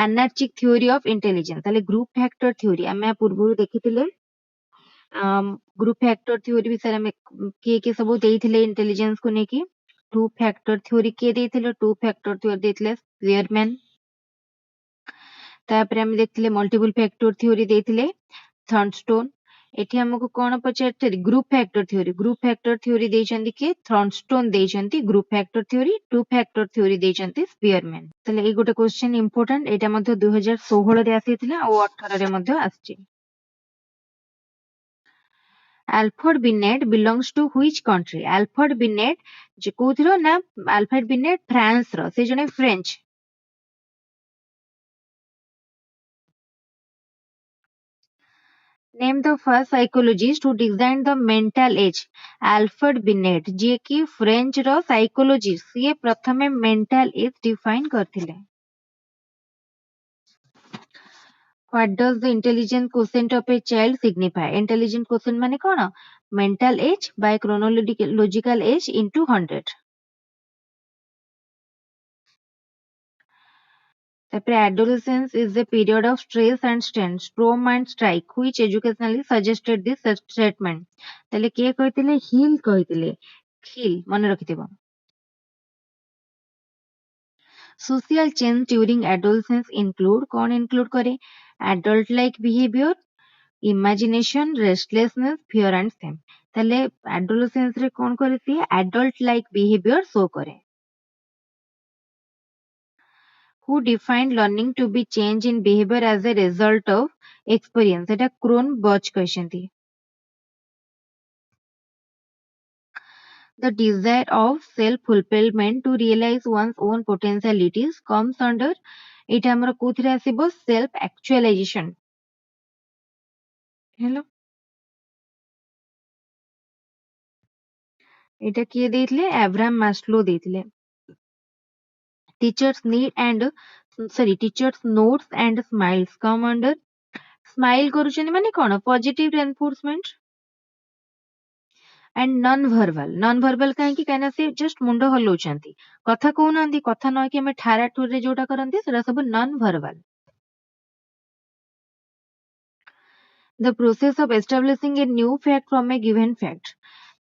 anarchic theory of intelligence ତାହେଲେ group factor theory ଆମେ ପୂର୍ବରୁ ଦେଖିଥିଲେ group factor theory ବିଷୟରେ ଆମେ କିଏ କିଏ ସବୁ ଦେଇଥିଲେ ଇଣ୍ଟେଲିଜେନ୍ସ କୁ ନେଇକି ଟୁ ଫ୍ୟାକ୍ଟର ଥିଓରି କିଏ ଦେଇଥିଲେ ଟୁ ଫ୍ୟାକ୍ଟର ଥିଓରି ଦେଇଥିଲେ ସ୍ପିୟରମ୍ୟାନ ତାପରେ ଆମେ ଦେଖିଥିଲେ ମଲ୍ଟିପୁଲ ଫ୍ୟାକ୍ଟର ଥିଓରି ଦେଇଥିଲେ ଥର୍ନଷ୍ଟୋନ ଏଠି ଆମକୁ କଣ ପଚାରିଥିଲେ ଗ୍ରୁପ ଫ୍ୟାକ୍ଟର ଥିଓରି ଦେଇଛନ୍ତି କିଏ ଥର୍ନଷ୍ଟୋନ ଦେଇଛନ୍ତି group factor theory two factor theory ଦେଇଛନ୍ତି ସ୍ପିୟରମ୍ୟାନ ତାହେଲେ ଏଇ ଗୋଟେ କ୍ୱେଶ୍ଚନ ଇମ୍ପୋର୍ଟାଣ୍ଟ ଏଇଟା ମଧ୍ୟ 2016 ରେ ଆସିଥିଲା ଆଉ 18 ରେ ମଧ୍ୟ ଆସିଛି Alfred Binet belongs to which country? Alfred Binet ଯେ କୋଉଥିର ନା Alfred Binet ଫ୍ରାନ୍ସ ର ସେ ଜଣେ French Name the first psychologist who designed the mental age. Alfred Binet ଯିଏ କି ଫ୍ରେଞ୍ଚ ର ସାଇକୋଲୋଜିଷ୍ଟ ସିଏ ପ୍ରଥମେ mental age define କରିଥିଲେ What does the intelligence quotient of a child signify? Intelligent quotient ମାନେ କଣ mental age by chronological age into 100 ତାପରେ adolescence is a period of stress and strain, storm and strike, which educationally suggested this statement. ତାହେଲେ କିଏ କହିଥିଲେ heel କହିଥିଲେ heel ମନେ ରଖିଥିବ social change during adolescence include କଣ include କରେ adult like behavior, imagination, restlessness, fear and shame. ତାହେଲେ adolescence ରେ କଣ କରେ ସିଏ adult like behavior show କରେ who defined learning to be change in behavior as a result of experience এটা କ୍ରୋନ୍ Butch କହିଛନ୍ତି the desire of self fulfillment to realize one's own potentialities comes under ଏଇଟା ଆମର କୋଉଥିରେ ଆସିବ self actualization hello ଏଇଟା କିଏ ଦେଇଥିଲେ ଆବ୍ରାହମ ମାସ୍ଲୋ ଦେଇଥିଲେ teachers notes and smiles come under smile କରୁଛନ୍ତି ମାନେ କଣ ପଜିଟିଭ ରେନଫୋର୍ସମେଣ୍ଟ and non-verbal କାହିଁକି ସେ just ମୁଣ୍ଡ ହଲଉଛନ୍ତି କଥା କହୁନାହାନ୍ତି କଥା ନକି ଆମେ ଠାରା ଠୁରେ ଯୋଉଟା କରନ୍ତି ସେଟା ସବୁ non-verbal the process of establishing a new fact from a given fact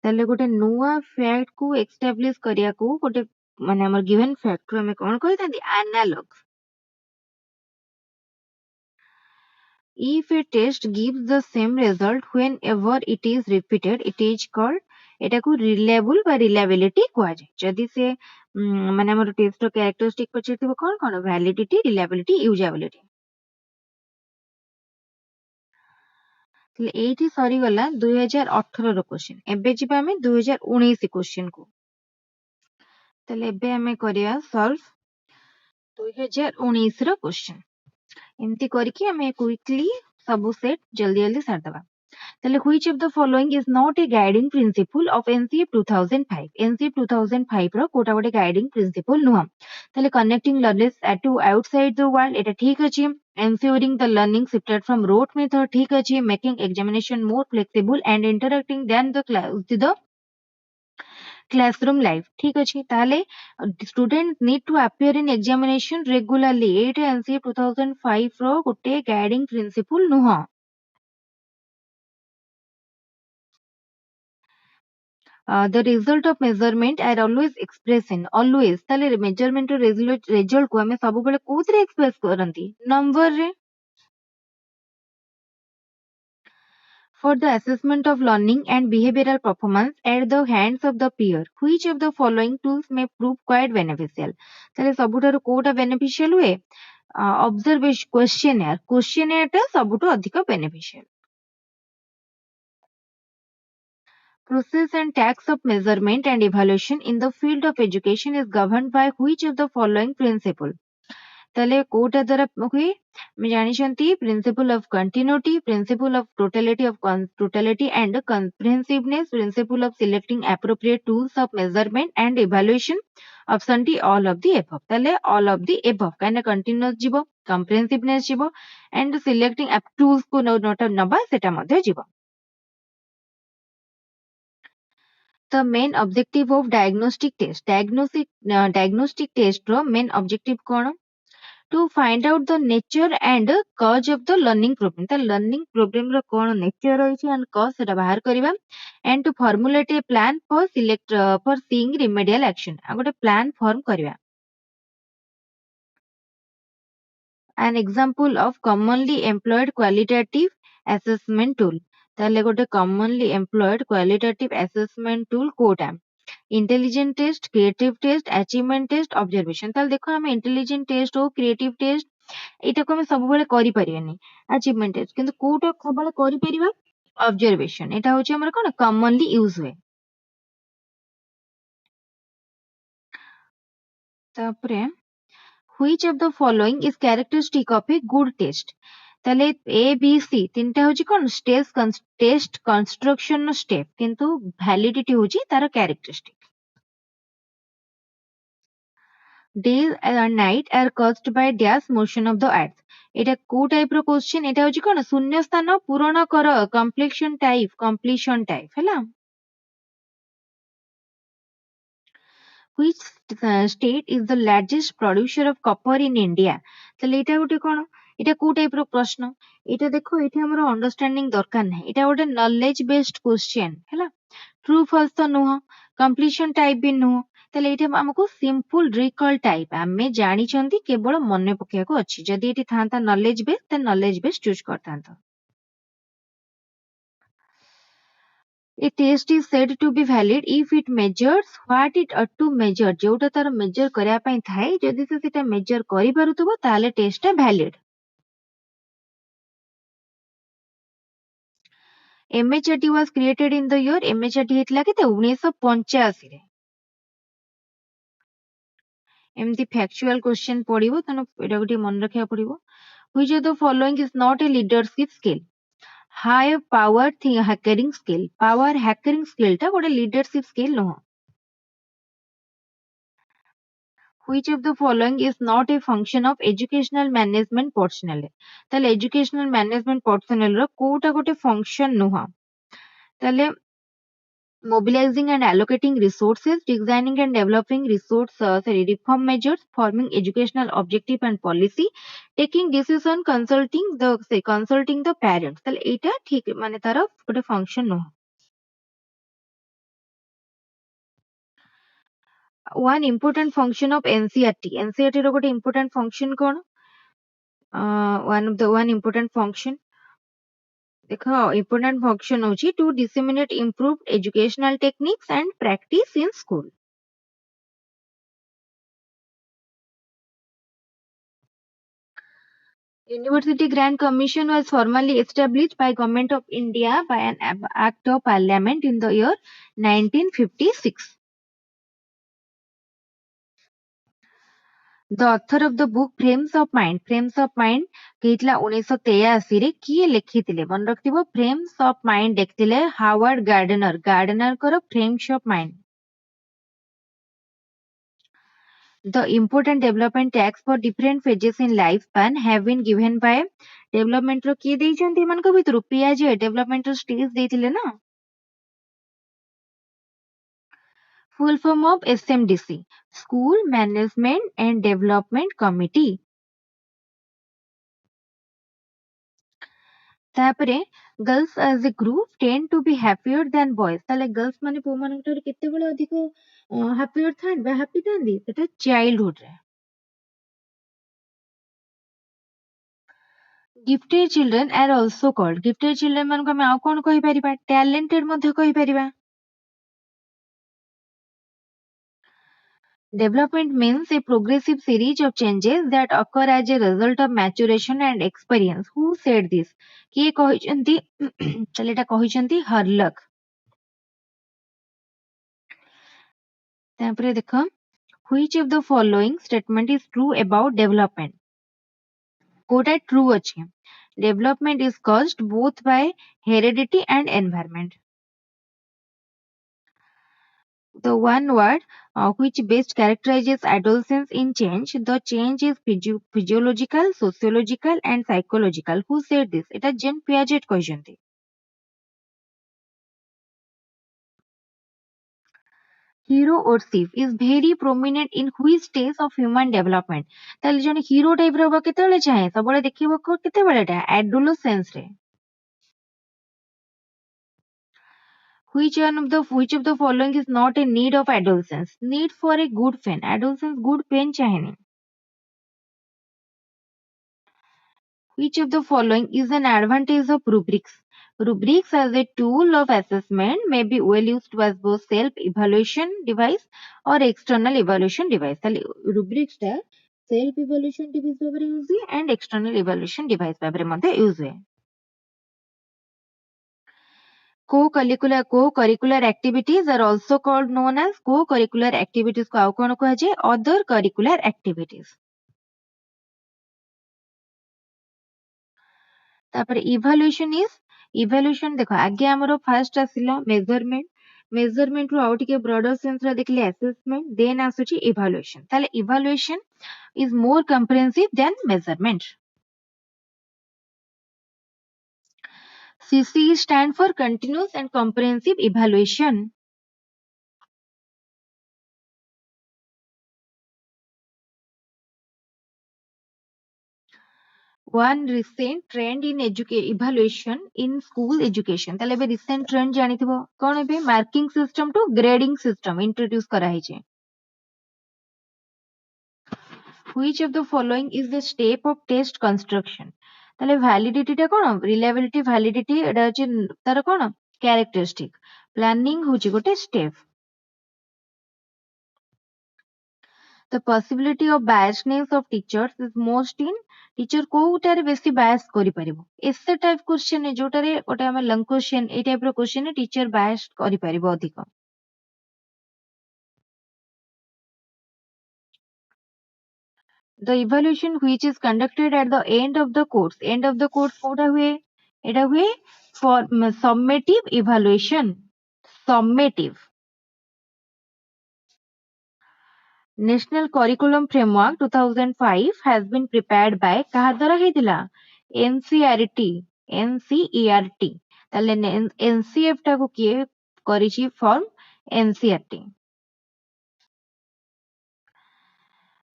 ତାହେଲେ ଗୋଟେ ନୂଆ fact କୁ establish କରିବାକୁ ଗୋଟେ ମାନେ ଆମର given fact ରୁ ଆମେ କଣ କହିଥାନ୍ତି analogue if a test gives the same result whenever it is repeated it is called ଏଟାକୁ reliable ବା reliability କୁହାଯାଏ ଯଦି ସେ ମାନେ ଆମର ଟେଷ୍ଟ ର କ୍ୟାରେକ୍ଟରିଷ୍ଟିକ ପଚାରିଥିବ କଣ କଣ validity reliability usability ତାହେଲେ ଏଇଠି ସରିଗଲା 2018 ର କ୍ୱେଶ୍ଚନ ଏବେ ଯିବା ଆମେ 2019 କ୍ୱେଶ୍ଚନ କୁ ତାହେଲେ ଏବେ ଆମେ କରିବା ସଲ୍ଭ 2019 ର କ୍ୱେଶ୍ଚନ ଏମିତି କରିକି ଆମେ କ୍ୱିକଲି ସବୁ ସେଟ ଜଲ୍ଦି ଜଲ୍ଦି ସାରିଦବା ତାହେଲେ which of the following is not a guiding principle of NCF 2005 NCF 2005 ର କୋଉଟା ଗୋଟେ guiding principle ନୁହଁ ତାହେଲେ connecting learners to outside the world ଏଟା ଠିକ ଅଛି ensuring the learning shifted from rote method ଠିକ ଅଛି making examination more flexible and interacting than the classroom life ଠିକ ଅଛି ତାହେଲେ student need to appear in examination regularly ଏଇଟା NCF 2005 ର ଗୋଟେ guiding principle ନୁହଁ the result of measurement are always expressed in always ତାହେଲେ measurement ର result କୁ ଆମେ ସବୁବେଳେ କୋଉଥିରେ express କରନ୍ତି number ରେ for the assessment of learning and behavioral performance at the hands of the peer. Which of the following tools may prove quite beneficial? ତାହେଲେ ସବୁଠାରୁ କୋଉଟା beneficial ହୁଏ? Observation questionnaire ଟା ସବୁଠୁ ଅଧିକ beneficial. Process and tax of measurement and evaluation in the field of education is governed by which of the following principle? ତାହେଲେ କୋଉଟା ଦ୍ୱାରା ହୁଏ ଆମେ ଜାଣିଛନ୍ତି principal of continuity, principal of totality and comprehensiveness, principle of selecting appropriate tools of measurement and evaluation. Option T all of the above. ତାହେଲେ all of the above କାହିଁକିନା continuous ଯିବ, comprehensiveness ଯିବ and selecting tools କୁ ନବା ସେଟା ମଧ୍ୟ ଯିବ. The main objective of diagnostic test. Diagnostic test ର main objective କଣ? To find out the nature and cause of the learning problem. The learning problem ର କଣ nature ରହିଛି and cause ସେଟା ବାହାର କରିବା and to formulate a plan for seeing remedial action. ଆଉ ଗୋଟେ plan form କରିବା. An example of commonly employed qualitative assessment tool. ତାହେଲେ ଗୋଟେ commonly employed qualitative assessment tool କୋଉଟା? Intelligent test, creative test, achievement test, observation. ତାହେଲେ ଦେଖ ଆମେ intelligent test ହଉ creative test ଏଇଟାକୁ ଆମେ ସବୁବେଳେ କରିପାରିବାନି achievement test କିନ୍ତୁ କୋଉଟା ସବୁବେଳେ କରିପାରିବା observation. ଏଇଟା ହଉଛି ଆମର କଣ commonly use ହୁଏ. ତାପରେ which of the following is characteristic of a good test? ତାହେଲେ A B C ତିନିଟା ହଉଛି କଣ ଟେଷ୍ଟ କନଷ୍ଟ୍ରକ୍ସନ ଷ୍ଟେପ କିନ୍ତୁ ଭ୍ୟାଲିଡିଟି ହଉଛି ତାର characteristic. Days and night are caused by dash motion of the earth. এটা କୋଉ ଟାଇପ ର କ୍ୱେଶ୍ଚିନ୍? ଏଇଟା ହଉଛି କଣ ଶୂନ୍ୟ ସ୍ଥାନ ପୂରଣ କର completion type ହେଲା. Which state is the largest producer of copper in India? ତାହେଲେ ଏଇଟା ଗୋଟେ କଣ ଏଇଟା କୋଉ ଟାଇପ ର ପ୍ରଶ୍ନ? ଏଇଟା ଦେଖ ଏଇଠି ଆମର ଅଣ୍ଡରଷ୍ଟାଣ୍ଡିଂ ଦରକାର ନାହିଁ. ଏଇଟା ଗୋଟେ ନଲେଜ ବେସ୍ଡ କ୍ୱେଶ୍ଚିନ୍ ହେଲା. ଟ୍ରୁ ଫଲସ ତ ନୁହଁ, କମ୍ପ୍ଲିସନ ଟାଇପ ବି ନୁହଁ. ତାହେଲେ ଏଇଠି ଆମକୁ ସିମ୍ପଲ ରିକଲ ଟାଇପ ଆମେ ଜାଣିଛନ୍ତି କେବଳ ମନେ ପକେଇବାକୁ ଅଛି. ଯଦି ଏଠି ଥାନ୍ତା ନଲେଜ ବେସ୍ ତାହେଲେ ନଲେଜ ବେସ୍ ଚୁଜ୍ କରିଥାନ୍ତ. A test is said to be valid if it measures what it ought to measure. ଯୋଉଟା ତାର measure କରିବା ପାଇଁ ଥାଏ ଯଦି ସେ ସେଟା measure କରିପାରୁଥିବ ତାହେଲେ test ଟା valid. MHRT was created in the year. MHRT ହେଇଥିଲା କେତେ 1985 ରେ. ଏମିତି factual question ପଡିବ ତେଣୁ ଏଟାକୁ ଟିକେ ମନେ ରଖିବାକୁ ପଡିବ. Which of the following is not a leadership skill? High power hackering skill. Power hackering skill ଟା ଗୋଟେ leadership skill ନୁହଁ. Which of the following is not a function of educational management personnel? ତାହେଲେ educational management personnel ର କୋଉଟା ଗୋଟେ function ନୁହଁ. ତାହେଲେ mobilizing and allocating resources, designing and developing reform measures, forming educational objective and policy, taking decision, consulting the parents. ତାହେଲେ ଏଇଟା ଠିକ ମାନେ ତାର ଗୋଟେ function ନୁହଁ. One important function of NCERT. NCERT ର ଗୋଟେ important function କଣ? One important function ଦେଖ important function ହଉଛି to disseminate improved educational techniques and practice in school. University Grant Commission was formally established by Government of India by an Act of Parliament in the year 1956. The author of the book Frames of Mind ହେଇଥିଲା 1983 ରେ କିଏ ଲେଖିଥିଲେ ମନେ ରଖିଥିବ Frames of Mind ଲେଖିଥିଲେ Howard ଗାର୍ଡନରଙ୍କର Frames of Mind. The important development tax for different phases in lifespan have been given by development ର କିଏ ଦେଇଛନ୍ତି ଏମାନଙ୍କ ଭିତରୁ ପିଆଜେ development ର stage ଦେଇଥିଲେ ନା. Full form of SMDC School Management and Development Committee. ତାପରେ girls as a group tend to be happier than boys. ତାହେଲେ girls ମାନେ ପୁଅ ମାନଙ୍କ ଠାରୁ କେତେବେଳେ ଅଧିକ happier ଥାନ୍ତି ବା happy ଥାନ୍ତି ସେଟା childhood ରେ. Gifted children are also called gifted children मान आम आउ कौन कहीपर टैलेंटेड कहीपर development means a progressive series of changes that occur as a result of maturation and experience who said this किए कहिसेंती चले एटा कहिसेंती हर्लक तापरे देखो which of the following statement is true about development कोटा ट्रू अछि development is caused both by heredity and environment the one word which best characterizes adolescence in change the change is physiological sociological and psychological who said this eta Jean Piaget କହିଛନ୍ତି hero or thief is very prominent in which stage of human development ତାହେଲେ ଜଣେ hero type ର ହବ କେତେବେଳେ ଚାହେଁ ସବୁବେଳେ ଦେଖିବ କେତେବେଳେ ଏଟା adolescence ରେ which of the following is not a need of adolescence need for a good pen adolescence good pen ଚାହେଁନି which of the following is an advantage of rubrics rubrics as a tool of assessment may be well used as both self evaluation device or external evaluation device ତାହେଲେ rubrics ଟା self evaluation device ଭାବରେ use ହୁଏ and external evaluation device ଭାବରେ ମଧ୍ୟ use ହୁଏ co-curricular activities are also called known as co-curricular activities को ଆଉ କଣ କୁହାଯାଏ other curricular activities तापर इभाल्युएशन देखो आगे हमरो फर्स्ट आसिला मेजरमेंट रो आउ टिके ब्रॉडर सेंस रा देखले असेसमेंट देन आसुची इभाल्युएशन ताले evaluation is more comprehensive than measurement CC stand for continuous and comprehensive evaluation one recent trend in evaluation in school education ताले बे recent trend जानिथिबो कोन बे marking system to grading system introduce करा हिचे which of the following is the step of test construction ताले validity टा कोन reliability validity एटा अछि तार कोन characteristic planning होची गोटे step the possibility of biasness of teachers is most in teacher कोउटारे बेसी बायस करि परिबो एसे टाइप क्वेश्चन जोटारे गोटे हम लंग क्वेश्चन ए टाइप रो क्वेश्चन टीचर बायस करि परिबो अधिक the evaluation which is conducted at the end of the course Kota हुए एटा हुए for summative evaluation summative National Curriculum Framework 2005 has been prepared by କାହା ଦ୍ୱାରା ହେଇଥିଲା NCERT NCERT ତାହେଲେ NCF ଟାକୁ କିଏ କରିଛି from NCERT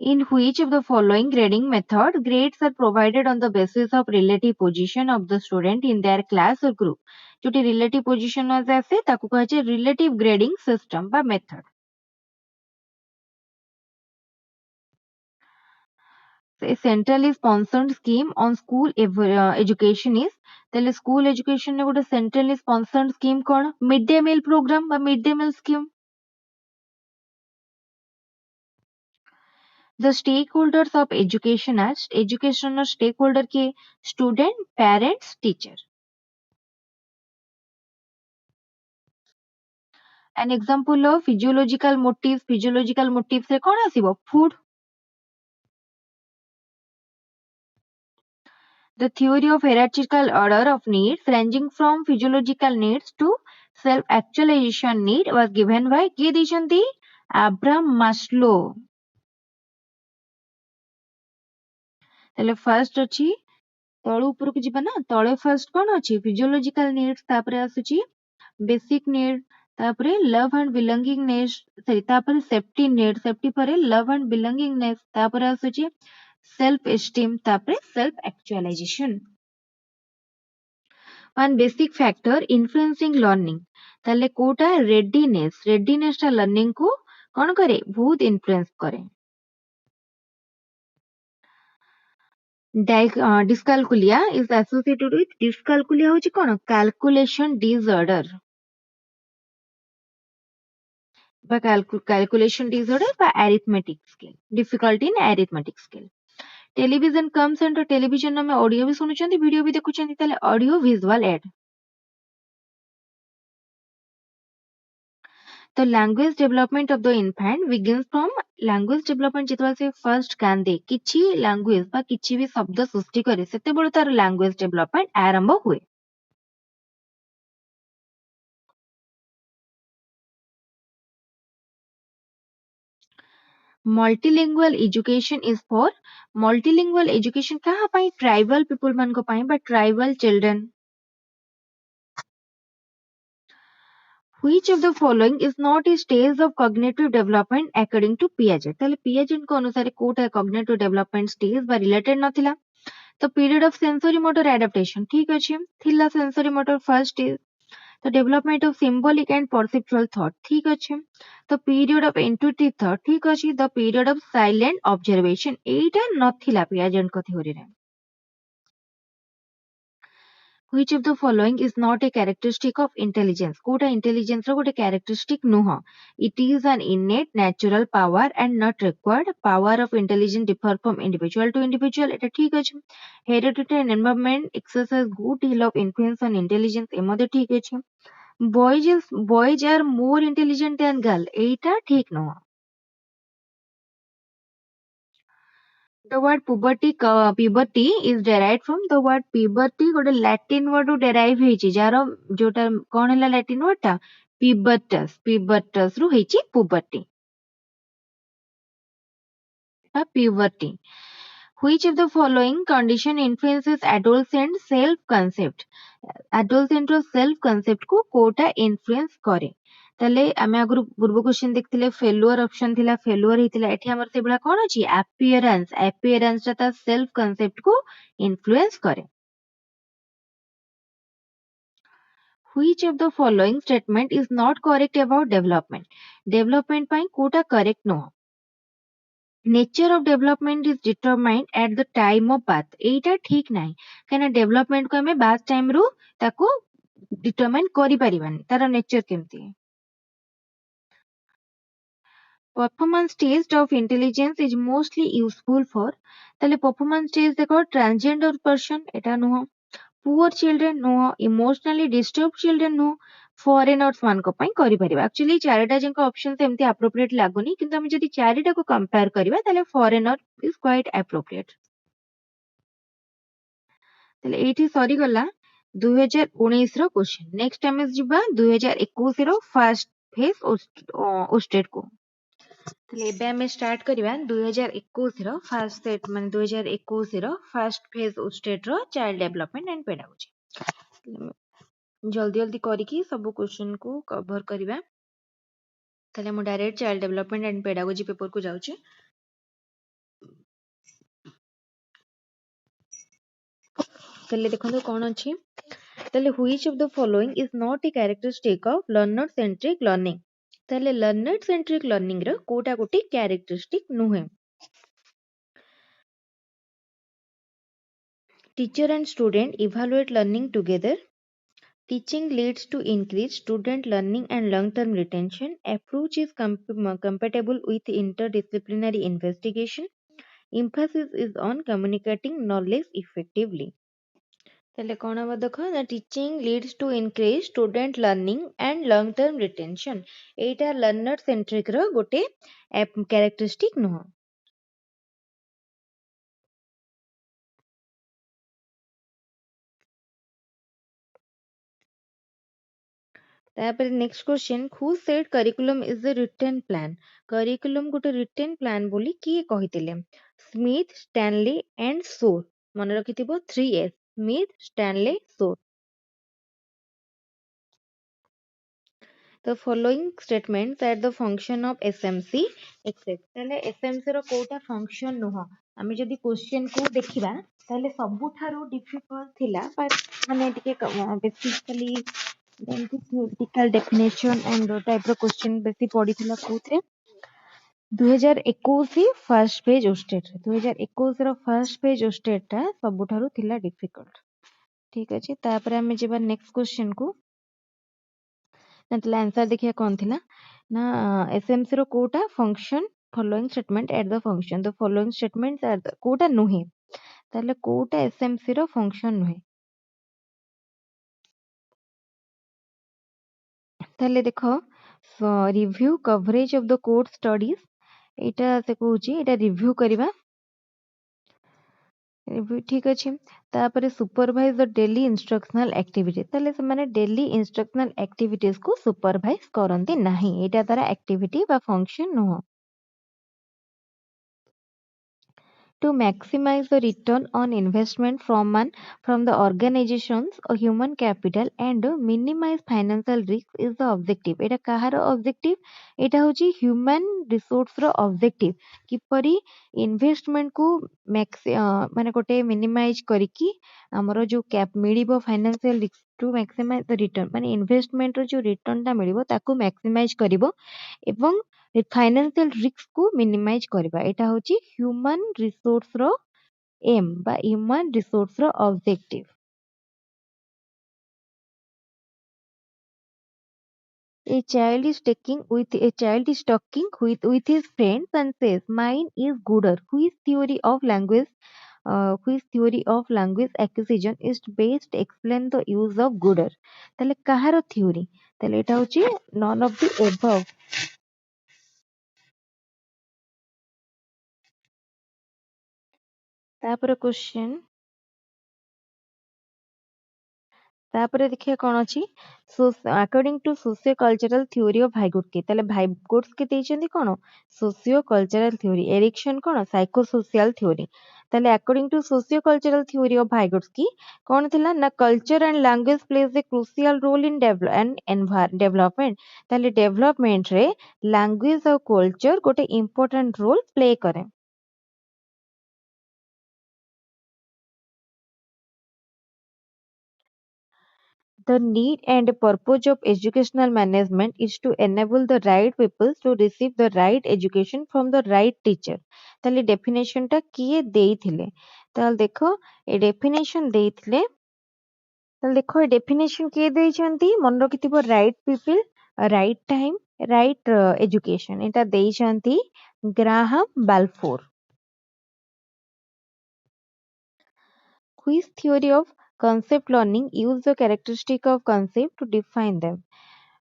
In which of the following grading method grades are provided on the basis of relative position of the student in their class or group जोटी relative position आसे ताकू कहे relative grading system बा method a centrally sponsored scheme on school education is then school education ने गोटे centrally sponsored scheme कौन mid day meal program बा mid day meal scheme the stakeholders of education are educational stakeholder के student parents teacher an example of physiological motives रे कौन आसीबो food the theory of hierarchical order of needs ranging from physiological needs to self actualization need was given by किए ଦେଇଛନ୍ତି Abraham Maslow ତାହେଲେ first ଅଛି ତଳୁ ଉପରକୁ ଯିବା ନା ତଳେ ଫାର୍ଷ୍ଟ କଣ ଅଛି ଫିଜିଓଲୋଜିକାଲ ନିଡ୍ସ ତାପରେ ଆସୁଛି ବେସିକ ନିଡ୍ ତାପରେ ଲଭ୍ ଆଣ୍ଡ ବିଲଙ୍ଗିଂନେସ୍ ତାପରେ ସେଫ୍ଟି ନିଡ୍ ସେଫ୍ଟି ପରେ ଲଭ୍ ଆଣ୍ଡ ବିଲଙ୍ଗିଂନେସ୍ ତାପରେ ଆସୁଛି ସେଲ୍ଫ ଏଷ୍ଟିମ୍ ତାପରେ self actualization one basic factor influencing learning ताले कोटा रेडीनेस टा लर्निंग को कौन करे बहुत इन्फ्लुएंस करे Dyscalculia is associated with dyscalculia होची कौन calculation disorder বা calculation disorder বা arithmetic skill difficulty in arithmetic skill television comes under television ଆମେ audio ବି ଶୁଣୁଛନ୍ତି video ବି ଦେଖୁଛନ୍ତି ତାହେଲେ audio visual aid The language development of the infant begins from language development ଯେତେବେଳେ ସେ first କାନ୍ଦେ କିଛି language ବା କିଛି ବି ଶବ୍ଦ ସୃଷ୍ଟି କରେ ସେତେବେଳେ ତାର language development ଆରମ୍ଭ ହୁଏ multilingual education is for multilingual education କାହା ପାଇଁ tribal people ମାନଙ୍କ ପାଇଁ ବା tribal children which of the following is not a stage of cognitive development according to Piaget ତାହେଲେ Piaget ଙ୍କ ଅନୁସାରେ କୋଉଟା cognitive development stage ବା related ନଥିଲା ତ period of sensory motor adaptation ଠିକ ଅଛି ଥିଲା sensory motor first stage the development of symbolic and perceptual thought ठीक ଅଛି the period of intuitive thought ठीक ଅଛି the period of silent observation ଏଇଟା ନଥିଲା Piaget ଙ୍କ theory ରେ which of the following is not a characteristic of intelligence କୋଉଟା intelligence ର ଗୋଟେ characteristic ନୁହଁ it is an innate natural power and not required power of intelligence differ from individual to individual ଏଟା ଠିକ ଅଛି hereditary and environment exercise good deal of influence on intelligence ଏ ମଧ୍ୟ ଠିକ ଅଛି boys are more intelligent than girl ଏଇଟା ଠିକ ନୁହଁ The word puberty is derived from the word puberty ଗୋଟେ latin word ରୁ derive ହେଇଛି ଯାହାର ଯୋଉଟା କଣ ହେଲା latin word ଟା pubertus ରୁ ହେଇଛି puberty puberty which of the following condition influences adolescent self concept adolescent ର self concept କୁ କୋଉଟା influence କରେ ତାହେଲେ ଆମେ ଆଗରୁ ପୂର୍ବ କ୍ୱେଶ୍ଚନ ଦେଖିଥିଲେ ଫେଲୁଅର ଅପସନ ଥିଲା ଫେଲୁଅର ହେଇଥିଲା ଏଠି ଆମର ସେଇଭଳିଆ କଣ ଅଛି appearance ଟା ତା ସେଲ୍ଫ କନସେପ୍ଟ କୁ ଇନଫ୍ଲୁଏନ୍ସ କରେ which of the following statement is not correct about development ପାଇଁ କୋଉଟା correct ନୁହଁ nature of development is determined at the time of birth ଏଇଟା ଠିକ ନାହିଁ କାହିଁକିନା development କୁ ଆମେ birth time ରୁ ତାକୁ determine କରିପାରିବାନି ତାର nature କେମିତି performance test of intelligence is mostly useful for ତାହେଲେ performance test ଦେଖ transgender person ଏଟା ନୁହଁ poor children ନୁହଁ emotionally disturbed children ନୁହଁ foreigners ମାନଙ୍କ ପାଇଁ କରିପାରିବା actually ଚାରିଟା ଯାକ option ସେମିତି appropriate ଲାଗୁନି କିନ୍ତୁ ଆମେ ଯଦି ଚାରିଟାକୁ compare କରିବା ତାହେଲେ foreigner is quite appropriate ତାହେଲେ ଏଇଠି ସରିଗଲା 2019 ର କ୍ୱେଶ୍ଚନ ନେକ୍ସଟ ଆମେ ଯିବା 2021 ର ଫାର୍ଷ୍ଟ ଫେଜ୍ ଓଷ୍ଟେଟ୍ କୁ ତାହେଲେ ଏବେ ଆମେ ଷ୍ଟାର୍ଟ କରିବା 2021 ର ଫାର୍ଷ୍ଟ ସେଟ୍ ମାନେ 2021 ର ଫାର୍ଷ୍ଟ ଫେଜ୍ ଓଷ୍ଟେଟ୍ ର ଚାଇଲ୍ଡ ଡେଭଲପମେଣ୍ଟ ଆଣ୍ଡ ପେଡାଗୋଜି ଜଲ୍ଦି ଜଲ୍ଦି କରିକି ସବୁ କ୍ୱେଶ୍ଚନ କୁ କଭର କରିବା ତାହେଲେ ମୁଁ direct child development and pedagogy paper କୁ ଯାଉଛି ତାହେଲେ ଦେଖନ୍ତୁ କଣ ଅଛି ତାହେଲେ which of the following is not a characteristic of learner centric learning ତାହେଲେ learner centric learning ର କୋଉଟା ଗୋଟେ characteristic ନୁହେଁ teacher and student evaluate learning together teaching leads to increased student learning and long term retention approach is compatible with interdisciplinary investigation emphasis is on communicating knowledge effectively ତାହେଲେ କଣ ହବ ଦେଖ the teaching leads to increase student learning and long term retention ଏଇଟା learner centric ର ଗୋଟେ characteristic ନୁହଁ ତାପରେ next question who said curriculum is a written plan curriculum ଗୋଟେ written plan ବୋଲି କିଏ କହିଥିଲେ ସ୍ମିଥ ଷ୍ଟାନଲି and ଶୋର ମନେ ରଖିଥିବ 3S Smith Stanley Shore The following statements are the function of SMC except ତାହେଲେ SMC ର କୋଉଟା function ନୁହଁ ଆମେ ଯଦି question କୁ ଦେଖିବା ତାହେଲେ ସବୁଠାରୁ difficult ଥିଲା ମାନେ ଟିକେ basically ଯେମିତି theoretical definition and type ର question ବେଶୀ ପଡିଥିଲା କୋଉଥିରେ 2021 ଫାର୍ଷ୍ଟ ପେଜ୍ ଓଷ୍ଟେଟ୍ 2021 ର ଫାର୍ଷ୍ଟ ପେଜ୍ ଓଷ୍ଟେଟ୍ଟା ସବୁଠାରୁ ଥିଲା ଡିଫିକଲ୍ଟ। ଠିକ୍ ଅଛି, ତାପରେ ଆମେ ଯିବା ନେକ୍ସଟ କ୍ୱେଶ୍ଚନ୍ କୁ। ନା ତାହେଲେ ଆନ୍ସର ଦେଖିବା କଣ ଥିଲା ନା ଏସଏମସି ର କୋଉଟା function following statement at the function the following statement କୋଉଟା ନୁହେଁ, ତାହେଲେ କୋଉଟା ଏସଏମସି ର ଫଙ୍କସନ୍ ନୁହେଁ। ତାହେଲେ ଦେଖ review coverage of the court studies, ଏଇଟା ସେ କହୁଛି ଏଇଟା ରିଭ୍ୟୁ କରିବା। ଠିକ୍ ଅଛି, ତାପରେ ସୁପରଭାଇଜ ଦ ଡେଲି ଇନଷ୍ଟ୍ରକ୍ସନାଲ ଆକ୍ଟିଭିଟି, ତାହେଲେ ସେମାନେ ଡେଲି ଇନଷ୍ଟ୍ରକ୍ସନାଲ ଆକ୍ଟିଭିଟିଜ କୁ ସୁପରଭାଇଜ କରନ୍ତି ନାହିଁ, ଏଇଟା ତାର ଆକ୍ଟିଭିଟି ବା ଫଙ୍କସନ୍ ନୁହଁ। To maximize the return on investment from the organization's human capital and minimize financial risk is the objective। Etah Kahar objective? एटा होची human resource रो objective। किपरि investment को माने गोटे minimize करिकी हमरो जो cap मिलिबो financial risk to maximize the return, माने investment रो जो return टा मिलिबो ताकू maximize करिबो एवं फाइनान्शियल रिस्क को मिनिमाइज करबा, एटा होची ह्यूमन रिसोर्स रो एम बा ह्यूमन रिसोर्स रो objective. A child is talking with his friends and says mine is gooder, which theory of language acquisition is best explain the use of gooder। ताले कहारो theory, ताले एटा होची none of the above। तापर question, तापर देखिए कौन अच्छी according to socio cultural theory of Vygotsky, ताले भाइगुट्स्की देइछन्ती कोन सोशियो कल्चरल थ्योरी, एरिक्सन कोन साइको सोशल थ्योरी। ताले according to socio cultural theory of Vygotsky कोन थिला ना culture and language plays a crucial role in development. ताले development रे लैंग्वेज और कल्चर गोटे इंपोर्टेंट रोल प्ले करे। The need and purpose of educational management is to enable the right people to receive the right education from the right teacher। ताले definition टा किए देइथिले, ताले देखो ए definition देइथिले, ताले देखो ए definition किए देइछन्ती मन रखिथिबो right people, right time, right education, एटा देइछन्ती Graham Balfour. Which theory of concept learning use the characteristic of concept to define them?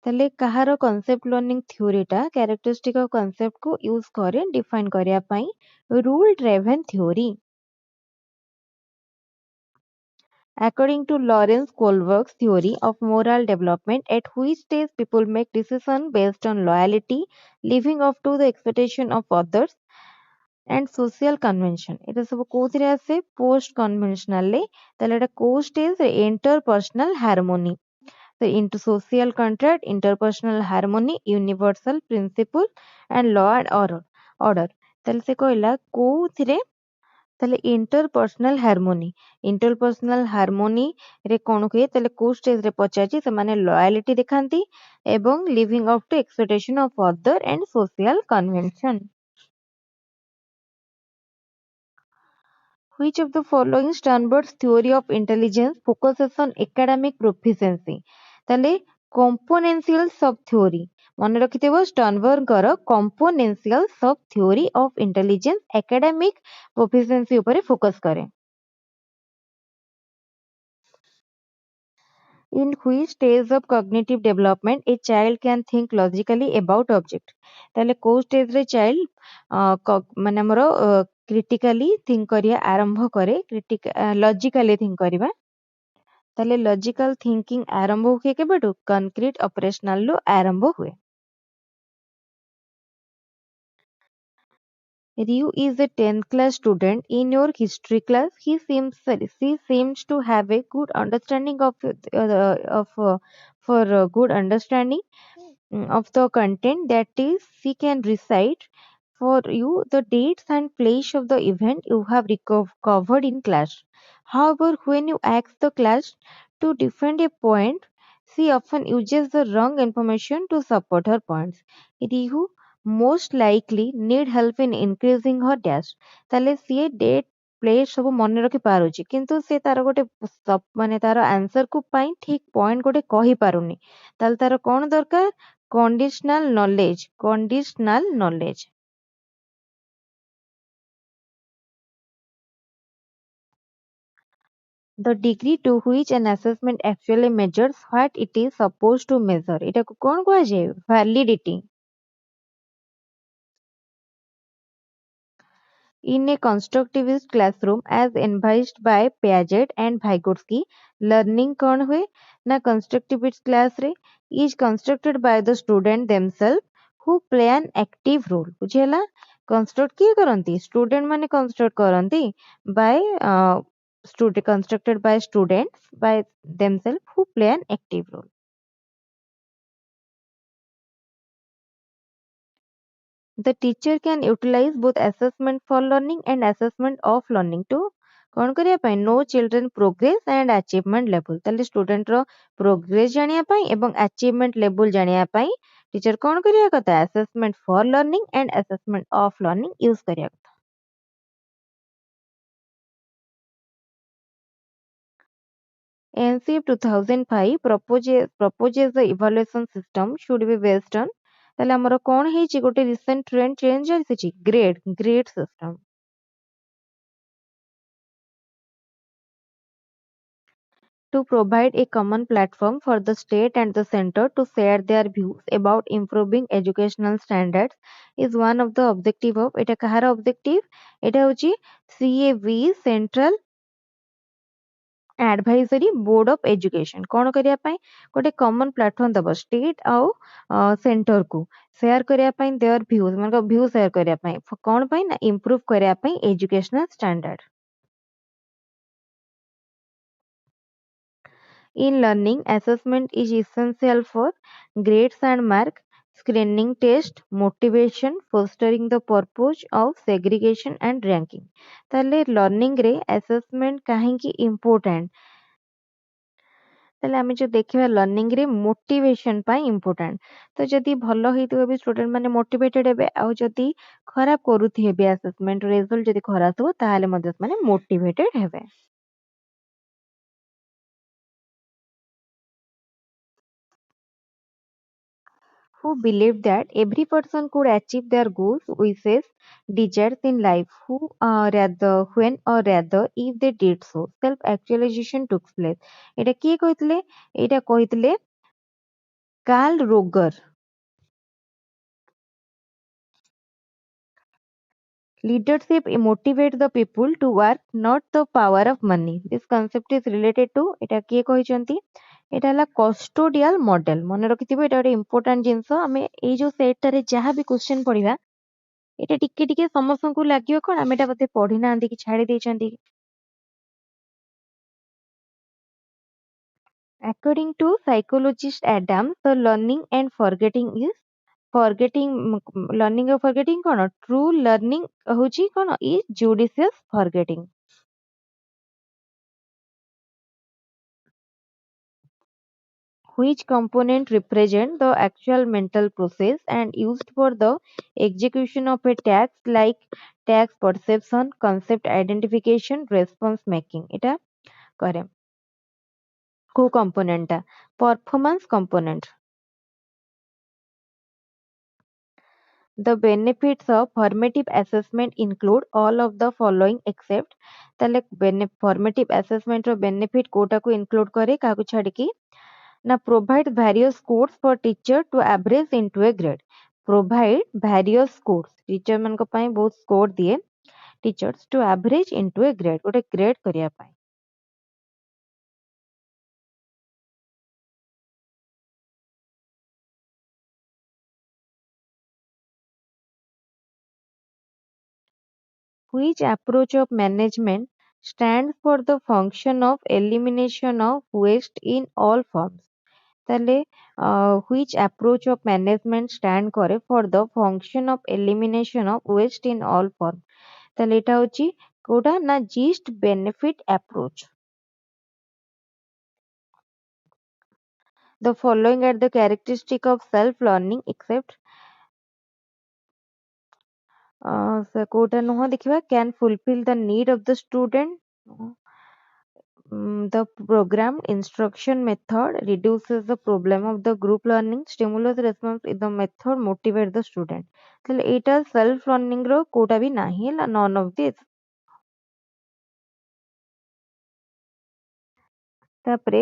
ताले कहारो concept learning theory टा characteristic of concept को use करे define करिया पाई rule driven theory। According to Lawrence Kohlberg's theory of moral development, at which stage people make decisions based on loyalty, living up to the expectation of others and social convention। এটা सब কোথিরে আসে post conventional লে, তাহলে এটা কোন stage interpersonal harmony। So into social contract, interpersonal harmony, universal principle and law and order। ତାହେଲେ ସେ କହିଲା କୋଉଥିରେ, ତାହେଲେ interpersonal harmony ରେ କଣ ହୁଏ, ତାହେଲେ କୋଉ stage ରେ ପଚାରିଛି, ସେମାନେ loyalty ଦେଖାନ୍ତି ଏବଂ living up to expectation of other and social convention। Which of the following Sternberg's theory of intelligence focuses on academic proficiency? ताले componential sub theory मन रखिथिबो स्टर्नबर्गर componential sub theory of intelligence academic proficiency उपरे focus करे। In which stage of cognitive development a child can think logically about object? ताले को stage रे child माने हमरो critically think करिया आरंभ करे, logically think करिबा। ताले लॉजिकल थिंकिंग आरंभ हुए केबेटू कंक्रीट ऑपरेशनल लो आरंभ हुए। Ryu is a 10th class student in your history class. She seems to have a good understanding for good understanding of the content, that is she can recite for you the dates and place of the event you have covered in class। However, when you ask the class to defend a point, she often uses the wrong information to support her points। Ryu most likely need help in increasing her dash ତାହେଲେ ସିଏ date place ସବୁ ମନେ ରଖି ପାରୁଛି କିନ୍ତୁ ସେ ତାର ଗୋଟେ ମାନେ ତାର ଆନ୍ସର କୁ ପାଇଁ ଠିକ ପଏଣ୍ଟ ଗୋଟେ କହିପାରୁନି ତାହେଲେ ତାର କଣ ଦରକାର conditional knowledge. The degree to which an assessment actually measures what it is supposed to measure ଏଟାକୁ କଣ କୁହାଯାଏ validity। In a constructivist classroom as advised by Piaget and Vygotsky, learning कौन हुए ना constructivist class रे is constructed by the student themselves who play an active role बुझेला construct किए करंती student माने construct करंती by student constructed by students by themselves who play an active role। The teacher can utilize both assessment for learning and assessment of learning to कौन करिया ପାଇଁ know children progress and achievement level ତାହେଲେ student ର progress ଜାଣିବା ପାଇଁ ଏବଂ achievement level ଜାଣିବା ପାଇଁ teacher କଣ କରିବା କଥା assessment for learning and assessment of learning use କରିବା କଥା। NCF 2005 proposes the evaluation system should be based on ତାହେଲେ ଆମର କଣ ହେଇଛି ଗୋଟେ recent trend change ଆସିଛି grade system। To provide a common platform for the state and the center to share their views about improving educational standards is one of the objective of এটা কাହାର objective এটা হচ্ছে CAV Central Advisory Board of Education କଣ କରିବା ପାଇଁ ଗୋଟେ common platform ଦବ state ଆଉ center କୁ share କରିବା ପାଇଁ their views ମାନେ view share କରିବା ପାଇଁ କଣ ପାଇଁ ନା improve କରିବା ପାଇଁ educational standard। In learning, assessment is essential for grades and mark, screening test, motivation, fostering the purpose of segregation and ranking। ତାହେଲେ learning ରେ assessment କାହିଁକି important ତାହେଲେ ଆମେ ଯୋଉ ଦେଖିବା learning ରେ motivation ପାଇଁ important ତ ଯଦି ଭଲ ହେଇଥିବ ବି student ମାନେ motivated ହେବେ ଆଉ ଯଦି ଖରାପ କରୁଥିବେ ବି assessment result ଯଦି ଖରାପ ଥିବ ତାହେଲେ ମଧ୍ୟ ସେମାନେ motivated ହେବେ। Who believed that every person could achieve their goals, wishes, desires in life, who rather when or rather if they did so, self-actualization took place। এটা କିଏ କହିଥିଲେ? ଏଇଟା କହିଥିଲେ କାର୍ଲ ରୋଗର। Leadership motivates the people to work, not the power of money. This concept is related to ଏଟା କିଏ କହିଛନ୍ତି? ଏଟା ହେଲା କଷ୍ଟୋଡିଆଲ ମଡେଲ ମନେ ରଖିଥିବ ଏଟା ଗୋଟେ ଇମ୍ପୋର୍ଟାଣ୍ଟ ଜିନିଷ ଆମେ ଏଇ ଯୋଉ ସେଟଟାରେ ଯାହା ବି କ୍ୱେଶ୍ଚନ ପଢିବା ଏଇଟା ଟିକେ ଟିକେ ସମସ୍ତଙ୍କୁ ଲାଗିବ କଣ ଆମେ ଏଟା ବୋଧେ ପଢି ନାହାନ୍ତି କି ଛାଡି ଦେଇଛନ୍ତି। According to psychologist Adam, the learning and forgetting is forgetting learning ଆଉ forgetting କଣ true learning ହଉଛି କଣ is judicious forgetting। Which component represent the actual mental process and used for the execution of a task like task perception, concept identification, response making এটা করে କୋଉ component ଟା performance component। The benefits of formative assessment include all of the following except ତାହେଲେ formative assessment ର benefit କୋଉଟାକୁ include କରେ କାହାକୁ ଛାଡିକି ନା provide various scores for teacher to average into a grade। Provide various scores teacher ମାନଙ୍କ ପାଇଁ ବହୁତ score ଦିଏ teachers to average into a grade ଗୋଟେ grade କରିବା ପାଇଁ। Which approach of management stands for the function of elimination of waste in all forms ତାହେଲେ which approach of management stand করে for the function of elimination of waste in all form ତାହେଲେ ଏଇଟା ହଉଛି କୋଉଟା ନା least benefit approach। The following are the characteristic of self learning except କୋଉଟା ନୁହଁ ଦେଖିବା can fulfill the need of the student. The program instruction method reduces the problem of the group learning. Stimulus response is the method motivate the student. ତାହେଲେ ଏଇଟା self learning ର କୋଉଟା ବି ନାହିଁ ହେଲା none of this. ତାପରେ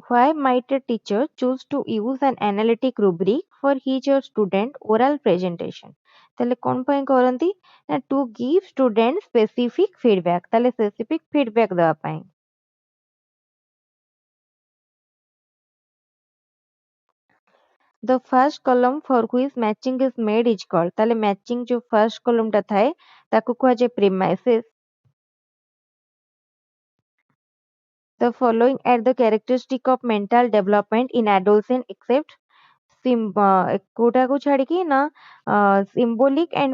why might a teacher choose to use an analytic rubric for his or student oral presentation? ତାହେଲେ କଣ ପାଇଁ କରନ୍ତି ନା to give student specific feedback. ତାହେଲେ specific feedback ଦେବା ପାଇଁ. The first column for which matching is made is called. ତାହେଲେ matching जो first column ଟା ଥାଏ ତାକୁ କୁହାଯାଏ premises. The following are the characteristic of mental development in adolescent except କୋଉଟାକୁ ଛାଡିକି ନା symbolic and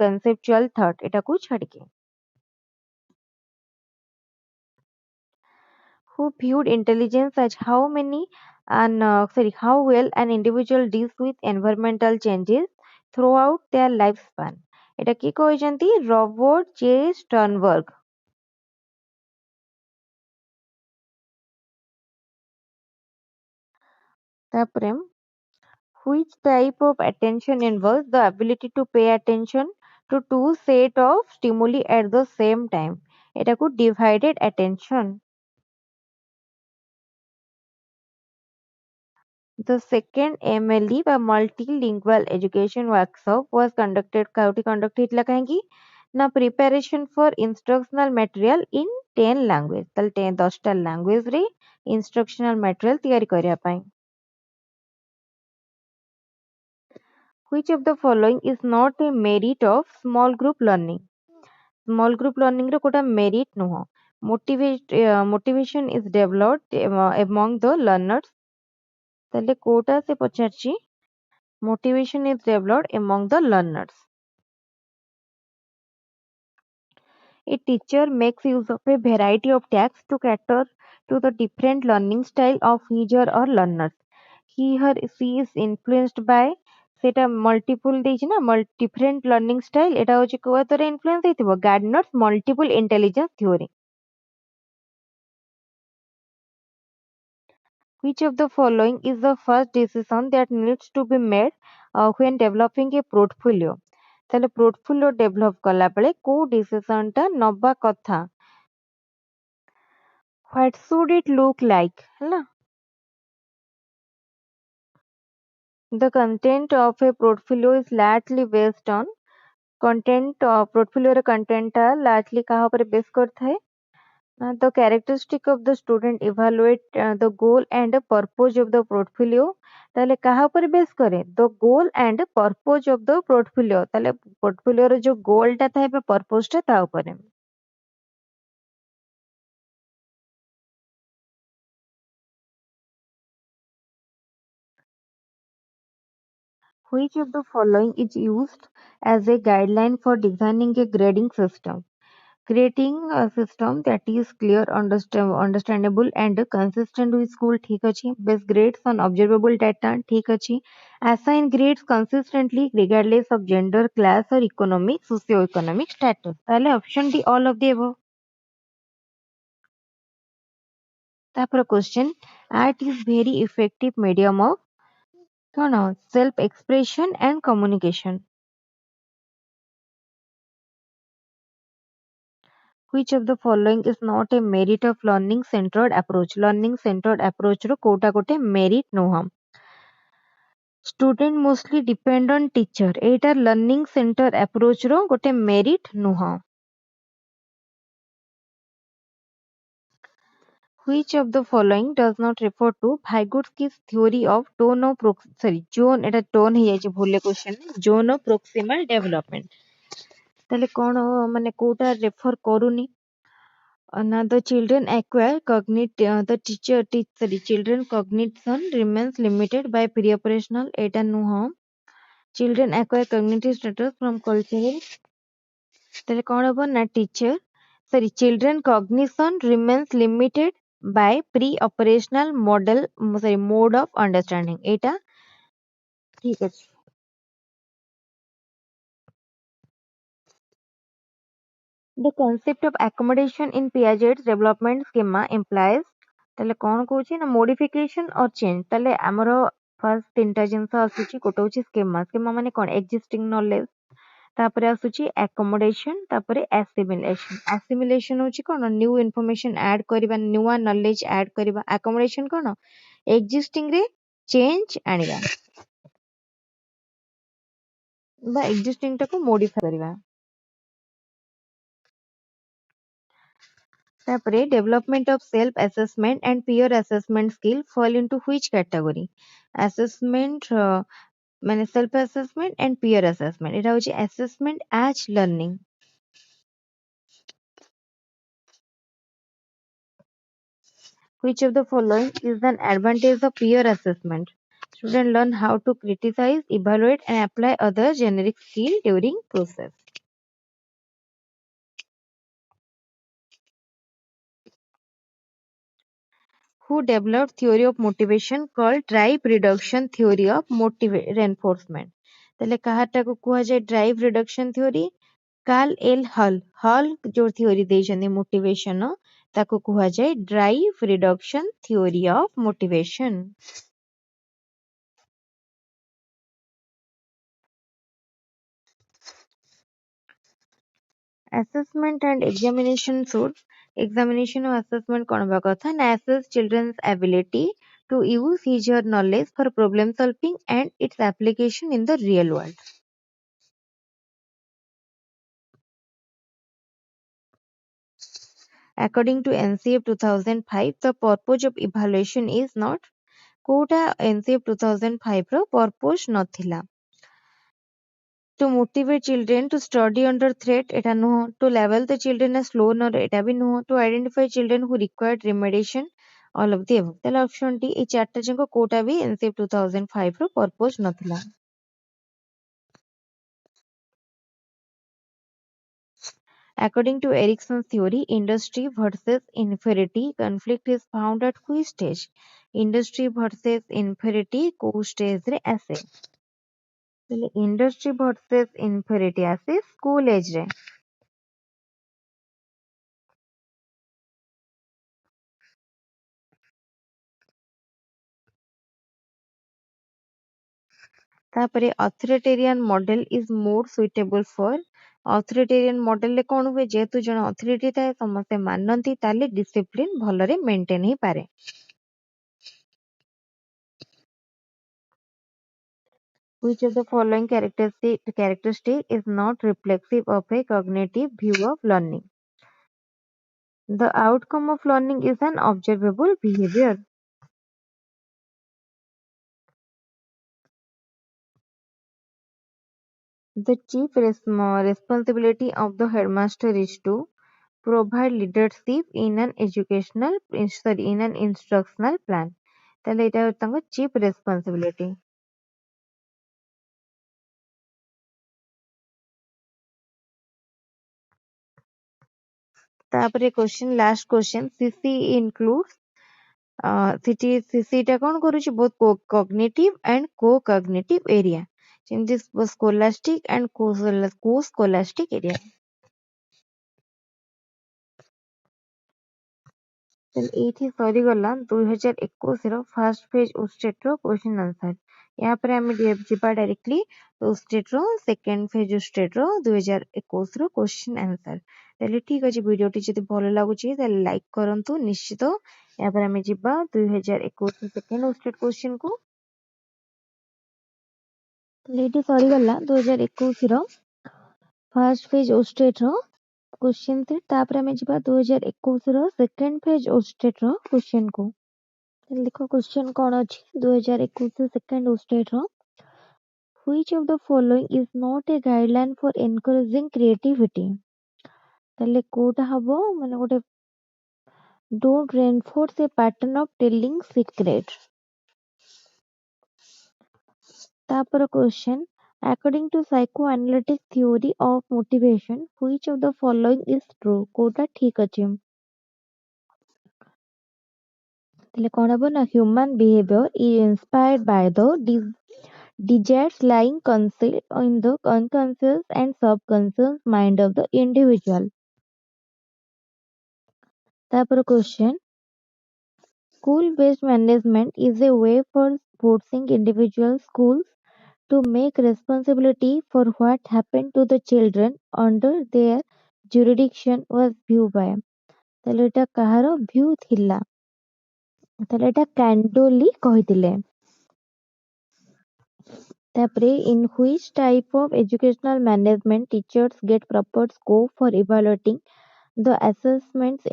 conceptual thought ଏଟାକୁ ଛାଡିକି. Who viewed intelligence as how well an individual deals with environmental changes throughout their lifespan. এটা কি କହିଛନ୍ତି Robert ଜେ ଷ୍ଟର୍ନବର୍ଗ. ତାପରେ which type of attention involves the ability to pay attention to two set of stimuli at the same time. ଏଟାକୁ divided attention. The second MLE ବା multilingual education workshop was conducted କାଉଠି conduct ହେଇଥିଲା କାହିଁକି ନା preparation for instructional material in 10 language. ତାହେଲେ 10ଟା language ରେ instructional material ତିଆରି କରିବା ପାଇଁ. Which of the following is not a merit of small group learning? Small group learning ର କୋଉଟା merit ନୁହଁ. Motivation is developed among the learners. ତାହେଲେ କୋଉଟା ସେ ପଚାରିଛି motivation is developed among the learners. A teacher makes use of a variety of tasks to cater to the different learning style of his or her learners. He or she is influenced by ସେଟା multiple ଦେଇଛି ନା different learning style ଏଟା ହଉଛି କୋଉ ଦ୍ୱାରା influence ହେଇଥିବ Gardner's multiple intelligence theory. Which of the following is the first decision that needs to be made when developing a portfolio? ତାହେଲେ portfolio develop କଲା ବେଳେ କୋଉ decision ଟା ନବା କଥା? What should it look like? ହେଲା. The content of a portfolio is largely based on content. Portfolio ର content ଟା largely କାହା ଉପରେ base କରିଥାଏ? The characteristic of the student evaluate the goal and purpose of the portfolio. ତାହେଲେ କାହା ଉପରେ ବେସ୍ କରେ the goal and purpose of the portfolio. ତାହେଲେ portfolio ର ଯୋଉ goal ଟା ଥାଏ ବା purpose ଟା ତା ଉପରେ. Which of the following is used as a guideline for designing a grading system? Creating a system that is clear, understandable and consistent with school ठीक अछि. Base grades on observable data ठीक अछि. Assign grades consistently regardless of gender, class or economic, socio-economic status. ताहले option D all of the above. तापर question art is very effective medium of कौन self expression and communication. Which of the following is not a merit of learning centered approach? Learning centered approach रो कोटा गोटे merit नुह. Student mostly depend on teacher. Etah learning centered approach रो गोटे merit नुह. Which of the following does not refer to Vygotsky's theory of zone Etah tone ही जाइए भूले question zone of proximal development. ताले कौन माने Kota refer करूनी. Now the children acquire children cognition remains limited by pre-operational eta nuha. Children acquire cognitive status from cultural. ताले कौन हबो ना children cognition remains limited by pre-operational mode of understanding. एटा ठीक है. The concept of accommodation in Piaget's development schema implies ତାହେଲେ କ'ଣ କହୁଛି ନା modification or change ତାହେଲେ ଆମର first ତିନିଟା ଜିନିଷ ଆସୁଛି ଗୋଟେ ହଉଛି schema ମାନେ କ'ଣ existing knowledge ତାପରେ ଆସୁଛି accommodation ତାପରେ assimilation ହଉଛି କ'ଣ new information add କରିବା ନୂଆ knowledge add କରିବା accommodation କ'ଣ existing ରେ change ଆଣିବା ବା existing ଟାକୁ modify କରିବା ତାପରେ development of self assessment and peer assessment skill fall into which category assessment ମାନେ self assessment and peer assessment এটা হচ্ছে assessment as learning which of the following is an advantage of peer assessment students learn how to criticize evaluate and apply other generic skill during process who developed theory of motivation called drive reduction theory of reinforcement ତାହେଲେ କାହାଟାକୁ କୁହାଯାଏ drive reduction theory Carl L Hull ଯୋଉ theory ଦେଇଛନ୍ତି motivation ତାକୁ କୁହାଯାଏ drive reduction theory of motivation assessment and examination should examination or assessment କ'ଣ ହବା କଥା ନା assess children's ability to use his or her knowledge for problem solving and its application in the real world according to NCF 2005 the purpose of evaluation is not କୋଉଟା NCF 2005 ର purpose ନଥିଲା to motivate children to study under threat eta nuho to level the children as slow learner eta bi nuho to identify children who required remediation all of the above ତାହେଲେ option D ଏଇ ଚାରିଟା ଯାକ କୋଉଟା ବି NCF 2005 ର purpose ନଥିଲା according to Erickson's theory industry versus inferiority conflict is found at which stage industry versus inferiority କୋଉ stage ରେ ଆସେ ତାହେଲେ industry versus inferiority ଆସେ school age ରେ ତାପରେ authoritarian model is more suitable for authoritarian model ରେ କ'ଣ ହୁଏ ଯେହେତୁ ଜଣେ authority ଥାଏ ସମସ୍ତେ ମାନନ୍ତି ତାହେଲେ discipline ଭଲରେ maintain ହେଇପାରେ which of the following characteristic is not reflexive of a cognitive view of learning the outcome of learning is an observable behavior the chief responsibility of the headmaster is to provide leadership in an in an instructional plan ତାହେଲେ ଏଇଟା ହଉଛି ତାଙ୍କ chief responsibility ତାପରେ question last question CC includes CC ଟା କ'ଣ କରୁଛି both cognitive and co-cognitive area ଯେମିତି scholastic and co-scholastic area ଏଇଠି ସରିଗଲା 2021 ର ଫାର୍ଷ୍ଟ ଫେଜ୍ ଓଷ୍ଟେଟ୍ ର କ୍ୱେଶ୍ଚିନ୍ ଆନ୍ସର ଏହା ପରେ ଆମେ ଯିବା ଡାଇରେକ୍ଟଲି ଓଷ୍ଟେଟ୍ ର ସେକେଣ୍ଡ ଫେଜ୍ ଓଷ୍ଟେଟ୍ ର 2021 ର କ୍ୱେଶ୍ଚିନ୍ ଆନ୍ସର ତାହେଲେ ଠିକ୍ ଅଛି ଭିଡ଼ିଓଟି ଯଦି ଭଲ ଲାଗୁଛି ତାହେଲେ ଲାଇକ୍ କରନ୍ତୁ ନିଶ୍ଚିତ ଏହାପରେ ଆମେ ଯିବା 2021 ସେକେଣ୍ଡ ଓଷ୍ଟେଟ୍ କ୍ୱେଶ୍ଚିନ୍ କୁ ତାହେଲେ ଏଇଠି ସରିଗଲା 2021 ର ଫାର୍ଷ୍ଟ ଫେଜ୍ ଓଷ୍ଟେଟ୍ ର क्वेश्चन थे तापर हमें जिबा 2021 रो सेकंड फेज ओस्टेट रो क्वेश्चन को देखो क्वेश्चन कोन अछि 2021 सेकंड ओस्टेट रो which of the following is not a guideline for encouraging creativity तले कोटा हबो माने गोटे don't reinforce a pattern of telling secret तापर question according to psychoanalytic theory of motivation which of the following is true कोटा ठीक अछि ତାହେଲେ କ'ଣ ହବ ନା human behavior is inspired by the desires lying concealed in the unconscious and subconscious mind of the individual ତାପରେ question, school based management is a way for forcing individual schools to make responsibility for what happened to the children under their jurisdiction was view by, ତାହେଲେ ଏଟା କାହାର view ଥିଲା, ତାହେଲେ ଏଟା କ୍ୟାଣ୍ଡୋଲି କହିଥିଲେ। ତାପରେ in which type of educational management teachers get proper scope for evaluating the assessments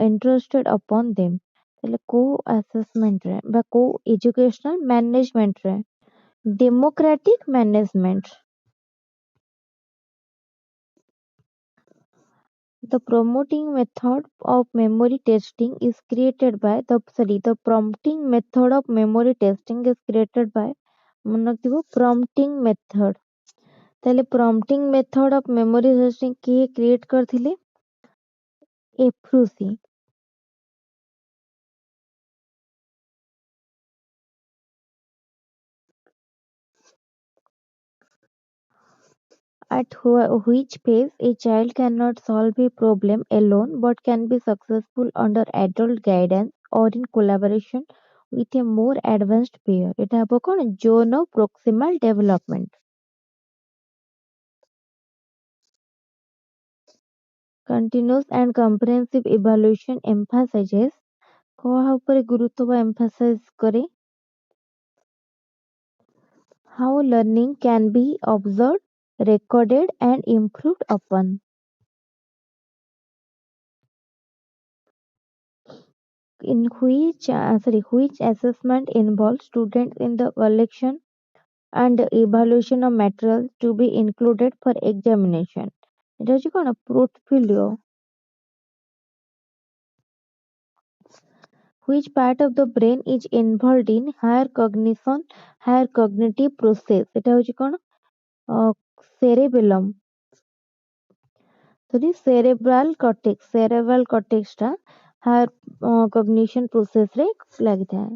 entrusted upon them, ତାହେଲେ କୋଉ assessment ରେ ବା କୋଉ educational management ରେ, democratic management। The promoting method of memory testing is created by the prompting method of memory testing is created by, ମନେ ରଖିଥିବ prompting method, ତାହେଲେ prompting method of memory testing କିଏ create କରିଥିଲେ, ଏଫ୍ରୁସି। At which phase a child cannot solve a problem alone but can be successful under adult guidance or in collaboration with a more advanced peer, এটা ହେବ କଣ zone of proximal development। Continuous and comprehensive evaluation emphasizes, କାହା ଉପରେ ଗୁରୁତ୍ୱ ବା emphasize କରେ, how learning can be observed, recorded and improved upon। In which assessment involves students in the collection and evaluation of materials to be included for examination, এটা হচ্ছে କଣ portfolio। Which part of the brain is involved in higher cognition, higher cognitive process, এটা হচ্ছে କଣ cerebellum, sorry cerebral cortex ଟା higher cognition process ରେ ଲାଗିଥାଏ।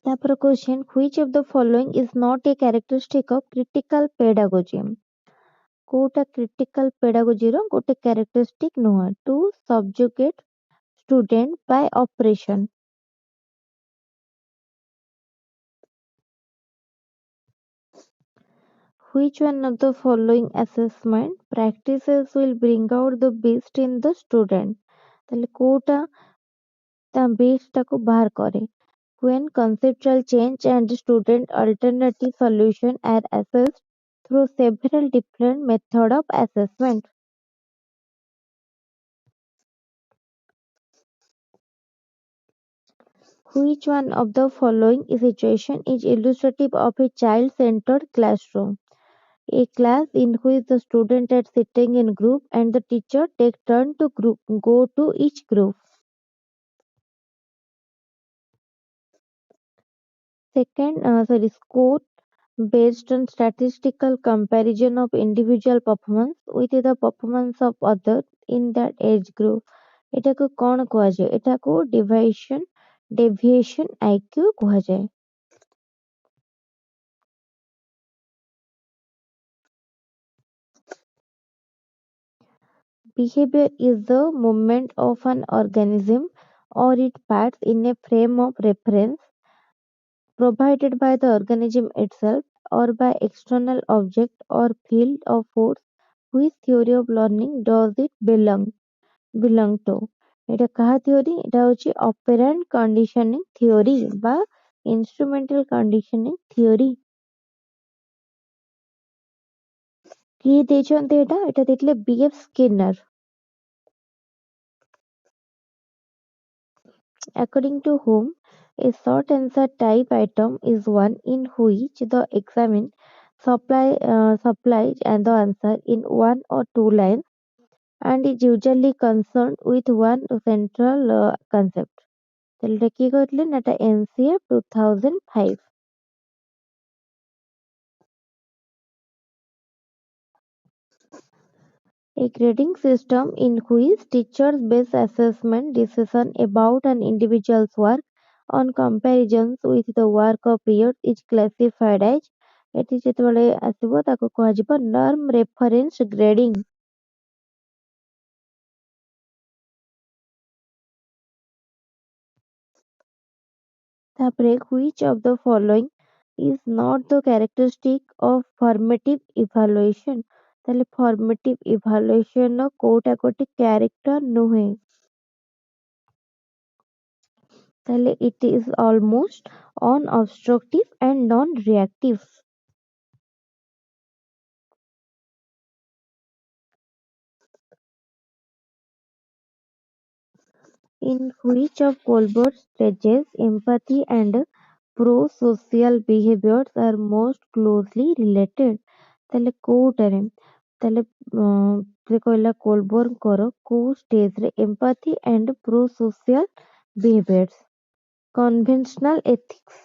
ତାପରେ question, which of the following is not a characteristic of critical pedagogy, କୋଉଟା critical pedagogy ର ଗୋଟେ characteristic ନୁହଁ, to subjugate student by operation। Which one of the following assessment practices will bring out the best in the student, ତାହେଲେ କୋଉଟା ତା best ଟାକୁ ବାହାର କରେ, when conceptual change and student alternative solution are assessed through several different method of assessment। Which one of the following situation is illustrative of a child-centered classroom, a class in which the students are sitting in group and the teacher take turn to go to each group। Score based on statistical comparison of individual performance with the performance of others in that age group, ଏଟାକୁ କଣ କୁହାଯାଏ, ଏଟାକୁ deviation IQ କୁହାଯାଏ। Behavior is the movement of an organism or its parts in a frame of reference provided by the organism itself or by external object or field of force। Which theory of learning does it belong to, এটা କାହା theory, এটা ହଉଛି operant conditioning theory বা instrumental conditioning theory। କିଏ ଦେଇଛନ୍ତି ଏଟା ଦେଇଥିଲେ BF ସ୍କିନର। According to whom, a short answer type item is one in which the examined supplies and the answer in one or two lines and is usually concerned with one central concept, ତାହେଲେ ଏଟା କିଏ କହିଥିଲେ ନା ଏଟା NCF 2005। A grading system in which teachers base assessment decision about an individual's work on comparisons with the work of peers is classified as ଏଠି ଯେତେବେଳେ ଆସିବ ତାକୁ କୁହାଯିବ norm reference grading. ତାପରେ which of the following is not the characteristic of formative evaluation? ତାହେଲେ formative evaluation ର କୋଉଟା ଗୋଟେ character ନୁହେଁ। ତାହେଲେ it is almost unobstructive and non-reactive. In which of Colbert's stages empathy and pro-social behaviors are most closely related? ତାହେଲେ କୋଉଟାରେ ତାହେଲେ ସେ କହିଲା କୋଲବର୍ଙ୍କର କୋଉ ଷ୍ଟେଜରେ empathy and pro-social behaviors conventional ethics.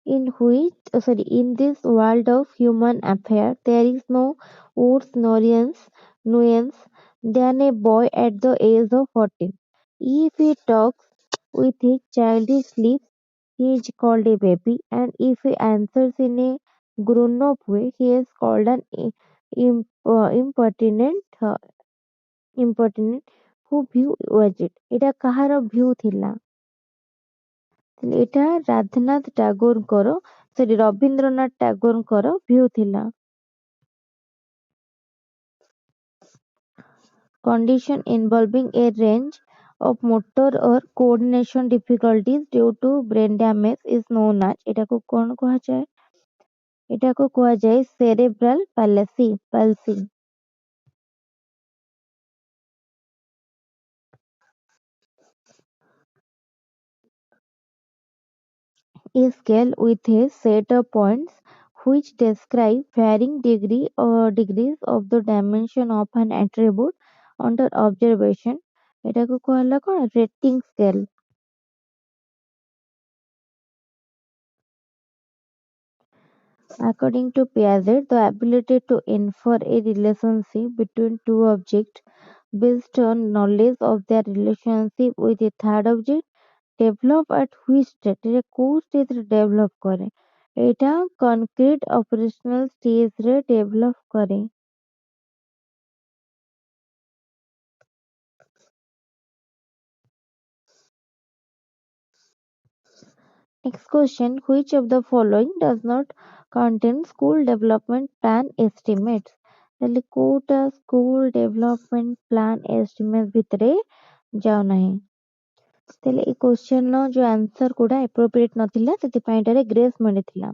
In this world of human affairs there is no worse nuisance than a boy at the age of 14. If he talks with his childish lips he is called a baby, and if he answers in a grown up way he is called an impertinent impertinent who view was it ଏଇଟା କାହାର view ଥିଲା? ଏଇଟା Radhanath ଟାଗୋରଙ୍କର Rabindranath ଟାଗୋରଙ୍କର view ଥିଲା। Condition involving a range of motor or coordination difficulties due to brain damage is known as ଏଟାକୁ କଣ କୁହାଯାଏ? ଏଟାକୁ କୁହାଯାଏ cerebral palsy. A scale with a set of points which describe varying degrees of the dimension of an attribute under observation ଏଟାକୁ କୁହାହେଲା କଣ rating scale. According to Piaget, the ability to infer a relationship between two objects based on knowledge of their relationship with a third object develop at which state ଏଟା କୋଉ stage ରେ develop କରେ? ଏଇଟା concrete operational stage ରେ develop କରେ। Next question, which of the following does not contain school development plan estimates? ତାହେଲେ କୋଉଟା school development plan estimate ଭିତରେ ଯାଉ ନାହିଁ। ତାହେଲେ ଏଇ question ର ଯୋଉ answer ଗୁଡା appropriate ନଥିଲା ସେଥିପାଇଁ ଏଟାରେ grace ମିଳିଥିଲା।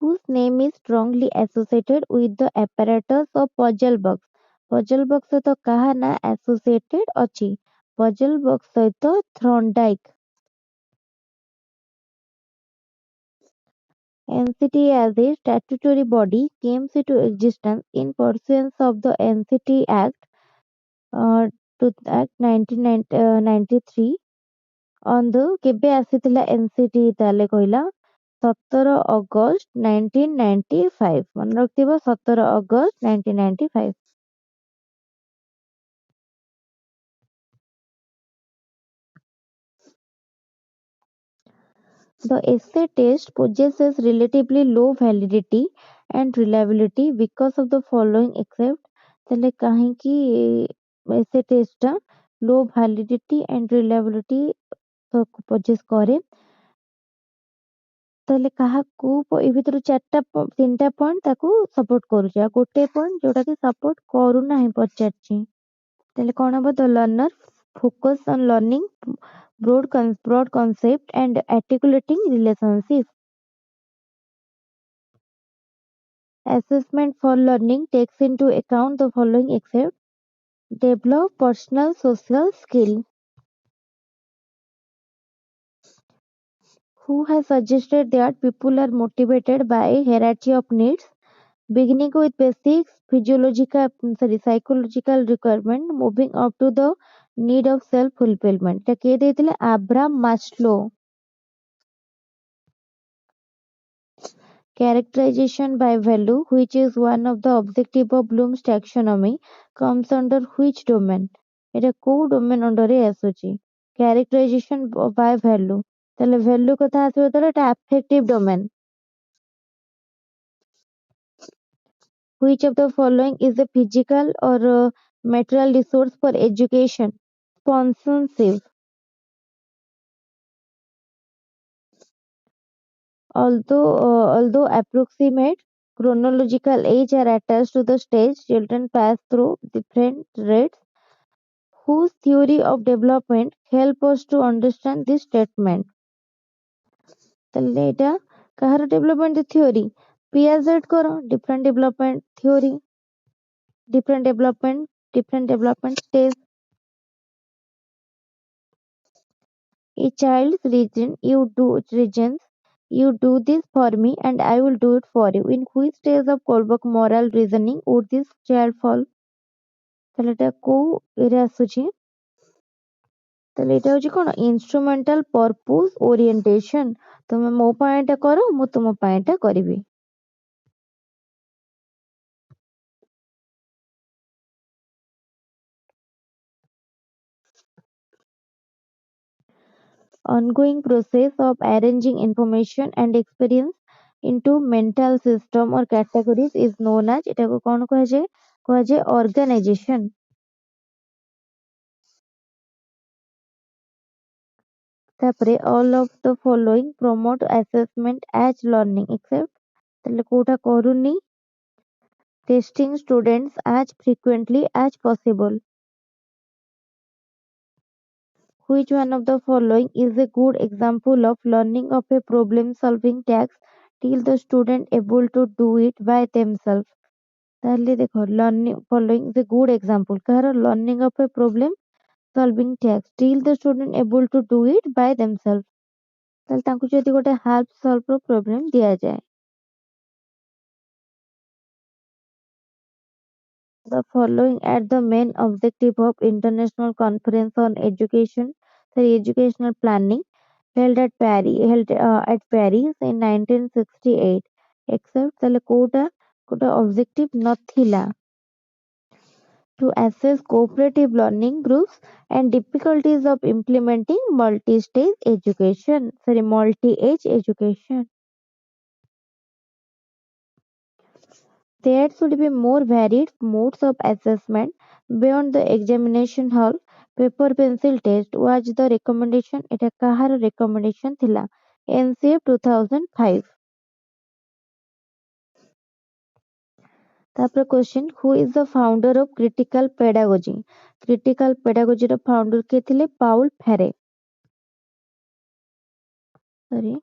Whose name is strongly associated with the apparatus of puzzle box? puzzle box ସହିତ କାହା ନାଁ associated ଅଛି? puzzle box ସହିତ Thorndike. NCT as a statutory body came into existence in pursuance of the NCT Act, Act 1993 on the କେବେ ଆସିଥିଲା NCT ତାହେଲେ କହିଲା 17 August 1995 ମନେ ରଖିଥିବ 17 August 1995। The essay test possesses relatively low validity and reliability because of the following except ତାହେଲେ କାହିଁକି essay test ଟା low validity and reliability possess କରେ? ତାହେଲେ କାହାକୁ ଏ ଭିତରୁ ତିନିଟା ପଏଣ୍ଟ ତାକୁ ସପୋର୍ଟ କରୁଛି ଆଉ ଗୋଟେ ପଏଣ୍ଟ ଯୋଉଟା କି ସପୋର୍ଟ କରୁନାହିଁ ପଚାରିଛି। ତାହେଲେ କଣ ହବ? The learner focus on learning broad concept and articulating relationship. Assessment for learning takes into account the following except develop personal social skill. Who has suggested that people are motivated by a hierarchy of needs beginning with basic psychological requirement moving up to the need of self fulfillment? এটা কে ଦେଇଥିଲେ? ଆବ୍ରାମ ମାସ୍ଲୋ। Characterization by value, which is one of the objective of Bloom's taxonomy, comes under which domain? এটা କୋଉ domain under ରେ ଆସୁଛି? Characterization by value. ତାହେଲେ value କଥା ଆସିବ ତାହେଲେ ଏଟା affective domain. Which of the following is a physical or material resource for education? Sponsorship. Although approximate chronological age are attached to the stage, children pass through different rates. Whose theory of development help us to understand this statement? ତାହେଲେ ଏଇଟା କାହାର development theory? Piaget କର different development theory, different development stage. A child's reasons, you do this for me and I will do it for you. In which stage of Kohlberg moral reasoning would this child fall? ତାହେଲେ ଏଟା କୋଉ ଇରେ ଆସୁଛି? ତାହେଲେ ଏଇଟା ହଉଛି କଣ? Instrumental propose orientation. ତମେ ମୋ ପାଇଁ ଏଟା କର, ମୁଁ ତୁମ ପାଇଁ ଏଟା କରିବି. Ongoing process of arranging information and experience into mental system or categories is known as, ଏଟାକୁ କଣ କୁହାଯାଏ? କୁହାଯାଏ organization. ତାପରେ all of the following promote assessment as learning except, ତାହେଲେ କୋଉଟା କରୁନି? Testing students as frequently as possible. Which one of the following is a good example of learning of a problem solving task till the student able to do it by themselves? ତାହେଲେ ଦେଖ learning following is a good example କାହାର? learning of a problem solving task till the student able to do it by themselves. ତାହେଲେ ତାଙ୍କୁ ଯଦି ଗୋଟେ half solve ର problem ଦିଆଯାଏ. The following are the main objective of International Conference on Education, sorry, Educational Planning held at Paris in 1968. Except ତାହେଲେ କୋଉଟା objective ନଥିଲା? To assess cooperative learning groups and difficulties of implementing multi-age education. There should be more varied modes of assessment beyond the examination hall. Paper pencil test was the recommendation. এটা କାହାର recommendation ଥିଲା? NCF 2005. ତାପରେ question, who is the founder of critical pedagogy? Critical pedagogy ର founder କିଏ ଥିଲେ? Paul ଫେରେ. Sorry.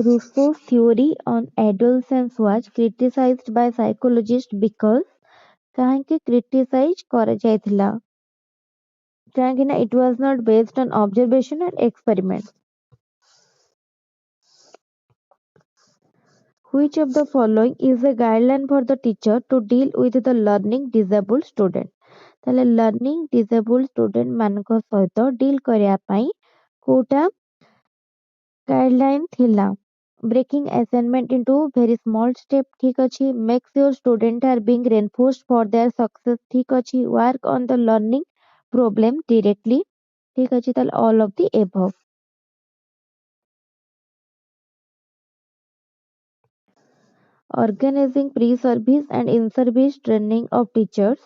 Rousseau's theory on adolescence was criticized by psychologists because କାହିଁକି criticize କରାଯାଇଥିଲା? କାହିଁକି ନା it was not based on observation and experiment. Which of the following is a guideline for the teacher to deal with the learning disabled student? ତାହେଲେ learning disabled student ମାନଙ୍କ ସହିତ deal କରିବା ପାଇଁ କୋଉଟା guideline ଥିଲା? Breaking assignment into very small step, ଠିକ ଅଛି. Make sure student are being reinforced for their success, ଠିକ ଅଛି. Work on the learning problem directly, ଠିକ ଅଛି. ତାହେଲେ all of the above. Organizing pre-service and in-service training of teachers,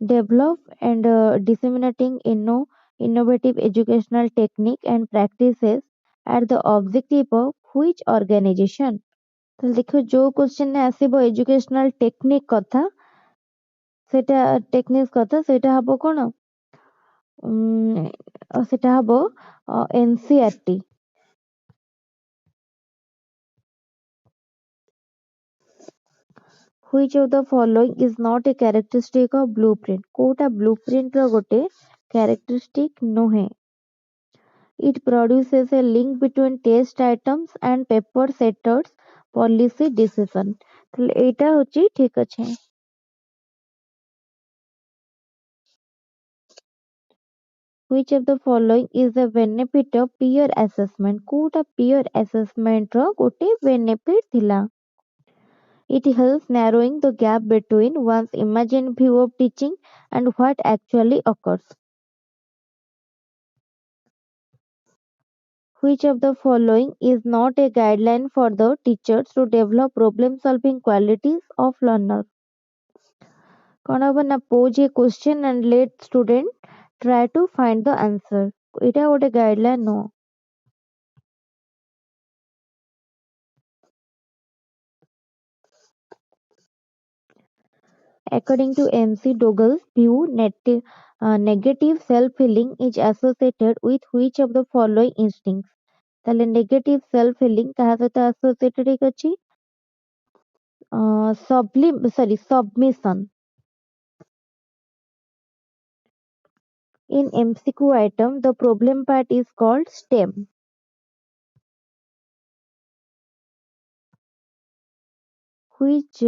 develop and disseminating innovative educational technique and practices are the objective of which organization? ତାହେଲେ ଦେଖିବ ଯୋଉ question ରେ ଆସିବ educational technique କଥା, ସେଇଟା ହବ କଣ? ସେଇଟା ହବ NCERT. Which of the following is not a characteristic of blueprint? କୋଉଟା blueprint ର ଗୋଟେ characteristic ନୁହେଁ? It produces a link between test items and paper setters policy decision. ତାହେଲେ ଏଇଟା ହଉଛି ଠିକ ଅଛି. Which of the following is the benefit of peer assessment? Kota peer assessment रो गोटे benefit थिला. It helps narrowing the gap between one's imagined view of teaching and what actually occurs. Which of the following is not a guideline for the teachers to develop problem solving qualities of learner? कौन हम ना pose a question and let student try to find the answer. इटा गोटे guideline नो. According to MC Dougall's view, negative self-healing is associated with which of the following instincts? ताले negative self-healing कहा सहित associated अछि? Submission. In MCQ item, the problem part is called STEM. Which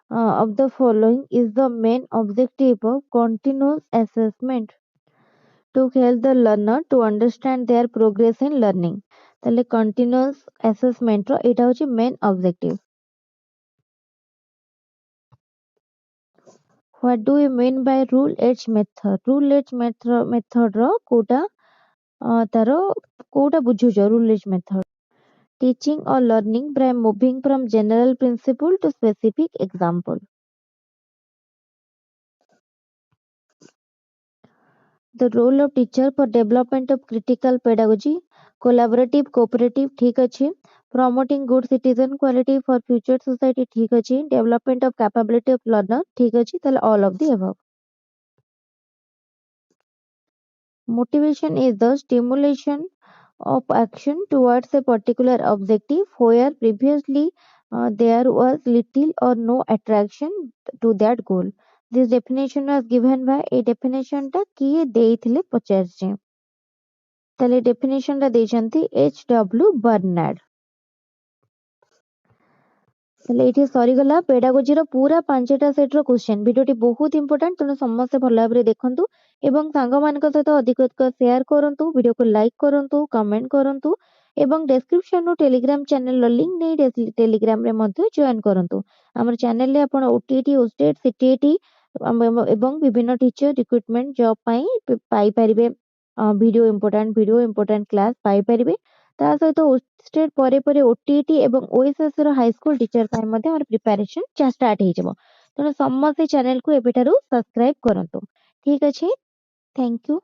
of the following is the main objective of continuous assessment? To help the learner to understand their progress in learning. ताले continuous assessment रो एटा होची main objective. What do you mean by rule edge method? Rule edge method row Kota taro Kota बुझुचो rule edge method? Teaching or learning by moving from general principle to specific example. The role of teacher for development of critical pedagogy, collaborative, cooperative, ठीक अच्छे. Promoting good citizen quality for future society, ठीक अच्छे. Development of capability of learner, ठीक अच्छे. ताले all of the above. Motivation is the stimulation of action towards a particular objective where previously there was little or no attraction to that goal. This definition was given by a definition टा किए देइथिले पचारचे. ताले definition टा ଦେଇଛନ୍ତି H.W. Bernard. ତାହେଲେ ଏଇଠି ସରିଗଲା ପେଡାଗୋଜିର ପୁରା 5ଟା ସେଟ୍ର question. ଭିଡ଼ିଓଟି ବହୁତ ଇମ୍ପୋର୍ଟାଣ୍ଟ, ତେଣୁ ସମସ୍ତେ ଭଲ ଭାବରେ ଦେଖନ୍ତୁ ଏବଂ ସାଙ୍ଗମାନଙ୍କ ସହିତ ଅଧିକ ସେୟାର କରନ୍ତୁ. ଭିଡ଼ିଓକୁ ଲାଇକ୍ କରନ୍ତୁ, କମେଣ୍ଟ କରନ୍ତୁ ଏବଂ ଡେସ୍କ୍ରିପସନରୁ ଟେଲିଗ୍ରାମ ଚ୍ୟାନେଲର ଲିଙ୍କ ନେଇ ଟେଲିଗ୍ରାମରେ ମଧ୍ୟ ଜଏନ୍ କରନ୍ତୁ. ଆମର ଚ୍ୟାନେଲରେ ଆପଣ OTT, OSTET, CTET ଏବଂ ବିଭିନ୍ନ ଟିଚର ରିକ୍ରୁଟମେଣ୍ଟ ଜବ୍ ପାଇଁ ପାଇପାରିବେ. ଭିଡ଼ିଓ ଇମ୍ପୋର୍ଟାଣ୍ଟ କ୍ଲାସ୍ ପାଇପାରିବେ. ତା ସହିତ OSTET ପରେ ପରେ OTT ଏବଂ OSS ର ହାଇସ୍କୁଲ ଟିଚର ପାଇଁ ମଧ୍ୟ ଆମର ପ୍ରିପାରେସନ ଷ୍ଟାର୍ଟ ହେଇଯିବ. ତେଣୁ ସମସ୍ତେ ଚ୍ୟାନେଲକୁ ଏବେଠାରୁ ସବସ୍କ୍ରାଇବ କରନ୍ତୁ. ଠିକ ଅଛି, ଥ୍ୟାଙ୍କ ୟୁ.